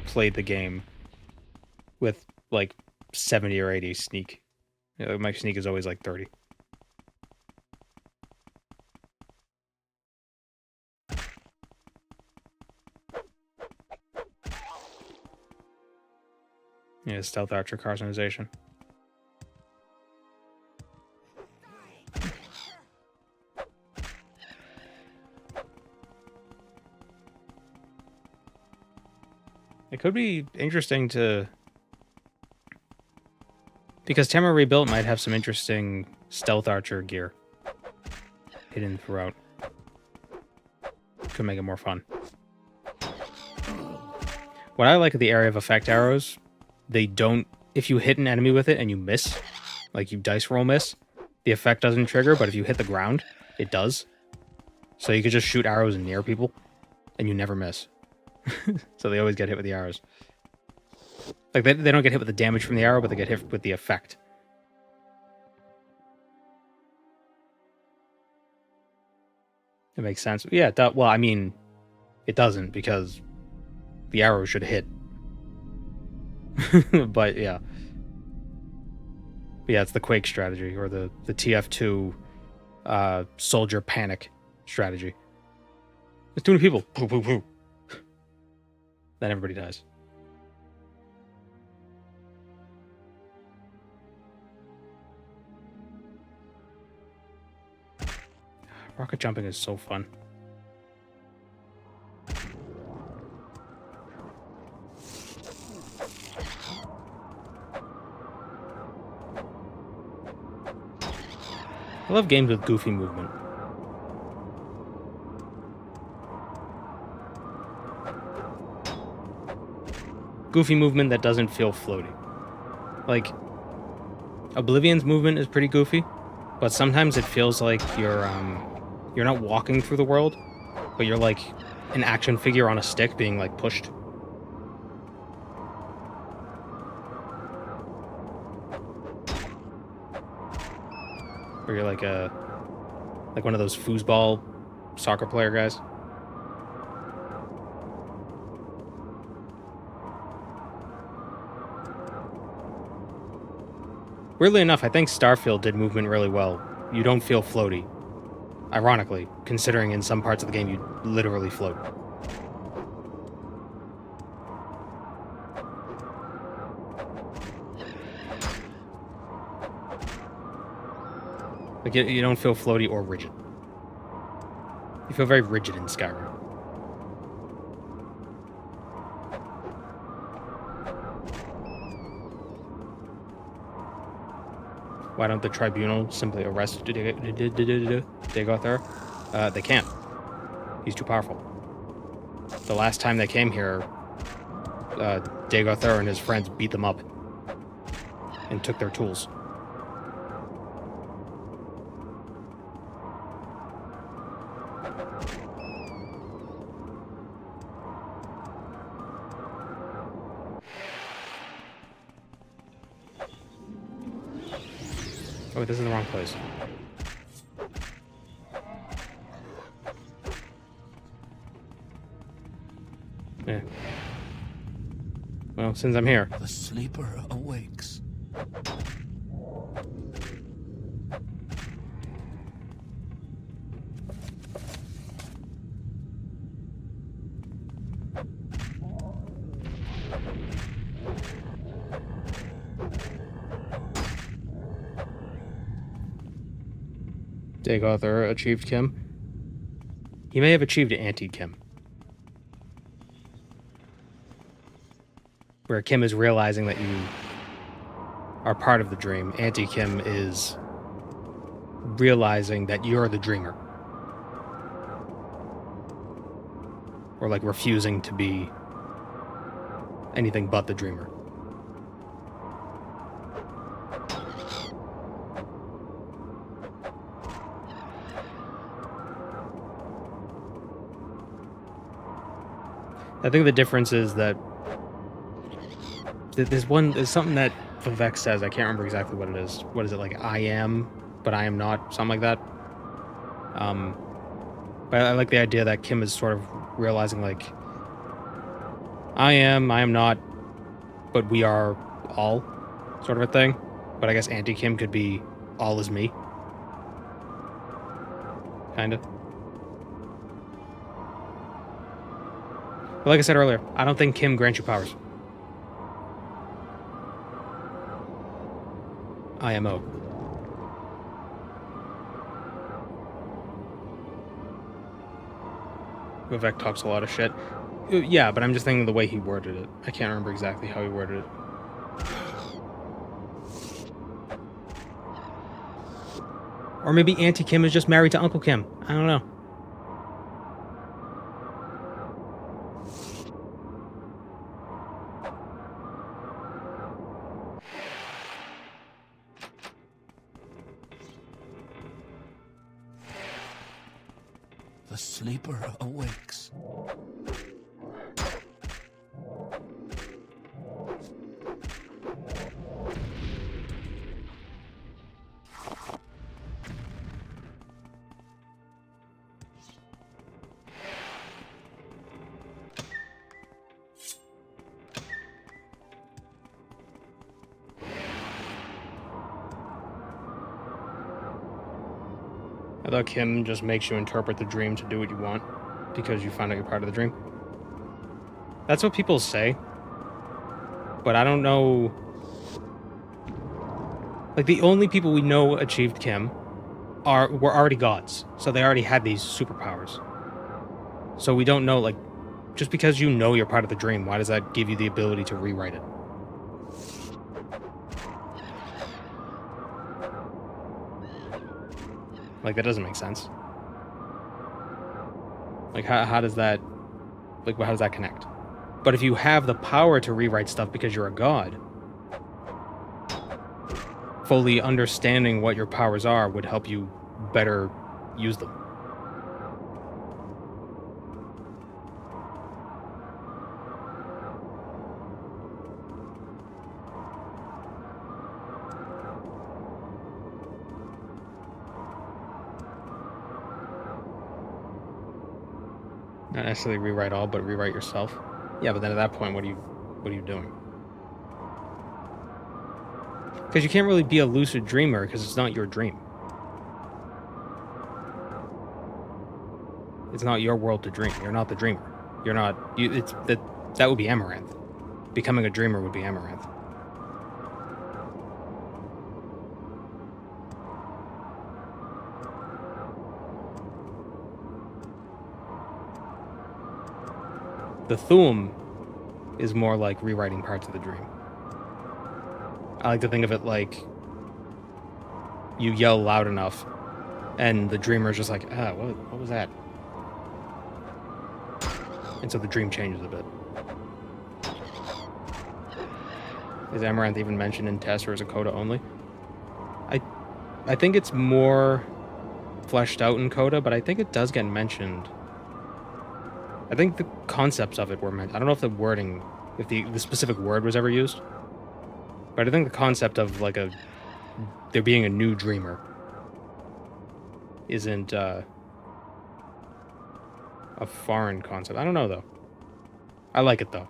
played the game with, like, 70 or 80 sneak. You know, my sneak is always, like, 30. Yeah, stealth archer customization. It could be interesting to... because Tamara Rebuilt might have some interesting stealth archer gear hidden throughout. Could make it more fun. What I like of the area of effect arrows, they don't... if you hit an enemy with it and you miss, like you dice roll miss, the effect doesn't trigger, but if you hit the ground, it does. So you could just shoot arrows near people, and you never miss. So they always get hit with the arrows. Like, they don't get hit with the damage from the arrow, but they get hit with the effect. It makes sense. Yeah, well, I mean, it doesn't, because the arrow should hit. But, yeah. Yeah, it's the Quake strategy, or the TF2 soldier panic strategy. There's too many people. Poo, poo, poo. Then everybody dies. Rocket jumping is so fun. I love games with goofy movement. goofy movement that doesn't feel floaty. Like, Oblivion's movement is pretty goofy, but sometimes it feels like you're not walking through the world, but you're like an action figure on a stick being like pushed. Or you're like one of those foosball soccer player guys. Weirdly enough, I think Starfield did movement really well. You don't feel floaty. Ironically, considering in some parts of the game you literally float. Like, you don't feel floaty or rigid. You feel very rigid in Skyrim. Why don't the tribunal simply arrest Dagothar? They can't. He's too powerful. The last time they came here, Dagothar and his friends beat them up and took their tools. Oh, this is the wrong place. Yeah. Well, since I'm here. The sleeper awakes. Dagothar achieved Kim. He may have achieved anti-Kim. Where Kim is realizing that you are part of the dream. Anti-Kim is realizing that you're the dreamer. Or like refusing to be anything but the dreamer. I think the difference is that there's something that Vivek says. I can't remember exactly what it is. What is it, like? I am, but I am not. Something like that. But I like the idea that Kim is sort of realizing, like, I am not, but we are all, sort of a thing. But I guess anti-Kim could be all is me. Kind of. But like I said earlier, I don't think Kim grants you powers. IMO. Vivek talks a lot of shit. Yeah, but I'm just thinking the way he worded it. I can't remember exactly how he worded it. Or maybe Auntie Kim is just married to Uncle Kim. I don't know. The sleeper awakes. I thought Kim just makes you interpret the dream to do what you want because you find out you're part of the dream. That's what people say. But I don't know. Like, the only people we know achieved Kim were already gods. So they already had these superpowers. So we don't know, like, just because you know you're part of the dream, why does that give you the ability to rewrite it? Like, that doesn't make sense. Like, how does that Like, how does that connect? But if you have the power to rewrite stuff because you're a god, fully understanding what your powers are would help you better use them. Not necessarily rewrite all, but rewrite yourself. Yeah, but then at that point, what are you doing? Because you can't really be a lucid dreamer because it's not your dream. It's not your world to dream. You're not the dreamer. You're not. It's that would be Amaranth. Becoming a dreamer would be Amaranth. The Thuum is more like rewriting parts of the dream. I like to think of it like you yell loud enough and the dreamer is just like, what was that? And so the dream changes a bit. Is Amaranth even mentioned in Tess, or is it Coda only? I think it's more fleshed out in Coda, but I think it does get mentioned. I think the concepts of it were meant. I don't know if the wording, if the specific word was ever used, but I think the concept of like there being a new dreamer isn't a foreign concept. I don't know though. I like it though.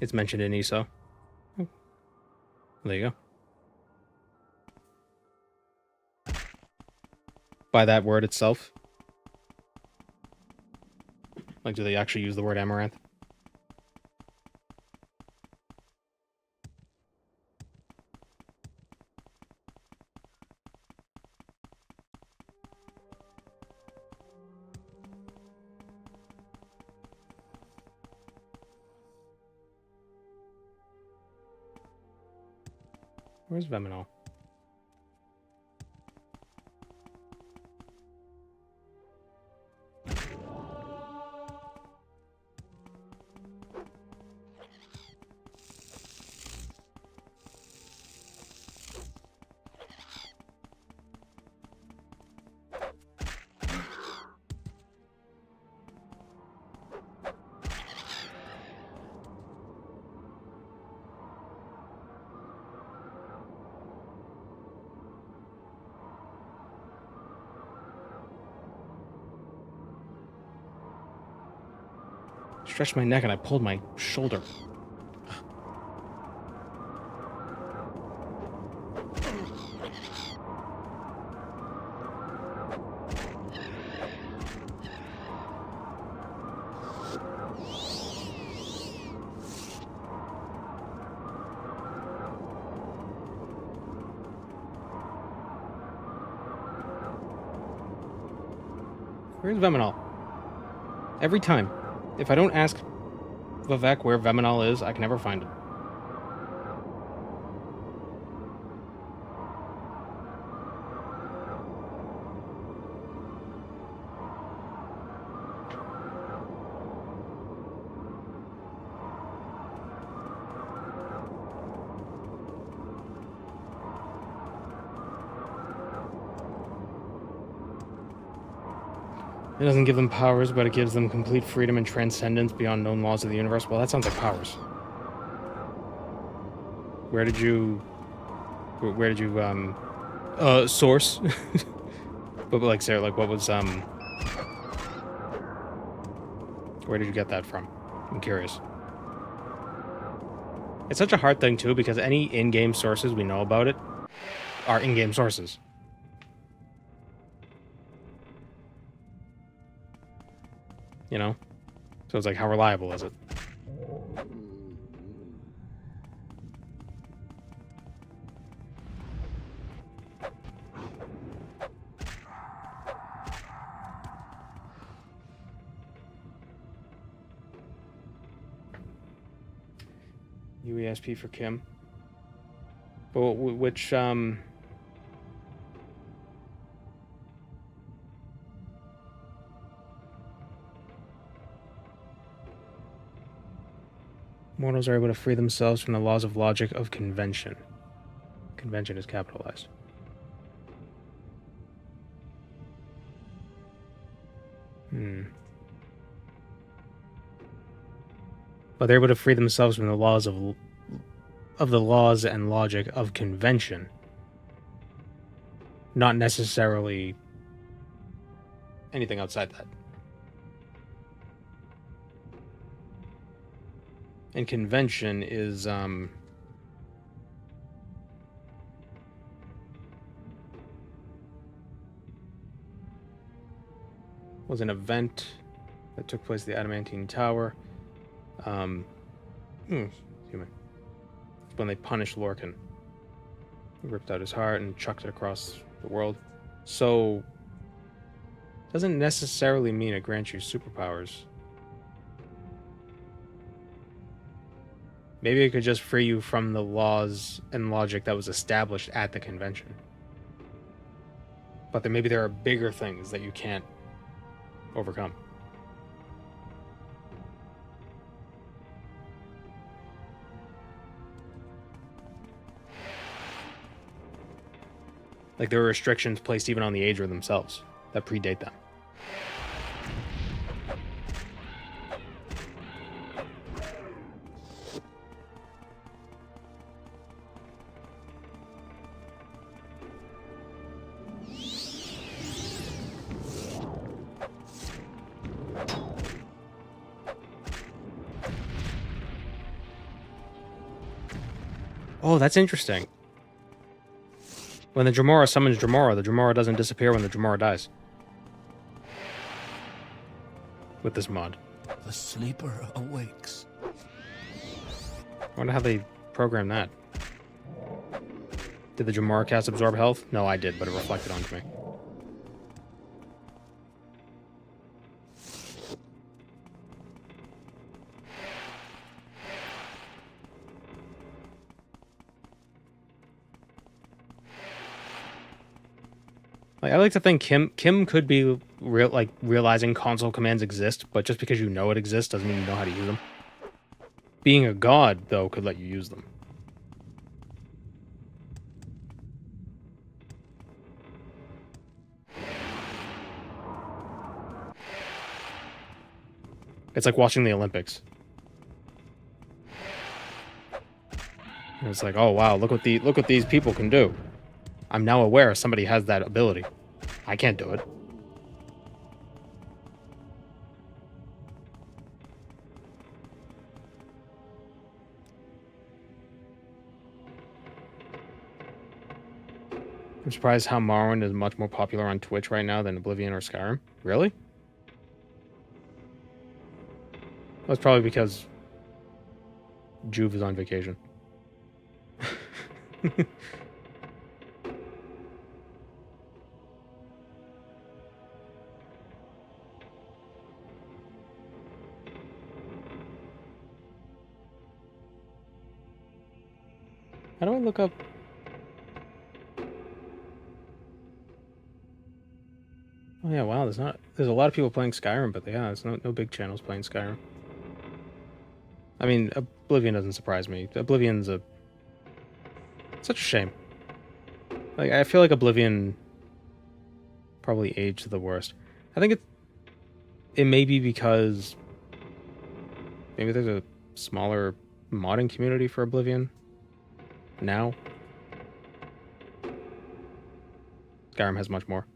It's mentioned in ESO. There you go. By that word itself. Like, do they actually use the word Amaranth? Where's Veminol? Stretched my neck and I pulled my shoulder. Where's Veminol? Every time. If I don't ask Vivek where Veminol is, I can never find it. It doesn't give them powers, but it gives them complete freedom and transcendence beyond known laws of the universe. Well, that sounds like powers. Where did you source? But like, Sarah, like, what was, where did you get that from? I'm curious. It's such a hard thing, too, because any in-game sources we know about it are in-game sources. You know? So it's like, how reliable is it? UESP for Kim. But which Mortals are able to free themselves from the laws of logic of convention. Convention is capitalized. But they're able to free themselves from the laws of the laws and logic of convention. Not necessarily anything outside that. And convention is was an event that took place at the Adamantine Tower. Excuse me. It's when they punished Lorcan. Ripped out his heart and chucked it across the world. So, doesn't necessarily mean it grants you superpowers. Maybe it could just free you from the laws and logic that was established at the convention. But maybe there are bigger things that you can't overcome. Like there are restrictions placed even on the Aedra themselves that predate them. Oh, that's interesting. When the Dremora summons Dremora, the Dremora doesn't disappear when the Dremora dies. With this mod. The sleeper awakes. I wonder how they programmed that. Did the Dremora cast absorb health? No, I did, but it reflected onto me. I like to think Kim could be realizing console commands exist, but just because you know it exists doesn't mean you know how to use them. Being a god, though, could let you use them. It's like watching the Olympics. And it's like, oh wow, look what these people can do. I'm now aware somebody has that ability. I can't do it. I'm surprised how Morrowind is much more popular on Twitch right now than Oblivion or Skyrim. Really? That's probably because Juve is on vacation. How do I look up? Oh yeah, wow, there's a lot of people playing Skyrim, but yeah, there's no big channels playing Skyrim. I mean, Oblivion doesn't surprise me. Oblivion's such a shame. Like, I feel like Oblivion probably aged the worst. I think it may be because maybe there's a smaller modding community for Oblivion now. Skyrim has much more.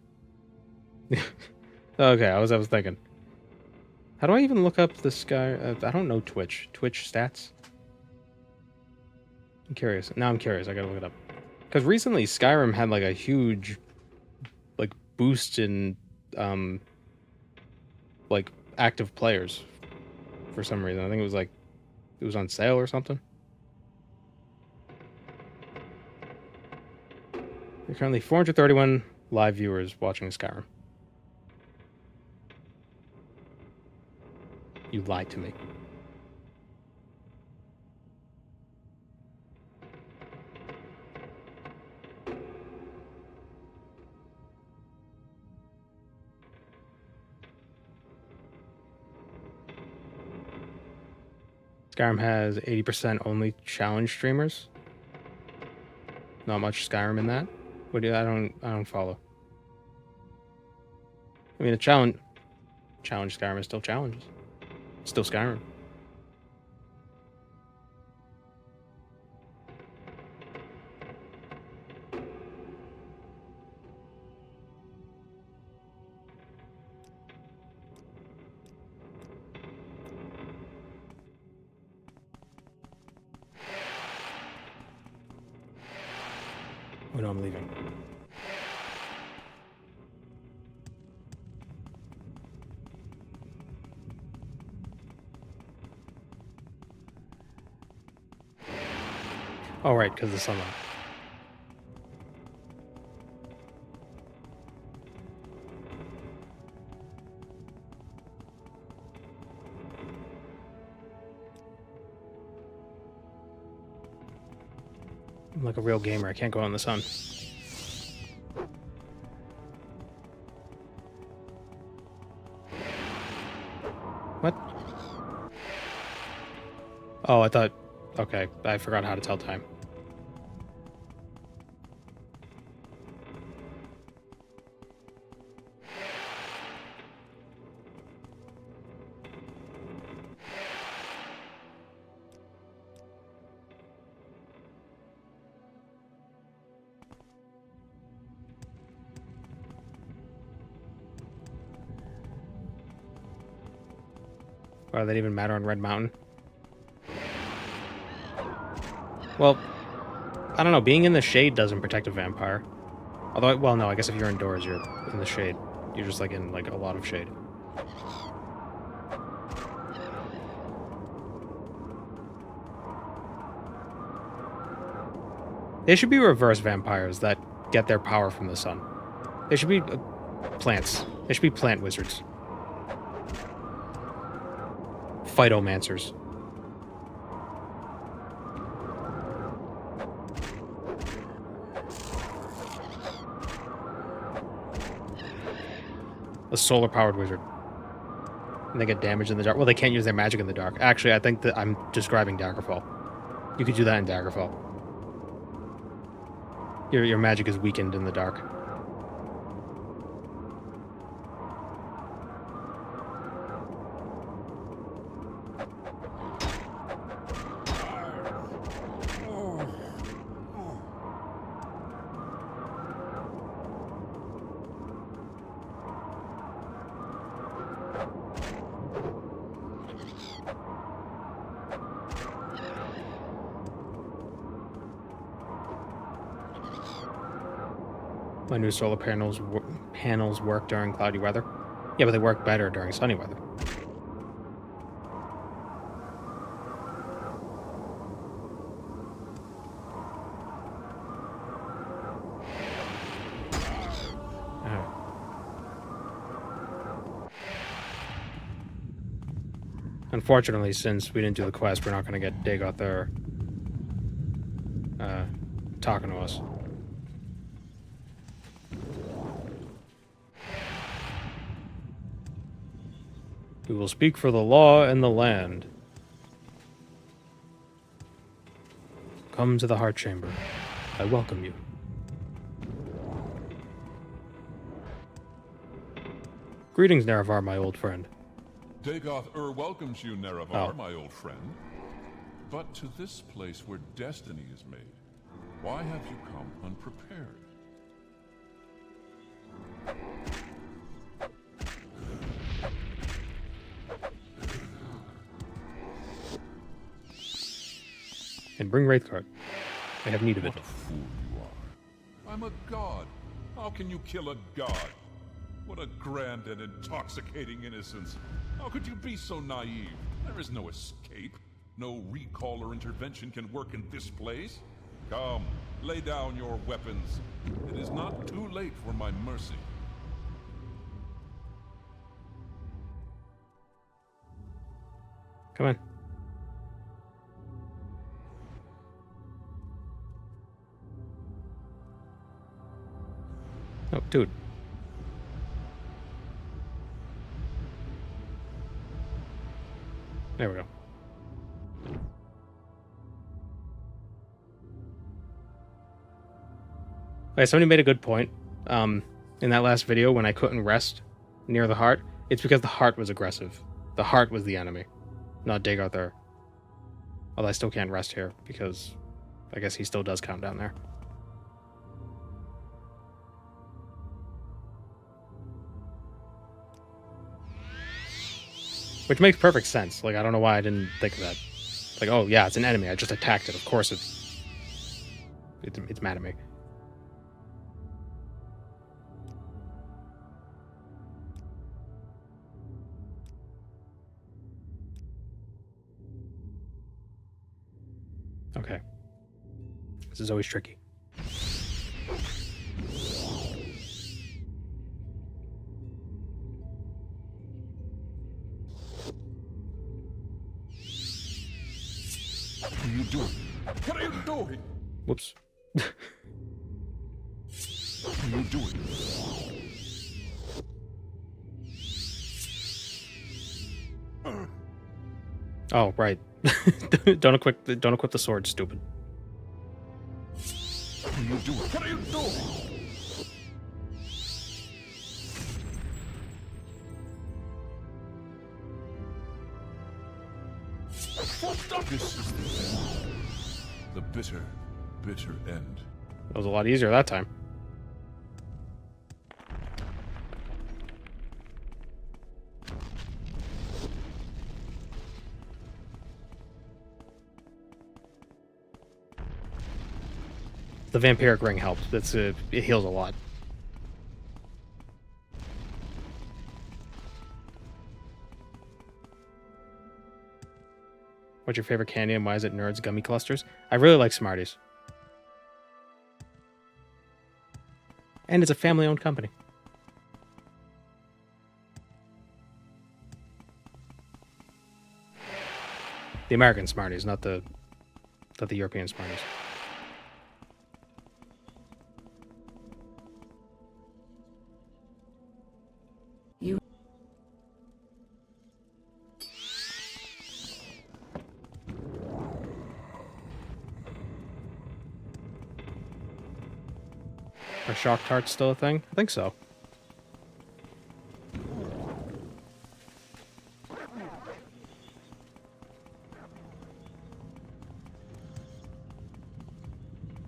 Okay, I was thinking. How do I even look up the Sky? I don't know Twitch stats. I'm curious. Now I'm curious. I gotta look it up. Because recently Skyrim had like a huge boost in active players for some reason. I think it was on sale or something. There are currently 431 live viewers watching Skyrim. You lied to me. Skyrim has 80% only challenge streamers. Not much Skyrim in that. What do you, I don't follow. I mean, a challenge Skyrim is still challenges. It's still Skyrim. Oh no, I'm leaving. Oh, right, because of the sunlight. I'm like a real gamer. I can't go out in the sun. What? Oh, I thought... Okay, I forgot how to tell time. Wow, that even matter on Red Mountain? Well, I don't know. Being in the shade doesn't protect a vampire. Although, well, no, I guess if you're indoors, you're in the shade. You're just, like, in, like, a lot of shade. They should be reverse vampires that get their power from the sun. They should be plants. They should be plant wizards. Phytomancers. A solar-powered wizard. And they get damaged in the dark. Well, they can't use their magic in the dark. Actually, I think that I'm describing Daggerfall. You could do that in Daggerfall. Your magic is weakened in the dark. My new solar panels work during cloudy weather. Yeah, but they work better during sunny weather. Unfortunately, since we didn't do the quest, we're not going to get Dagoth there talking to us. We will speak for the law and the land. Come to the heart chamber. I welcome you. Greetings, Nerevar, my old friend. Dagoth welcomes you, Nerevar, my old friend. But to this place where destiny is made, why have you come unprepared? And bring Wraithguard. I have need of it. What a fool you are. I'm a god. How can you kill a god? What a grand and intoxicating innocence. How could you be so naive? There is no escape. No recall or intervention can work in this place. Come, lay down your weapons. It is not too late for my mercy. Come on. Oh, dude. There we go. Okay, somebody made a good point. In that last video, when I couldn't rest near the heart, it's because the heart was aggressive. The heart was the enemy, not Dagothar. Although I still can't rest here because I guess he still does count down there. Which makes perfect sense. Like, I don't know why I didn't think of that. Like, oh yeah, it's an enemy. I just attacked it. Of course it's mad at me. Okay. This is always tricky. What are you doing? What are you doing? Whoops. What are you doing? Oh, right. Don't equip the sword, stupid. What are you doing? What are you doing? This is the end. The bitter, bitter end. That was a lot easier that time. The vampiric ring helped. It heals a lot. What's your favorite candy and why is it Nerds Gummy Clusters? I really like Smarties. And it's a family-owned company. The American Smarties, not the European Smarties. Are shock tarts still a thing? I think so.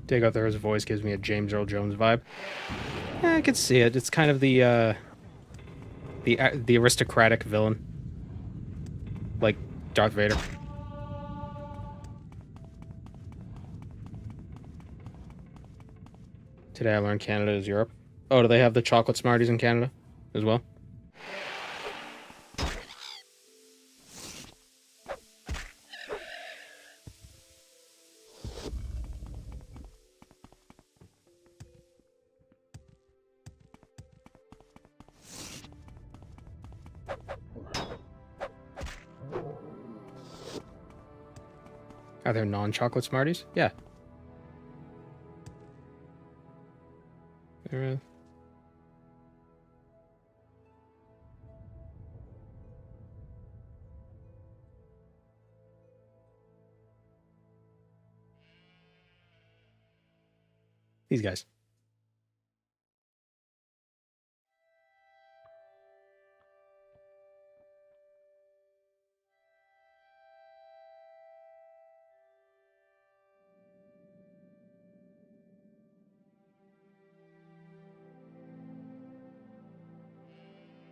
Dagothor's voice gives me a James Earl Jones vibe. Yeah, I could see it. It's kind of the aristocratic villain, like Darth Vader. Today I learned Canada is Europe. Oh, do they have the chocolate Smarties in Canada as well? Are there non-chocolate Smarties? Yeah. These guys.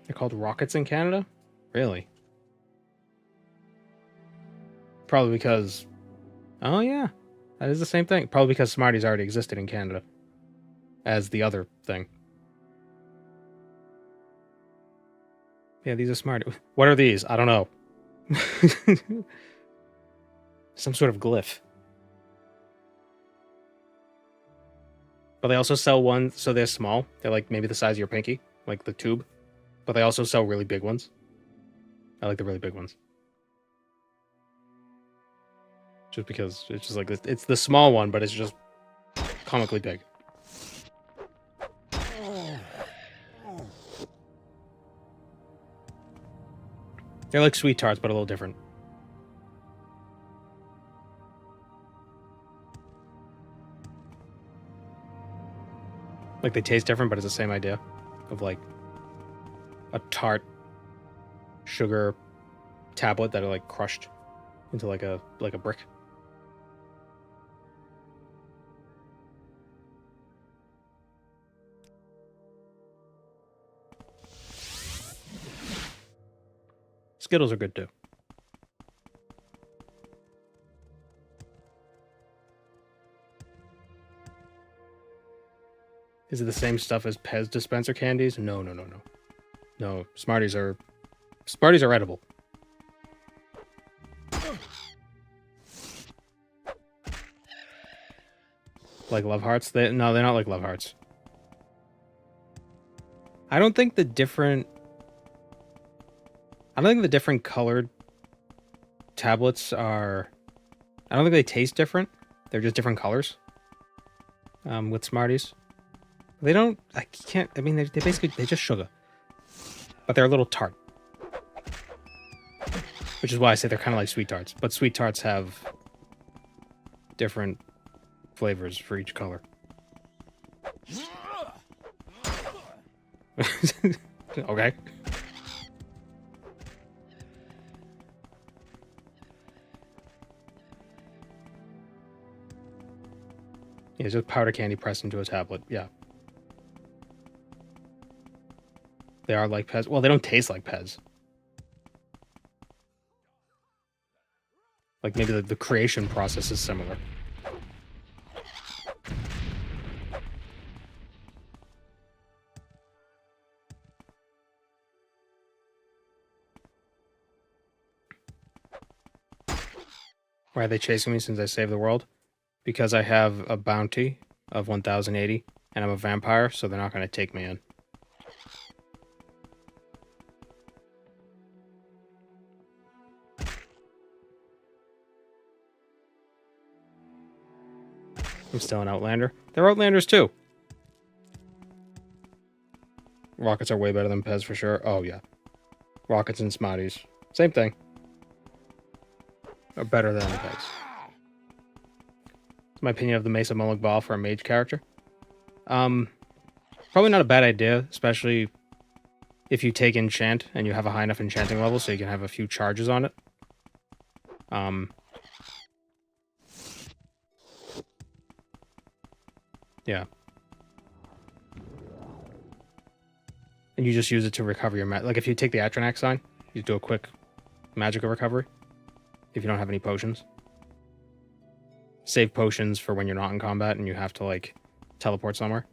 They're called rockets in Canada? Really? Probably because... Oh, yeah. That is the same thing. Probably because Smarties already existed in Canada. As the other thing. Yeah, these are Smarties. What are these? I don't know. Some sort of glyph. But they also sell ones, so they're small. They're like maybe the size of your pinky. Like the tube. But they also sell really big ones. I like the really big ones. Just because it's just like it's the small one, but it's just comically big. They're like sweet tarts, but a little different. Like, they taste different, but it's the same idea of, like, a tart sugar tablet that are, like, crushed into, like a brick. Skittles are good, too. Is it the same stuff as Pez dispenser candies? No. No, Smarties are edible. Like Love Hearts? No, they're not like Love Hearts. I don't think the different colored tablets are... I don't think they taste different. They're just different colors. With Smarties. They don't... I can't... I mean, they basically... They just sugar. But they're a little tart. Which is why I say they're kind of like Sweet Tarts. But Sweet Tarts have different flavors for each color. Okay. Yeah, it's just powder candy pressed into a tablet. Yeah. They are like Pez. Well, they don't taste like Pez. Like, maybe the creation process is similar. Why are they chasing me since I saved the world? Because I have a bounty of 1080, and I'm a vampire, so they're not going to take me in. I'm still an Outlander. They're Outlanders too. Rockets are way better than Pez for sure. Oh yeah. Rockets and Smarties. Same thing. Are better than Pez. It's my opinion of the Mesa Mullig Ball for a mage character. Probably not a bad idea, especially if you take enchant and you have a high enough enchanting level so you can have a few charges on it. Yeah. And you just use it to recover your like if you take the Atronax sign, you do a quick magical recovery. If you don't have any potions. Save potions for when you're not in combat and you have to, like, teleport somewhere.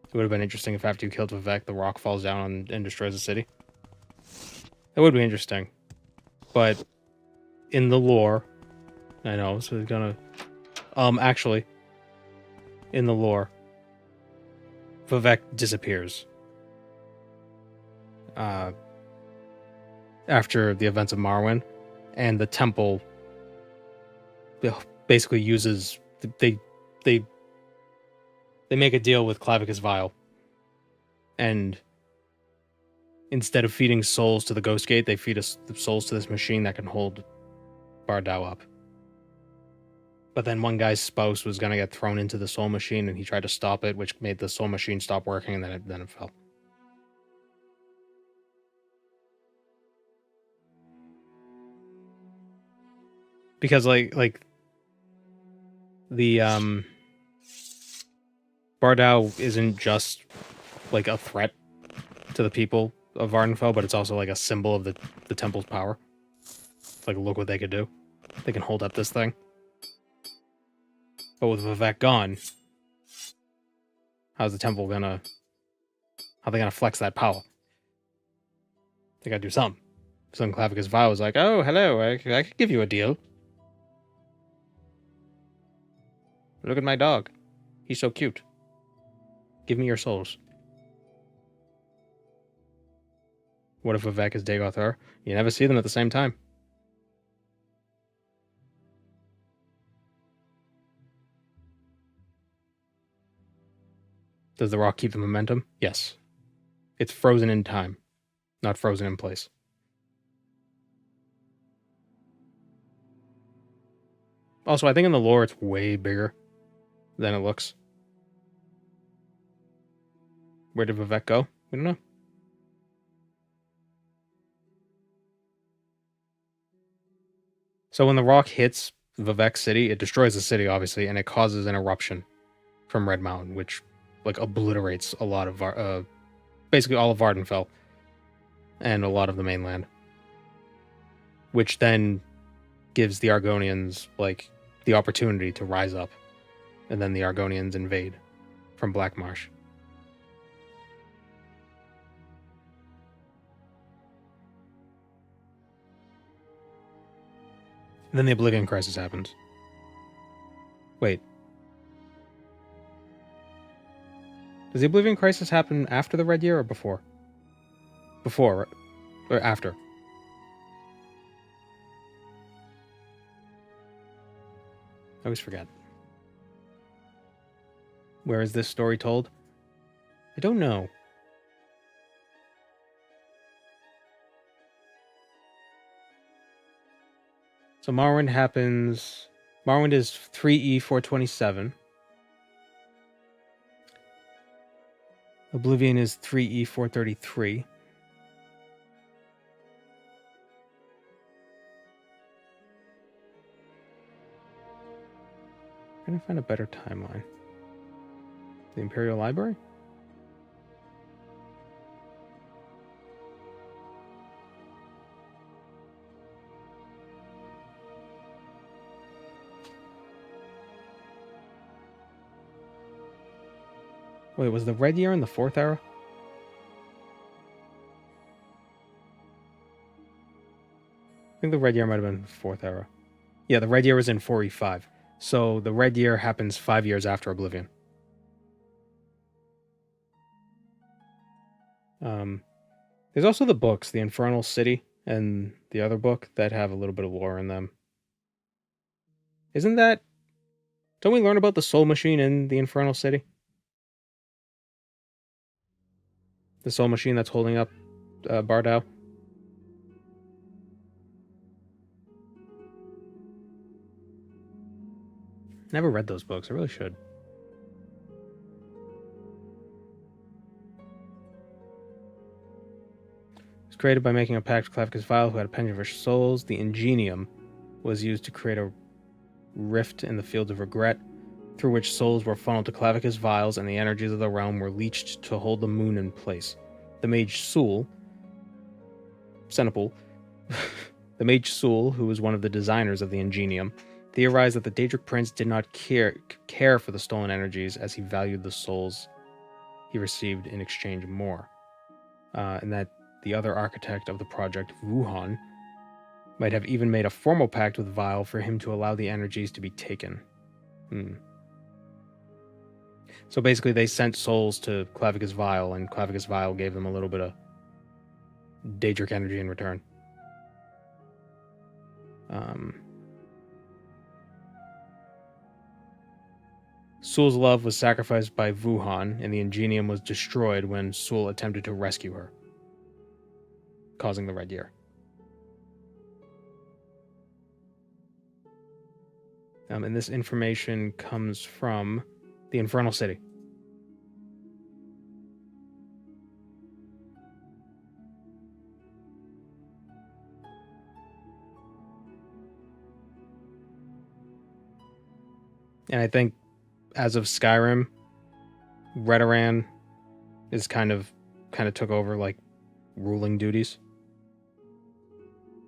It would have been interesting if after you killed Vivek, the rock falls down and destroys the city. That would be interesting. But in the lore, I know, so it's gonna... actually, in the lore, Vivek disappears. After the events of Morrowind, and the temple basically uses... They make a deal with Clavicus Vial. And instead of feeding souls to the Ghost Gate, they feed us the souls to this machine that can hold Bardau up. But then one guy's spouse was going to get thrown into the soul machine, and he tried to stop it, which made the soul machine stop working, and then it fell. Because, like the, Bardau isn't just, like, a threat to the people of Vardenfell, but it's also, like, a symbol of the temple's power. Like, look what they could do. They can hold up this thing. But with Vivek gone, how's the temple gonna... How are they gonna flex that power? They gotta do something. So then Clavicus Vial was like, oh, hello, I could give you a deal. Look at my dog. He's so cute. Give me your souls. What if Vivek is Dagoth Ur? You never see them at the same time. Does the rock keep the momentum? Yes. It's frozen in time, not frozen in place. Also, I think in the lore it's way bigger than it looks. Where did Vivek go? We don't know. So when the rock hits Vivek City, it destroys the city, obviously, and it causes an eruption from Red Mountain, which like obliterates a lot of basically all of Vardenfell and a lot of the mainland, which then gives the Argonians like the opportunity to rise up, and then the Argonians invade from Black Marsh. And then the Oblivion Crisis happens. Wait. Does the Oblivion Crisis happen after the Red Year or before? Before, right? Or after? I always forget. Where is this story told? I don't know. So Morrowind happens... Morrowind is 3E427. Oblivion is 3E433. I'm trying to find a better timeline. The Imperial Library? Wait, was the Red Year in the 4th era? I think the Red Year might have been the 4th era. Yeah, the Red Year was in 4E5. So the Red Year happens 5 years after Oblivion. There's also the books, the Infernal City and the other book, that have a little bit of lore in them. Isn't that... Don't we learn about the Soul Machine in the Infernal City? The Soul Machine that's holding up Bardal? Never read those books. I really should. It was created by making a pact with Clavicus Vile, who had a penchant for souls. The Ingenium was used to create a rift in the Fields of Regret, through which souls were funneled to Clavicus Vials, and the energies of the realm were leached to hold the moon in place. The Mage Sul, Senopal, the Mage Sul, who was one of the designers of the Ingenium, theorized that the Daedric Prince did not care for the stolen energies, as he valued the souls he received in exchange more, and that the other architect of the project, Wuhan, might have even made a formal pact with Vile for him to allow the energies to be taken. So basically they sent souls to Clavicus Vile, and Clavicus Vile gave them a little bit of Daedric energy in return. Sul's love was sacrificed by Wuhan, and the Ingenium was destroyed when Sul attempted to rescue her, causing the Red Year. And this information comes from the Infernal City. And I think, as of Skyrim, Redoran is kind of took over like ruling duties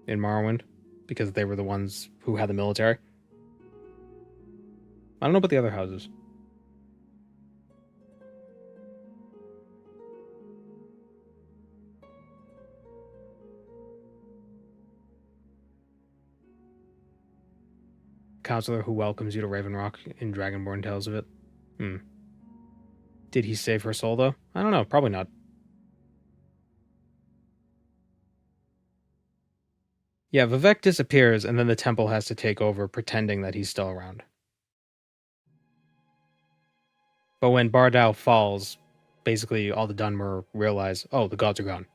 in Morrowind, because they were the ones who had the military. I don't know about the other houses. Counselor who welcomes you to Raven Rock in Dragonborn tells of it. Did he save her soul, though? I don't know. Probably not. Yeah, Vivek disappears, and then the temple has to take over, pretending that he's still around. But when Bardal falls, basically all the Dunmer realize, oh, the gods are gone.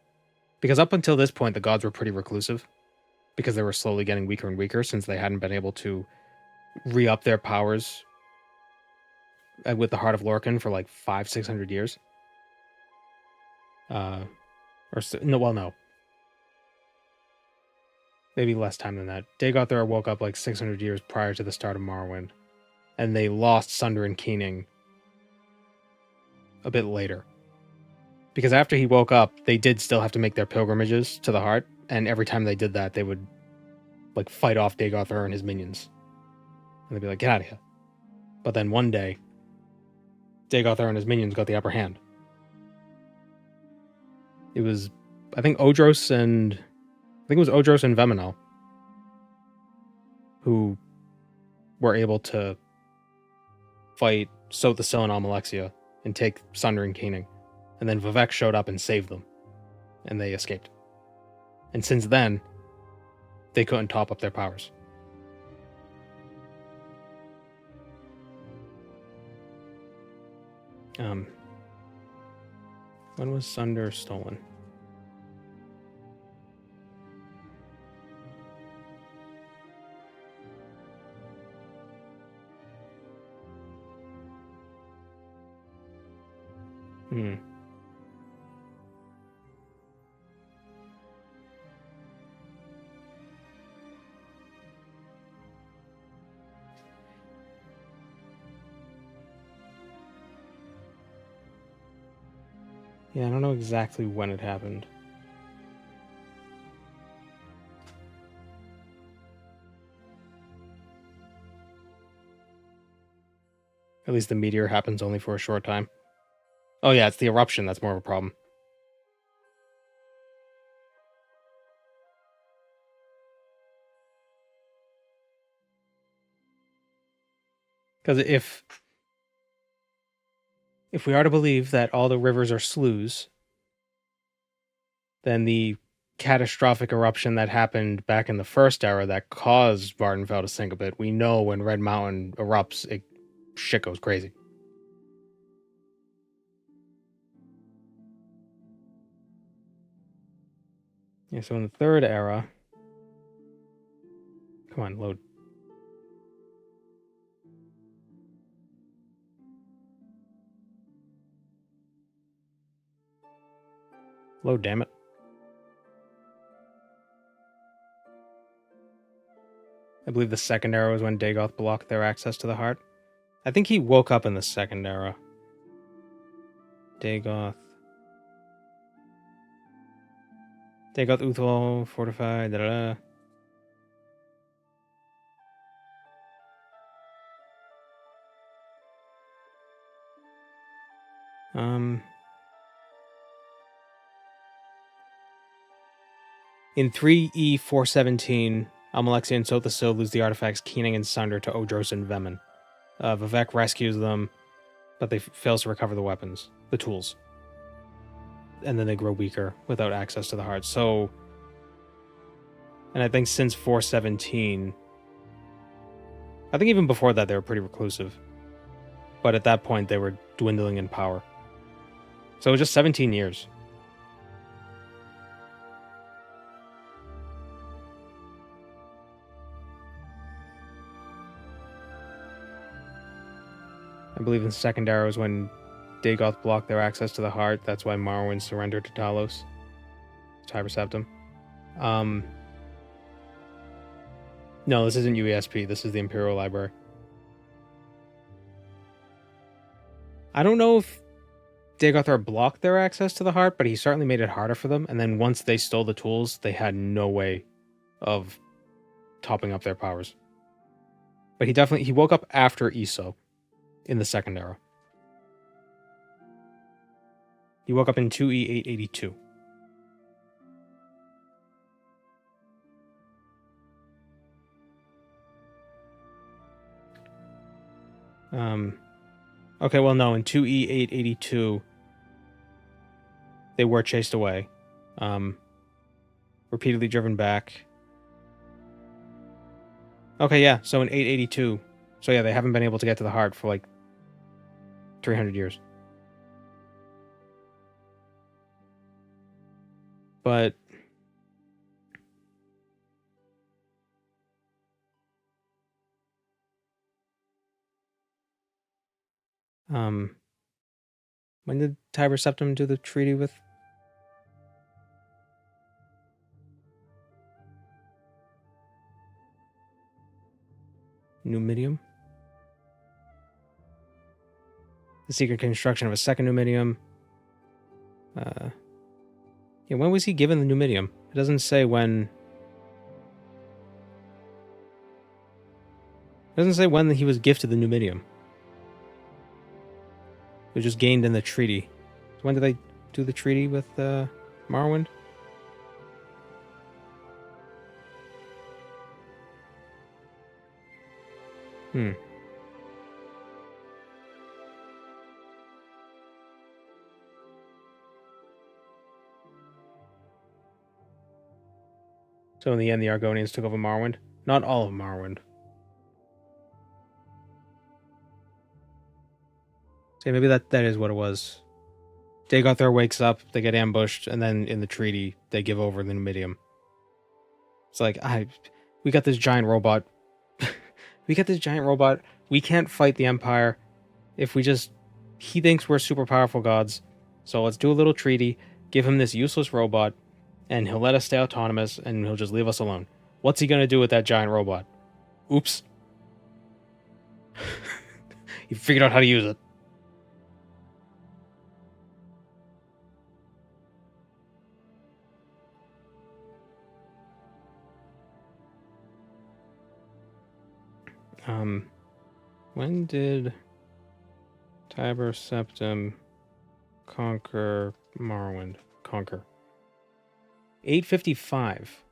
Because up until this point, the gods were pretty reclusive, because they were slowly getting weaker and weaker, since they hadn't been able to re-up their powers with the Heart of Lorcan for like 500-600 years. No. Maybe less time than that. Dagothar woke up like 600 years prior to the start of Morrowind. And they lost Sunder and Keening a bit later. Because after he woke up, they did still have to make their pilgrimages to the Heart. And every time they did that, they would like fight off Dagothar and his minions. And they'd be like, get out of here. But then one day, Dagothar and his minions got the upper hand. It was, I think it was Odros and Veminal who were able to fight Sotha Sil and Almalexia and take Sunder and Keening. And then Vivek showed up and saved them. And they escaped. And since then, they couldn't top up their powers. When was Sunder stolen? Yeah, I don't know exactly when it happened. At least the meteor happens only for a short time. Oh yeah, it's the eruption that's more of a problem. Because if we are to believe that all the rivers are sloughs, then the catastrophic eruption that happened back in the first era that caused Vardenfell to sink a bit, we know when Red Mountain erupts, shit goes crazy. Yeah, so in the third era... Come on, load. Load, damn it. I believe the second era was when Dagoth blocked their access to the Heart. I think he woke up in the second era. Dagoth, Uthal, fortified, da-da-da. In 3E417, Almalexia and Sotha Sil lose the artifacts Keening and Sunder to Odros and Vemin. Vivek rescues them, but they fails to recover the weapons, the tools. And then they grow weaker without access to the Heart. So, and I think since 417, I think even before that they were pretty reclusive. But at that point they were dwindling in power. So it was just 17 years. I believe in the second era was when Dagoth blocked their access to the Heart. That's why Morrowind surrendered to Talos. Tiber Septim. No, this isn't UESP. This is the Imperial Library. I don't know if Dagothar blocked their access to the Heart, but he certainly made it harder for them. And then once they stole the tools, they had no way of topping up their powers. But he woke up after ESO in the second era. He woke up in 2E882. Okay, well, no, in 2E882, they were chased away. Repeatedly driven back. Okay, yeah, so in 882, so yeah, they haven't been able to get to the Heart for like 300 years. But When did Tiber Septim do the treaty with? Numidium? The secret construction of a second Numidium. Yeah, when was he given the Numidium? It doesn't say when. It doesn't say when he was gifted the Numidium. It was just gained in the treaty. So when did they do the treaty with Morrowind? So in the end, the Argonians took over Morrowind. Not all of Morrowind. So maybe that is what it was. Dagothar wakes up, they get ambushed, and then in the treaty, they give over the Numidium. It's like, we got this giant robot. We can't fight the Empire if we just... He thinks we're super powerful gods. So let's do a little treaty, give him this useless robot, and he'll let us stay autonomous, and he'll just leave us alone. What's he gonna do with that giant robot? Oops. He figured out how to use it. When did Tiber Septim conquer Morrowind? 855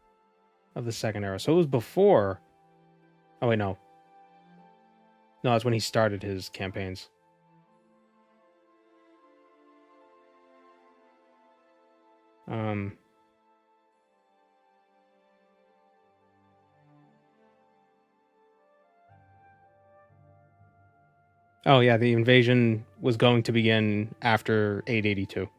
of the Second Era. So it was before... Oh, wait, no. No, that's when he started his campaigns. Oh, yeah, the invasion was going to begin after 882.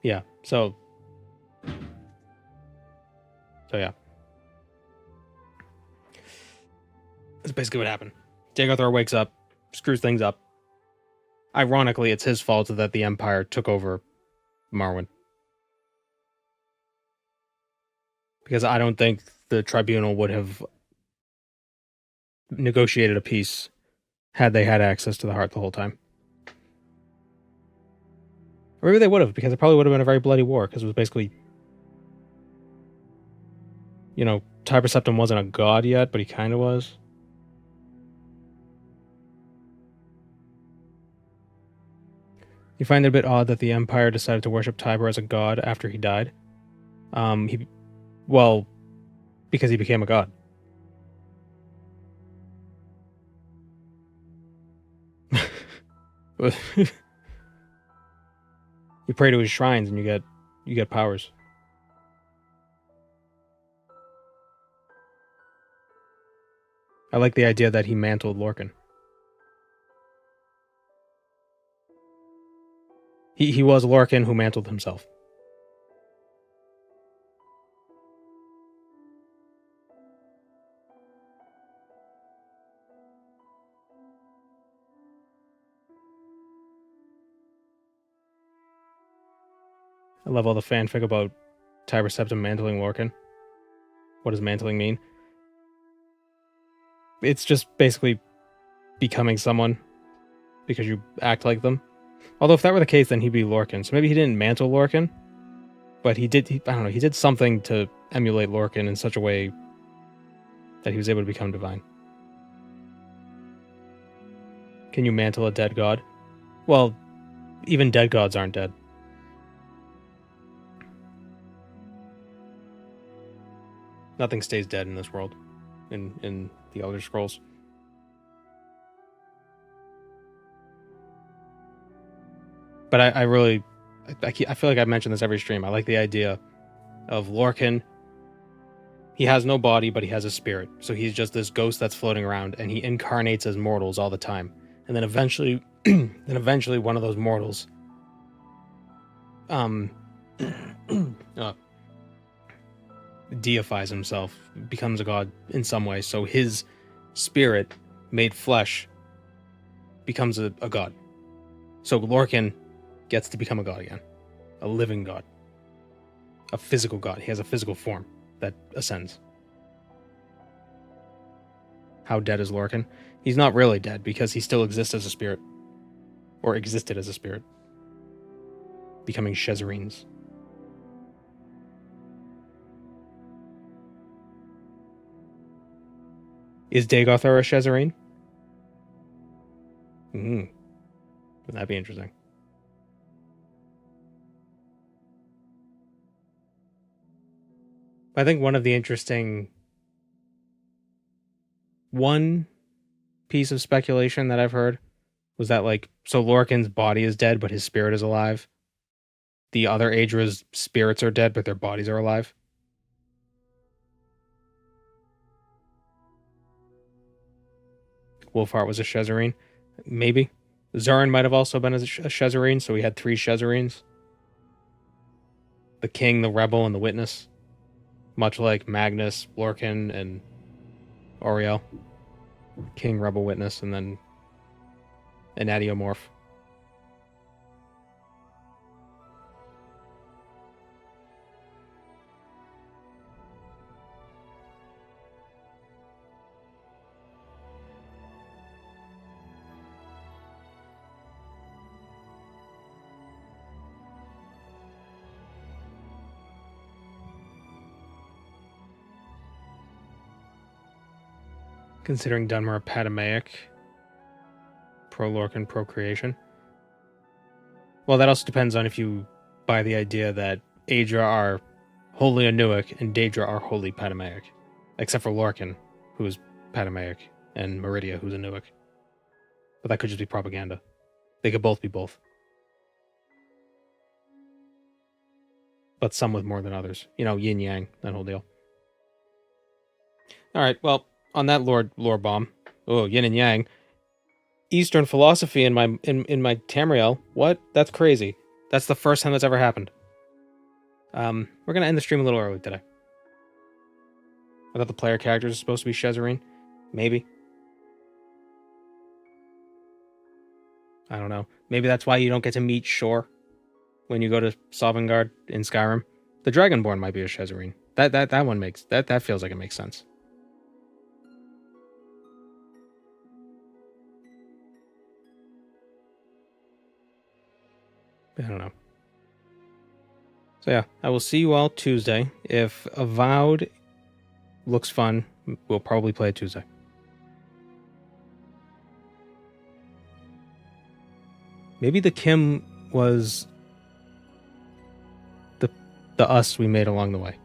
Yeah, so yeah. That's basically what happened. Dagothar wakes up, screws things up. Ironically, it's his fault that the Empire took over Morrowind. Because I don't think the tribunal would have negotiated a peace had they had access to the heart the whole time. Or maybe they would have, because it probably would have been a very bloody war, because it was basically... Tiber Septim wasn't a god yet, but he kind of was. You find it a bit odd that the Empire decided to worship Tiber as a god after he died? Because he became a god. You pray to his shrines and you get powers. I like the idea that he mantled Lorcan. He was Lorcan who mantled himself. I love all the fanfic about Tiber Septim mantling Lorcan. What does mantling mean? It's just basically becoming someone because you act like them. Although if that were the case, then he'd be Lorcan. So maybe he didn't mantle Lorcan, but he did something to emulate Lorcan in such a way that he was able to become divine. Can you mantle a dead god? Well, even dead gods aren't dead. Nothing stays dead in this world, in the Elder Scrolls. But I feel like I mention this every stream. I like the idea of Lorcan. He has no body, but he has a spirit. So he's just this ghost that's floating around, and he incarnates as mortals all the time. and then eventually, one of those mortals, deifies himself, becomes a god in some way. So his spirit, made flesh, becomes a god. So Lorcan gets to become a god again, a living god, a physical god. He has a physical form that ascends. How dead is Lorcan? He's not really dead because he still exists as a spirit, or existed as a spirit, becoming Shezarines. Is Dagothar a Shezarine? Wouldn't that be interesting? I think one piece of speculation that I've heard was that, like, so Lorcan's body is dead, but his spirit is alive. The other Aedra's spirits are dead, but their bodies are alive. Wolfheart was a Shezarine. Maybe. Zarin might have also been a Shezarine, so we had 3 Shezarines. The King, the Rebel, and the Witness. Much like Magnus, Lorcan, and Auriel. King, Rebel, Witness, and then an Adiomorph. Considering Dunmer a Patamaic, pro-Lorcan procreation. Well, that also depends on if you buy the idea that Aedra are wholly Anuic and Daedra are wholly Patamaic. Except for Lorcan, who is Patamaic, and Meridia, who's Anuic. But that could just be propaganda. They could both be both. But some with more than others. You know, yin-yang, that whole deal. Alright, well, on that lore bomb, yin and yang, Eastern philosophy in my Tamriel, what? That's crazy. That's the first time that's ever happened. We're gonna end the stream a little early today. I thought the player characters are supposed to be Shezarine. Maybe. I don't know. Maybe that's why you don't get to meet Shore when you go to Sovngarde in Skyrim. The Dragonborn might be a Shezarine. That one makes that feels like it makes sense. I don't know. So yeah, I will see you all Tuesday. If Avowed looks fun, we'll probably play it Tuesday. Maybe the Kim was the us we made along the way.